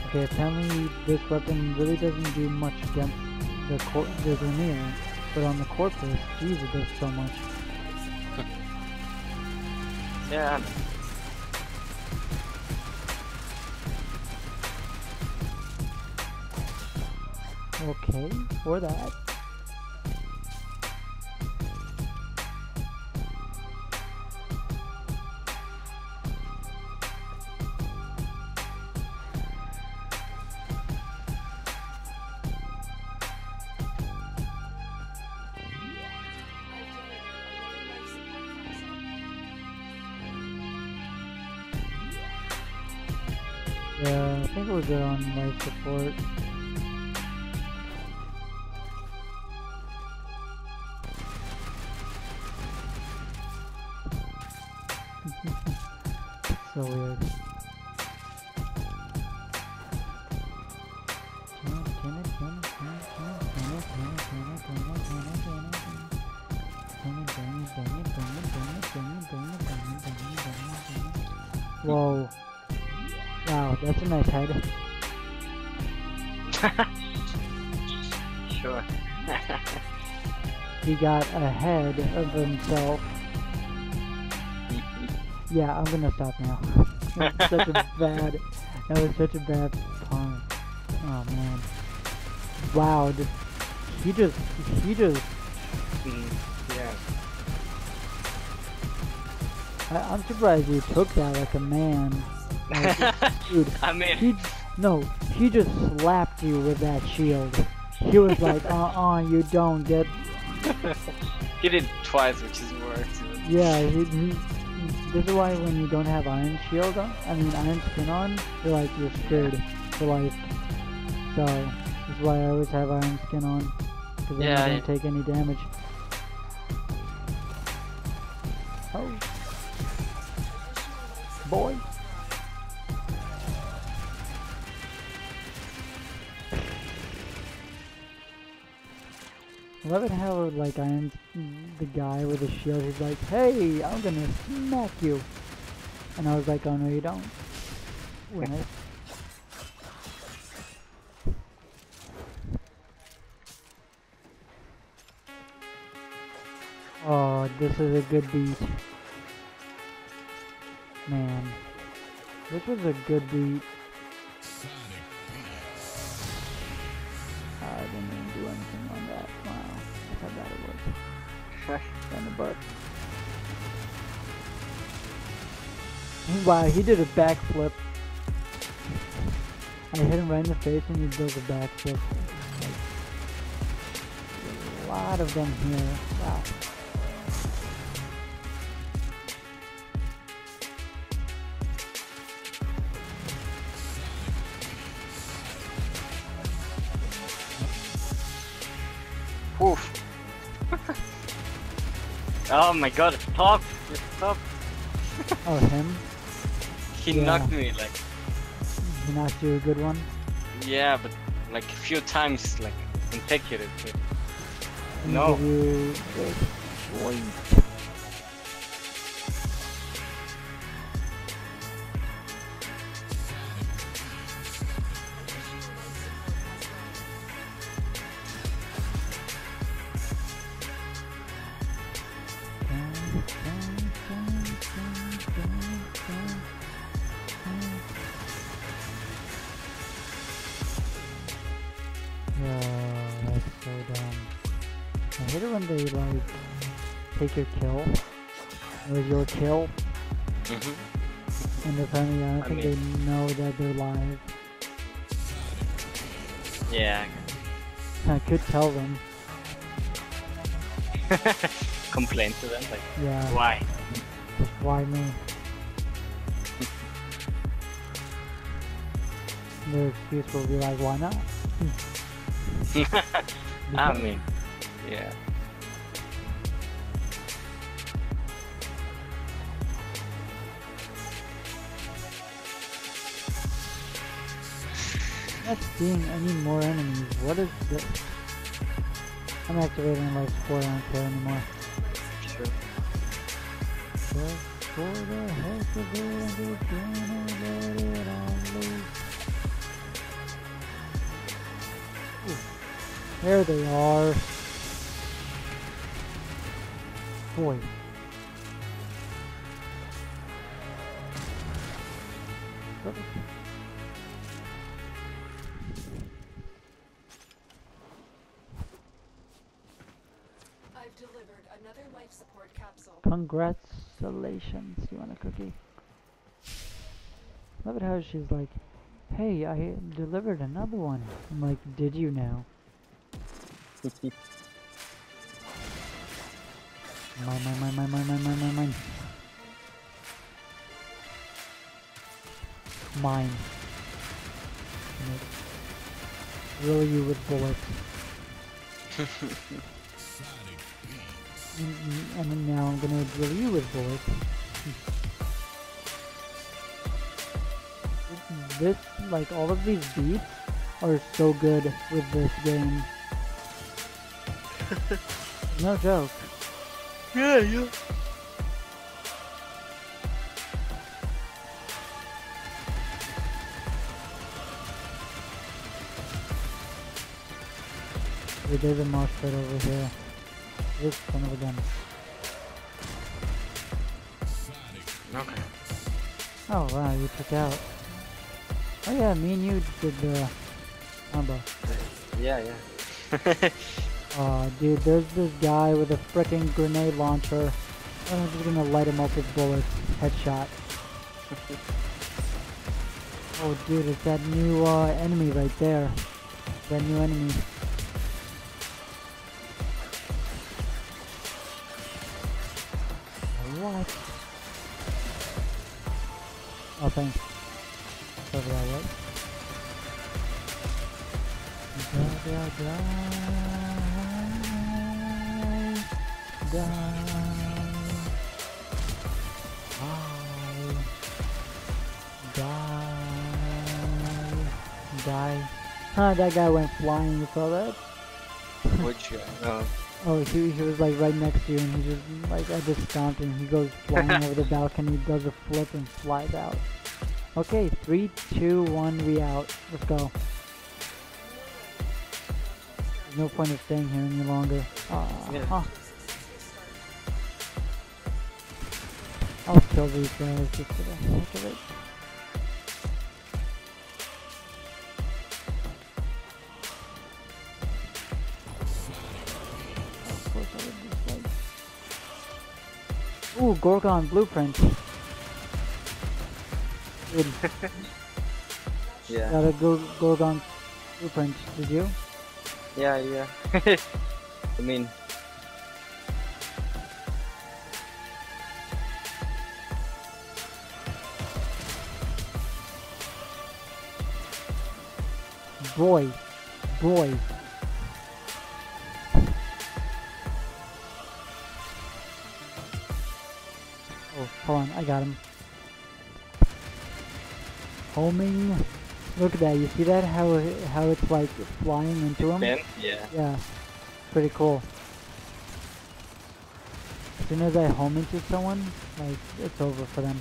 Okay, apparently this weapon really doesn't do much against the Grineer, but on the Corpus, jeez, it does so much. Yeah. Okay, for that. Yeah, I think we're good on life support. So weird. Whoa. Wow, that's a nice head. Sure. He got ahead of himself. Yeah, I'm gonna stop now. That was such a bad pun. Oh man. Wow, he just Yeah. I'm surprised you took that like a man. Like, dude, I mean, he just slapped you with that shield. He was like, you don't get. he did twice, which is worse. Yeah, this is why when you don't have Iron Shield on, Iron Skin on, you're screwed for life. So, this is why I always have Iron Skin on. Because then Yeah, you don't take any damage. Oh. Boy. I love it how, like, the guy with the shield, he's like, hey, I'm gonna smack you. And I was like, oh no you don't. Win it. Oh, this is a good beat. Man. This was a good beat. I didn't even do anything on that. Wow. That's how bad it was. In the butt. Wow, he did a backflip. I hit him right in the face and he does a backflip. Like, a lot of them here. Wow. Oof. Oh my god, stop! Stop! Oh, him? He Yeah. knocked me like, He knocked you a good one? yeah, but like a few times, like consecutively. And No. give you this point. Yeah, that's so dumb. I hate it when they like take your kill. It was your kill, and apparently I don't think they know that they're live. Yeah. I could tell them. Complain to them, like, Yeah. why? Just why me? Their excuse will be like, why not? I mean, yeah. Not seeing any more enemies. What is this? I'm activating life support. I don't care anymore. Sure. Just for the heck of it, I'm just gonna let it all loose. There they are. Boy. I've delivered another life support capsule. Congratulations. You want a cookie? Love it how she's like, hey, I delivered another one. I'm like, did you now? Mine. Mine. Really, you with bullets. And then now I'm gonna drill you with bullets. This, like, all of these beats are so good with this game. No joke. Yeah. Dude, there's a mosh pit over here. This son of a gun. Okay. Oh wow, you took out. Oh yeah, me and you did the combo. Yeah. Dude, there's this guy with a frickin' grenade launcher. I'm just gonna light him up with bullets. Headshot. Oh dude, it's that new enemy right there. That new enemy. What? Oh, thanks. Whatever that was. Die. Huh, that guy went flying, you saw that? Which guy? Oh, he was like right next to you and he just like at this fountain, he goes flying over the balcony, does a flip and flies out. Okay, 3, 2, 1, we out. Let's go. There's no point of staying here any longer. Yeah. I'll kill these guys just for the heck of it. Of course I would just like... Ooh, Gorgon blueprint. Dude, Yeah. got a Gorgon blueprint, did you? Yeah. I mean, Boy. Oh, hold on, I got him. Homing. Look at that, you see that? How it's like flying into him? Ben? Yeah. Yeah, pretty cool. As soon as I home into someone, like, it's over for them.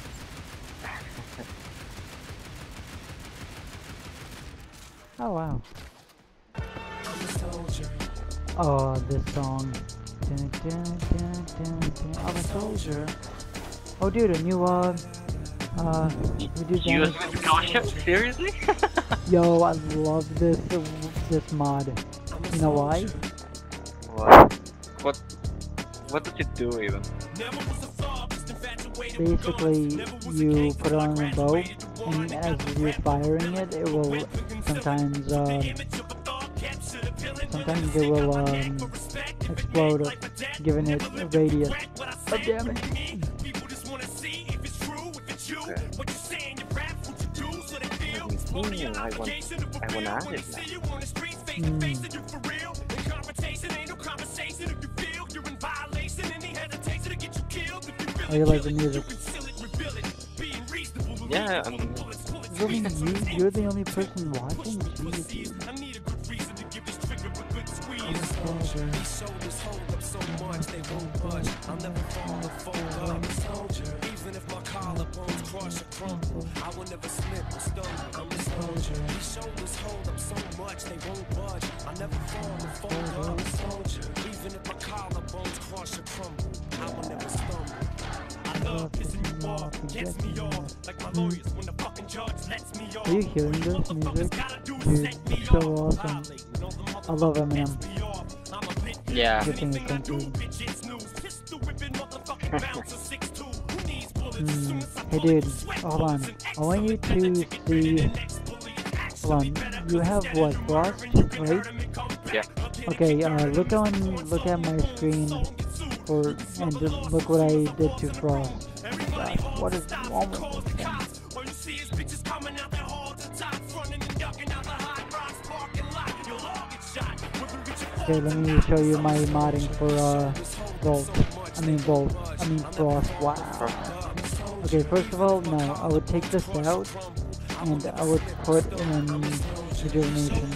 Oh wow. Oh, this song. Dun, dun, dun, dun, dun. I'm a soldier. Oh dude, a new we do US damage. Scholarship? Seriously? Yo, I love this mod. You know why? What does it do even? Basically, you put it on a bow, and as you're firing it, it will sometimes it will explode, giving it a radius of damage. I want to add it now. Oh, you like the music? Yeah, I mean, Really, you're the only person watching? Jeez, dude. soldier. These shoulders hold up so much they won't budge. I'll never fall or fold up. Soldier. Even if my collarbones crush or crumble, I will never slip or stumble. I'm a soldier. These shoulders hold up so much they won't budge. I'll never fall or fold up. Soldier. Even if my collarbones crush or crumble, I will never stumble. I love pissing you off, gets me off, like my lawyers when the fucking judge lets me off. Are you hearing this music? Dude, it's so awesome. I love Eminem. Yeah. Getting attention. Hey dude, hold on. I want you to see. Hold on. You have what? Frost, right? Yeah. Okay. Look at my screen, and look what I did to Frost. Gosh, what is wrong with this thing? Okay, let me show you my modding for Frost. Wow. Okay, first of all, no, I would take this out and I would put in rejuvenation.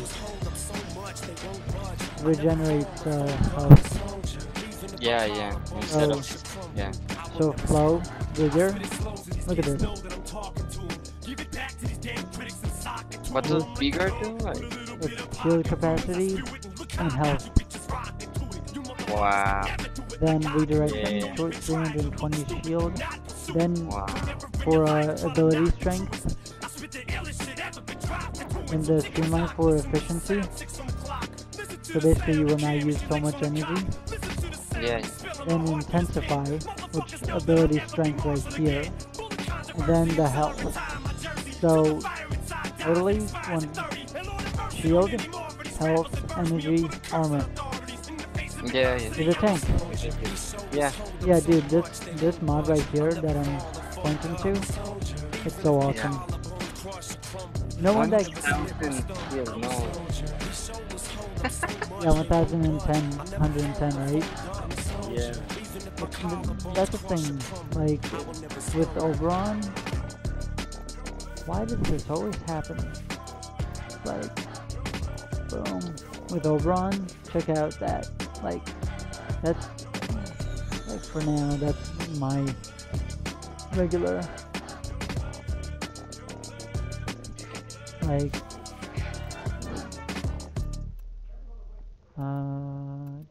Regenerates health. Yeah, yeah. Instead of yeah. So flow, vigor. Look at this. What does bigger do? Like, It's shield capacity and health. wow. Then redirection, Yeah. 320 shield. Then Wow. for ability strength. And the streamline for efficiency. So basically you will not use so much energy. Yeah. Then intensify, which ability strength right here. And then the health. So totally one shield, health, energy, armor. Yeah, yeah. It's a tank. Yeah. Yeah, dude, this mod right here that I'm pointing to, it's so awesome. No one that 1,000 heal, no. yeah, 1,110, right? Yeah. That's the thing. Like with Oberon, why does this always happen? Like, boom. With Oberon, check out that. Like, that's like for now. That's my regular. Like,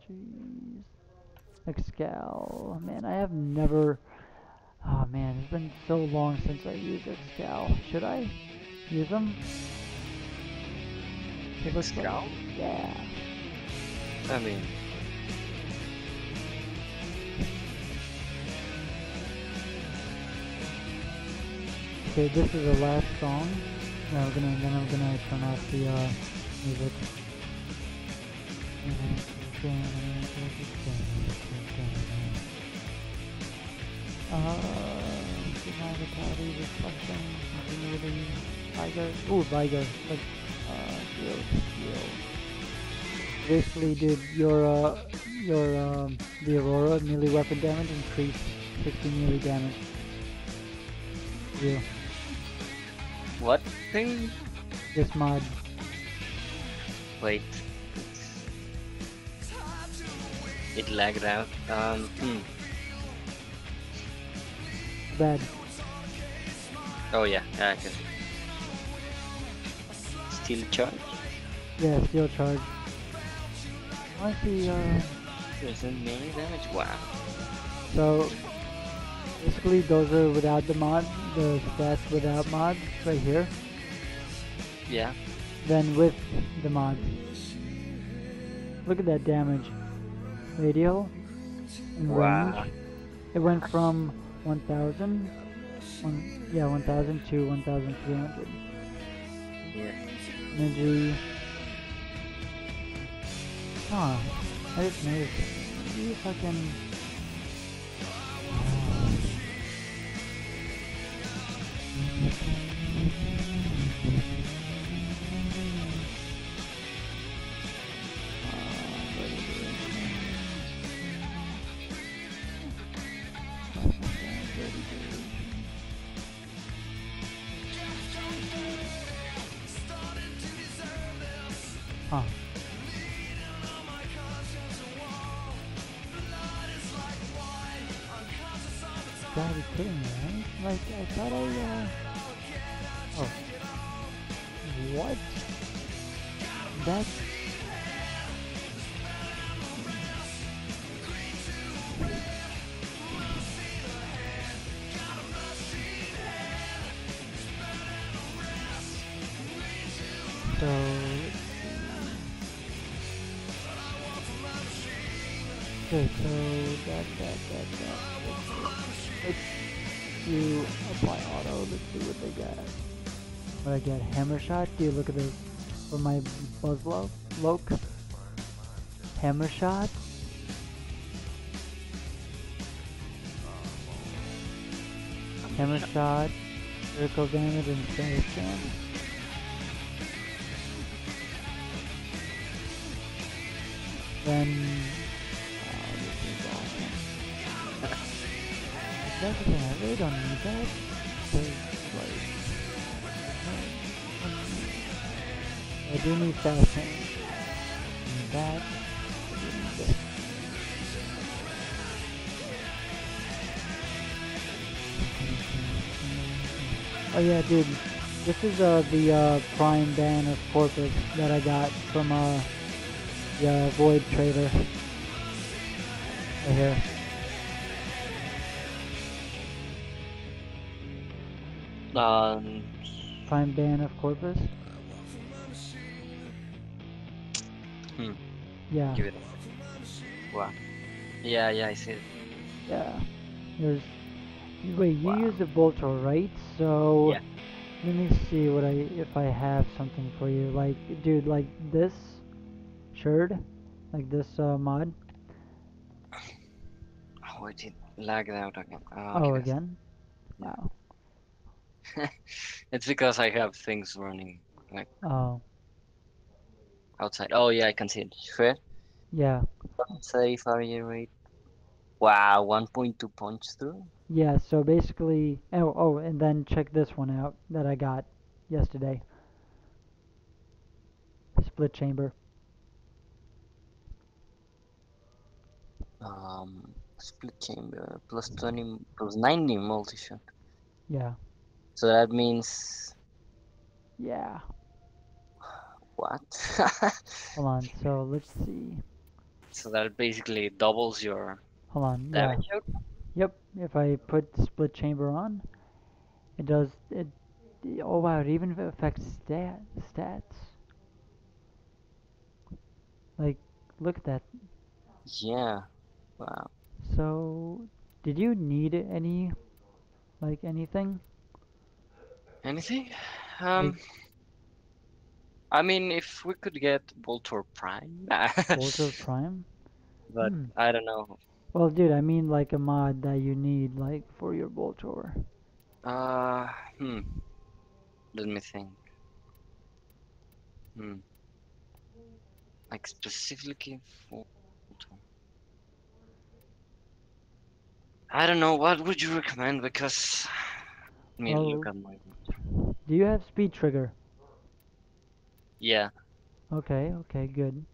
jeez. Excal. Man, I have never. Oh man, it's been so long since I used Excal. Should I use them? It looks like- Excal? Yeah. I mean, Okay, this is the last song. Now then I'm gonna turn off the music. Vitality, reflection, continuity, Vigor. Ooh, Vigor. Like, shield. Basically, dude, the Aurora melee weapon damage increased 60 melee damage. Yeah. what thing? This mod. Wait. It lagged out. Bad. Oh yeah, yeah, I can. Still charge? Yeah, steel charge. I see, Doesn't melee damage? Wow. so basically those are without the mod, the stats without mod, right here. Yeah. Then with the mod. Look at that damage. Radial and Wow. range. It went from 1,000 to 1,300. Yeah. Energy. Huh. I just noticed it. See if I can. Huh. gotta be kidding me, right? Like, I thought oh. What? That's... So... Okay, so let's do apply auto, let's see what they got. What I get, hammer shot, dude, look at this. For my Buzzloke. Hammer shot. Hammer shot, critical damage and status damage. Then, this is awesome. That's the thing, I really don't need that. 'Cause, like, I do need fast change. And that, I do need this. Oh yeah, dude. This is the Prime Ban of Corpus that I got from the Void Trader. Right here. Prime Ban of Corpus. Yeah. Give it a... Wow. Yeah, I see it. Yeah. There's... Wait, you Wow. use the Voltor, right? So... Yeah. Let me see if I have something for you. Like, dude, like this shirt, like this mod. Oh, it did lagged out again. Oh, Okay, again? Yeah. Wow. it's because I have things running like Oh, outside. Oh yeah, I can see it. Sure. yeah. Say fire rate. Wow, 1.2 punch through. Yeah, so basically, and then check this one out that I got yesterday. Split chamber. Split chamber plus 20 plus 90 multi shot. Yeah. So that means Yeah. what? Hold on, so let's see. So that basically doubles your Hold on, yeah. damage out. Yep, if I put the split chamber on, it does, oh wow, it even affects stats. Like, look at that. Yeah. Wow. So, did you need anything? Anything? Like, I mean, if we could get Voltor Prime, Voltor Prime? but Hmm. I don't know. Well, dude, I mean like a mod that you need, like, for your Voltor. Let me think. Like specifically for Voltor. I don't know. What would you recommend? Because let me look Well, at my. do you have speed trigger? Yeah. Okay, good.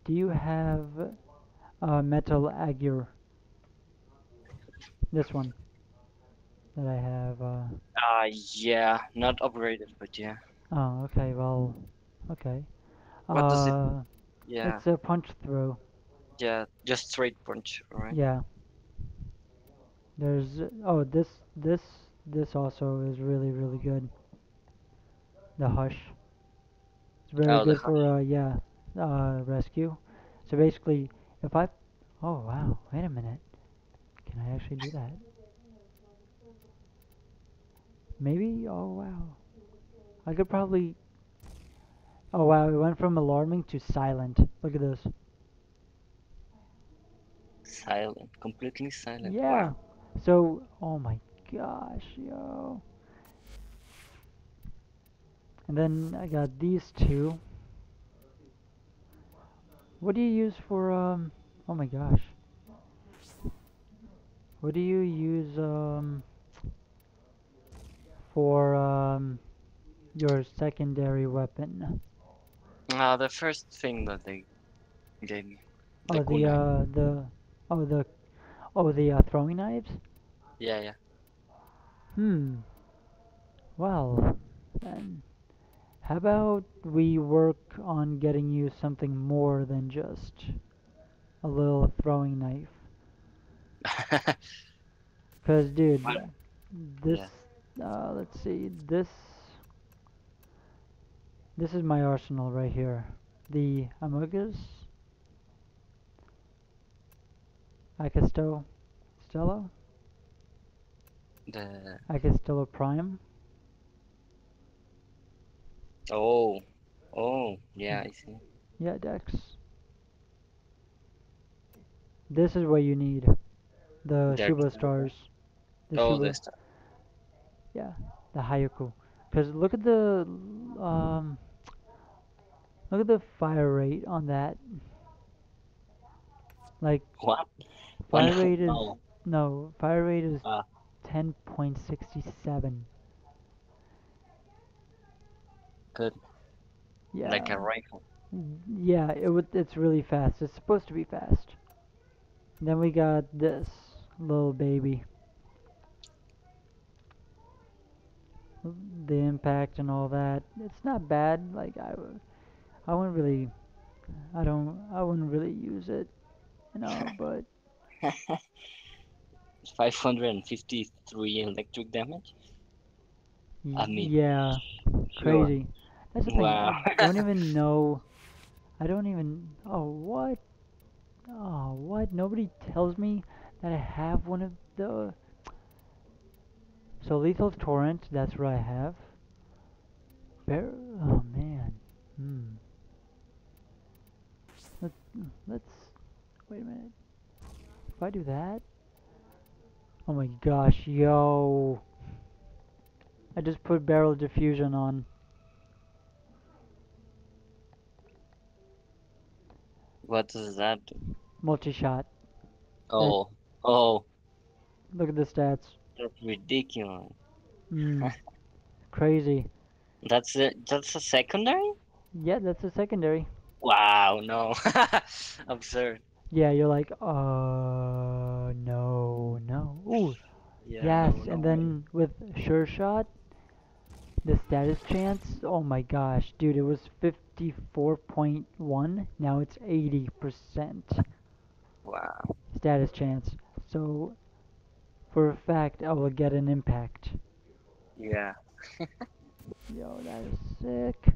Do you have metal agur? This one that I have. Yeah. Not upgraded, but yeah. Oh, okay. Well, okay. What does it? Yeah. It's a punch through. Yeah. Just straight punch, right? Yeah. There's this also is really good. The hush. It's very Oh, the good for rescue. So basically, if I oh wow, wait a minute. Can I actually do that? Maybe? Oh wow. I could probably oh wow, it went from alarming to silent. Look at this. silent. Completely silent. Yeah. Wow. So, oh my gosh, yo. And then I got these two. What do you use for oh my gosh. What do you use for your secondary weapon? The first thing that they gave me. The Oh, kunai. the throwing knives? Yeah. Hmm. Well, then, how about we work on getting you something more than just a little throwing knife? Cause, Well, dude, this, yeah. let's see, this is my arsenal right here. The Amogus Acasto Stello, The Acastello Prime. oh yeah, I see. Yeah, Dex. This is what you need. The That Shuba stars. The oh Shuba, this stuff. yeah, the Hayaku. Cause um, look at the fire rate on that. Like What? Oh fire no rate is no. no fire rate is Uh 10.67. good. Like Yeah, a rifle. yeah. It's really fast. It's supposed to be fast. Then we got this little baby, the impact and all that. It's not bad. I wouldn't really, I wouldn't really use it, but 553 electric damage. I mean, yeah, sure. crazy. That's the thing. Wow. Don't even know. I don't even. Oh, what? Oh, what? Nobody tells me that I have one of the. So Lethal Torrent, that's what I have. Bear. Oh man. Hmm. Let, let's. Wait a minute. If I do that. Oh my gosh, yo. I just put barrel diffusion on. What does that do? Multi shot. That. Oh oh, Look at the stats. that's ridiculous. Hmm. Crazy. That's a secondary? Yeah, that's a secondary. Wow, no. Absurd. Yeah, you're like, no, no. Ooh, Yeah, no, yes. no And way. then with Sure Shot, the status chance, oh my gosh, dude, it was 54.1. Now it's 80% Wow. status chance. So, for a fact, I will get an impact. Yeah. Yo, that is sick.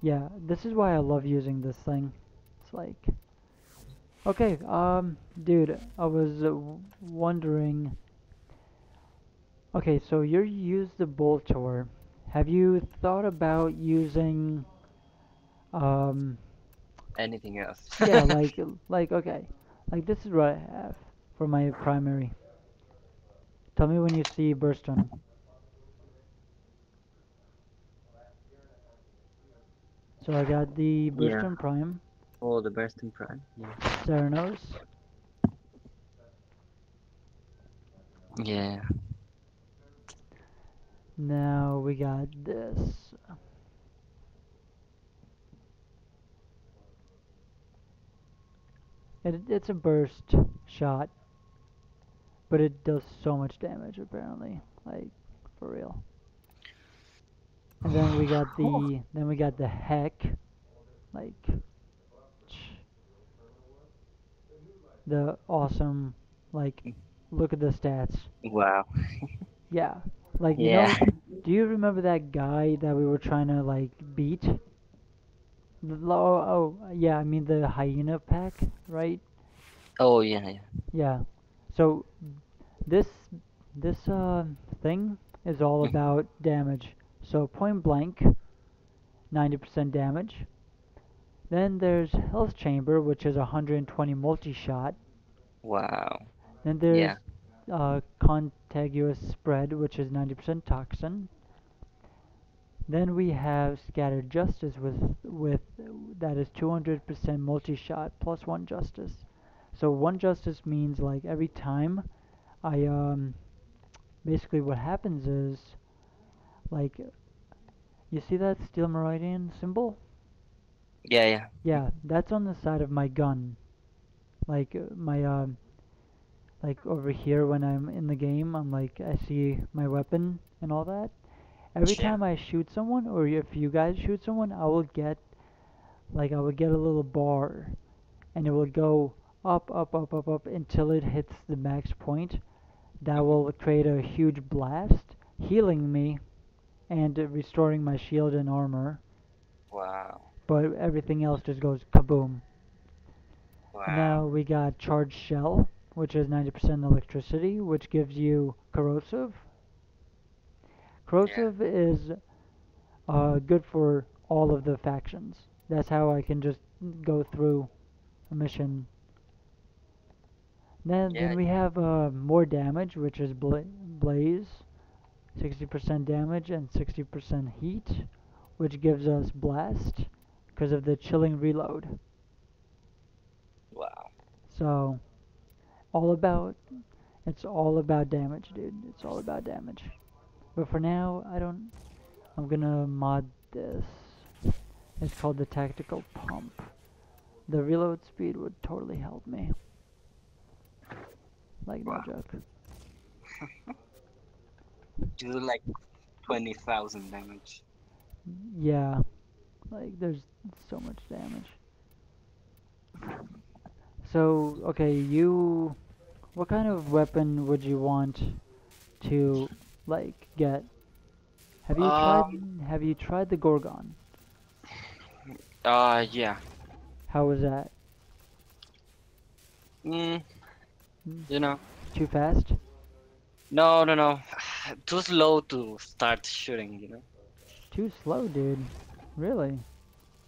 Yeah, this is why I love using this thing. It's like, okay, dude, I was wondering. Okay, so you use the Boltor. Have you thought about using, um, Anything else? yeah, okay, like this is what I have for my primary. Tell me when you see Burston. So I got the Yeah. Burston Prime, Oh, the best in prime. Yeah. Ceranos. Yeah. Now we got this. It's a burst shot, but it does so much damage apparently. Like, for real. And then we got the heck, like the awesome, like, look at the stats. Wow. Yeah, like, Yeah. do you remember that guy that we were trying to like beat? Yeah, I mean the hyena pack, right? Oh, yeah, yeah. Yeah. So this this thing is all Mhm. about damage. So point blank, 90% damage. Then there's Health Chamber, which is 120 multi-shot. Wow. Then Yeah. there's Contiguous Spread, which is 90% toxin. Then we have Scattered Justice with that is 200% multi-shot plus one Justice. So one Justice means like every time I basically what happens is like you see that Steel Meridian symbol? Yeah, yeah. Yeah, that's on the side of my gun. Like my like over here when I'm in the game, I'm like I see my weapon and all that. Every Yeah. time I shoot someone, or if you guys shoot someone, I would get a little bar, and it will go up, up, up, up, up until it hits the max point. That Hmm. will create a huge blast, healing me and restoring my shield and armor. Wow. But everything else just goes kaboom. And Wow. now we got charged shell, which is 90% electricity, which gives you corrosive. Yeah. Corrosive is good for all of the factions. That's how I can just go through a mission. Then Yeah. we have more damage, which is blaze, 60% damage and 60% heat, which gives us blast because of the chilling reload. Wow. So all about it's all about damage, dude. It's all about damage. But for now, I don't. I'm gonna mod this. It's called the tactical pump. The reload speed would totally help me. Like no Wow. joke. Do like 20,000 damage. Yeah, like there's so much damage. So okay, you. What kind of weapon would you want to like get? Have you tried? Um. Have you tried the Gorgon? Yeah. How was that? Mm, Mm, you know. Too fast? No, no, no. Too slow to start shooting, you know. Too slow, dude. Really?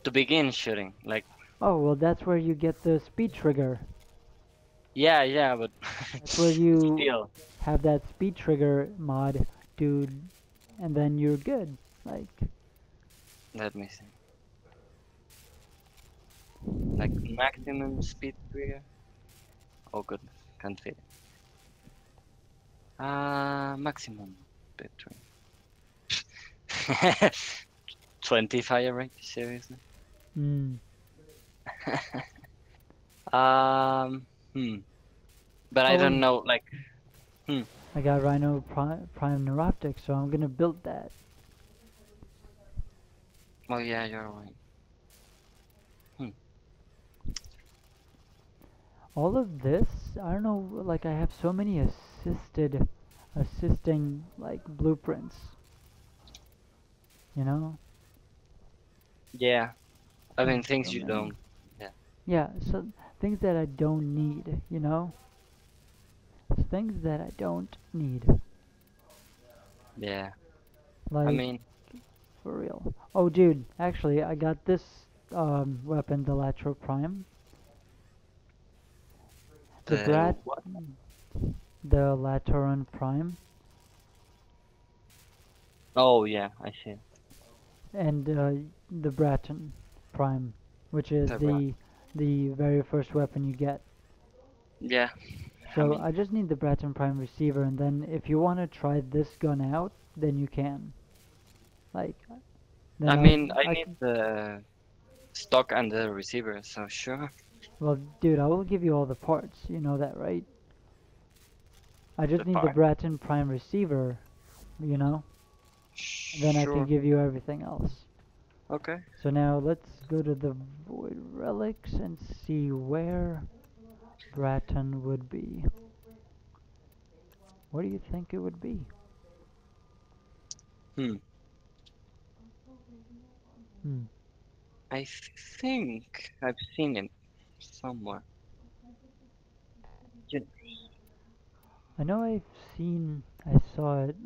To begin shooting. Like, Oh, well, that's where you get the speed trigger. yeah, yeah, but That's where you still. have that speed trigger mod, dude, and then you're good. Like, Let me see. Like maximum speed trigger. Oh goodness, can't fit. Maximum speed trigger. 20 fire rate? Seriously? mm, Um, hmm. But I oh, don't know. Like, hmm. I got Rhino Prime Neuroptic, so I'm gonna build that. Oh yeah, you're right. Hmm. All of this, I don't know, like I have so many assisting, like, blueprints, you know? Yeah. I mean, So things you many. don't. Yeah. Yeah, so things that I don't need, you know? Things that I don't need. Yeah. I Like, mean, for real. Oh, dude, actually, I got this weapon, the Latro Prime. The the Brat, what? the Latoran Prime, Oh yeah, I see. and the Braton Prime, which is The rat. the very first weapon you get. Yeah. I So mean, I just need the Braton Prime receiver, and then if you want to try this gun out, then you can. Like, then I I need can, the stock and the receiver. So sure. well, dude, I will give you all the parts. You know that, right? I The just need the part. Braton Prime receiver, you know? Then I can Sure. give you everything else. Okay. So now let's go to the Void Relics and see where Braton would be. What do you think it would be? Hmm. Hmm. I think I've seen it somewhere. You I know I saw it,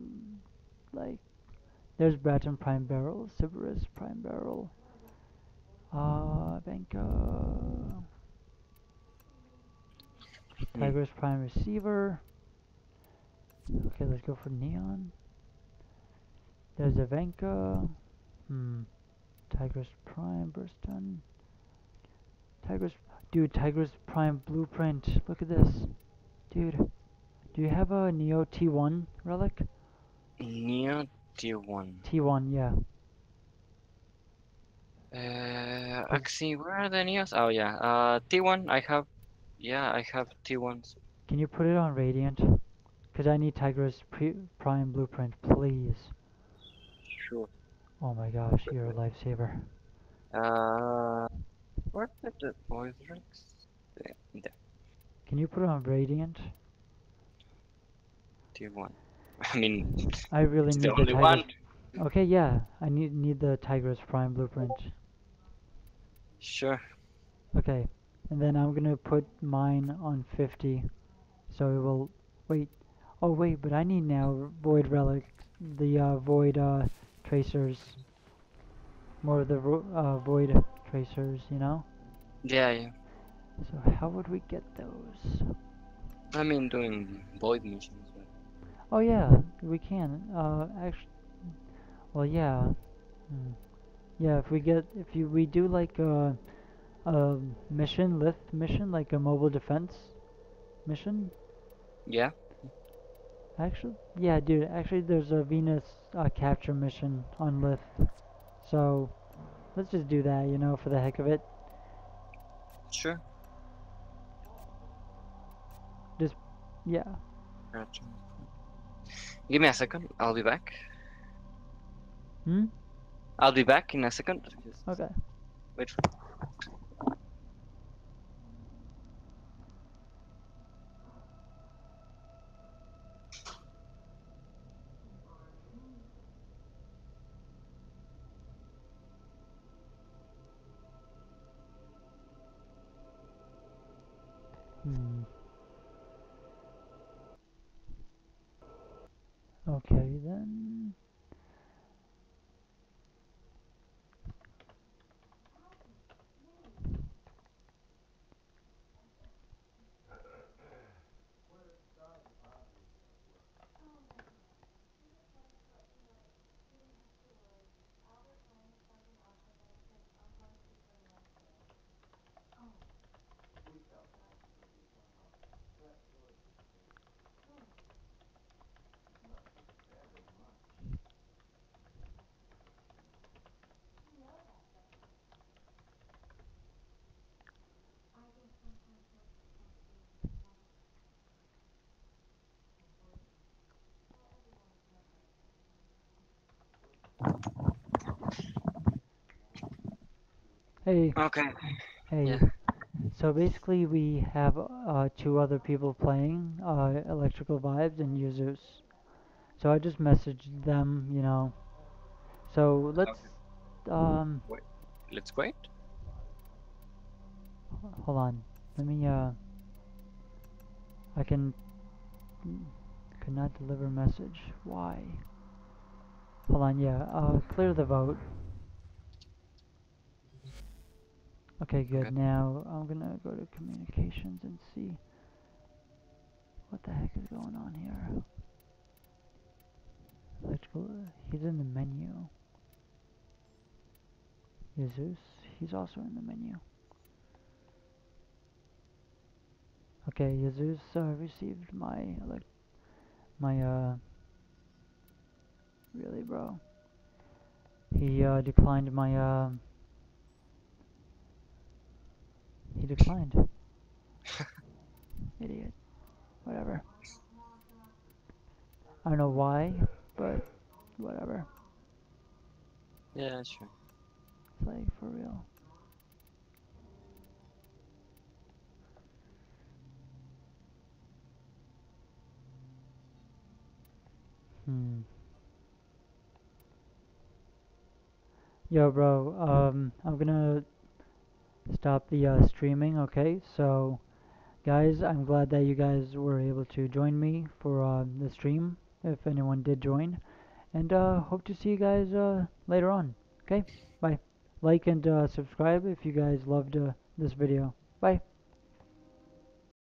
like, there's Braton Prime Barrel, Sybaris Prime Barrel, Venka, hmm. Tigress Prime Receiver. Okay, let's go for Neon. There's a Venka. Hmm. Tigress Prime Burston. Tigress. Dude, Tigress Prime Blueprint. Look at this. Dude, do you have a Neo T1 relic? Neo T1. T1, yeah. Cause Actually, where are the Neos? Oh yeah. T1. I have. Yeah, I have T1s. Can you put it on Radiant? Because I need Tiger's Prime Blueprint, please. Sure. Oh my gosh, you're a lifesaver. Where did the voice drinks? There. Can you put it on Radiant? Tier 1. I mean, I really it's the need the only one. Tiger's... Okay, yeah, I need the Tiger's Prime Blueprint. Sure. Okay, and then I'm gonna put mine on 50, so it will... Wait, oh wait, but I need now Void Relics, the Void Tracers. More of the Void Tracers, you know? Yeah, yeah. So how would we get those? I mean, doing void missions. But Oh yeah, we can. Actually, well yeah. Hmm. Yeah, we do like a mission, lift mission, like a mobile defense mission. yeah, Actually, yeah, dude. Actually, there's a Venus capture mission on Lith. So let's just do that, you know, for the heck of it. sure. Just, yeah. Gotcha. Give me a second. I'll be back. Hmm. I'll be back in a second. Just Okay. wait for. Hmm. Okay then. Hey, Okay. Yeah. hey. So basically, we have two other people playing Electrical Vibes and Users. So I just messaged them, you know. So let's Okay. um Wait. Let's wait. hold on. Let me I can could not deliver message. Why? Hold on, yeah. Clear the vote. Okay, good. Okay. Now I'm gonna go to communications and see what the heck is going on here. Electrical. He's in the menu. Jesus. He's also in the menu. Okay, Jesus received my really, bro. He declined my he declined. Idiot. Whatever. I don't know why, but whatever. Yeah, sure. It's like for real. Hmm. Yo, bro. I'm gonna stop the streaming. Okay, so guys, I'm glad that you guys were able to join me for the stream, if anyone did join. And hope to see you guys later on. Okay, bye. Like and subscribe if you guys loved this video. Bye.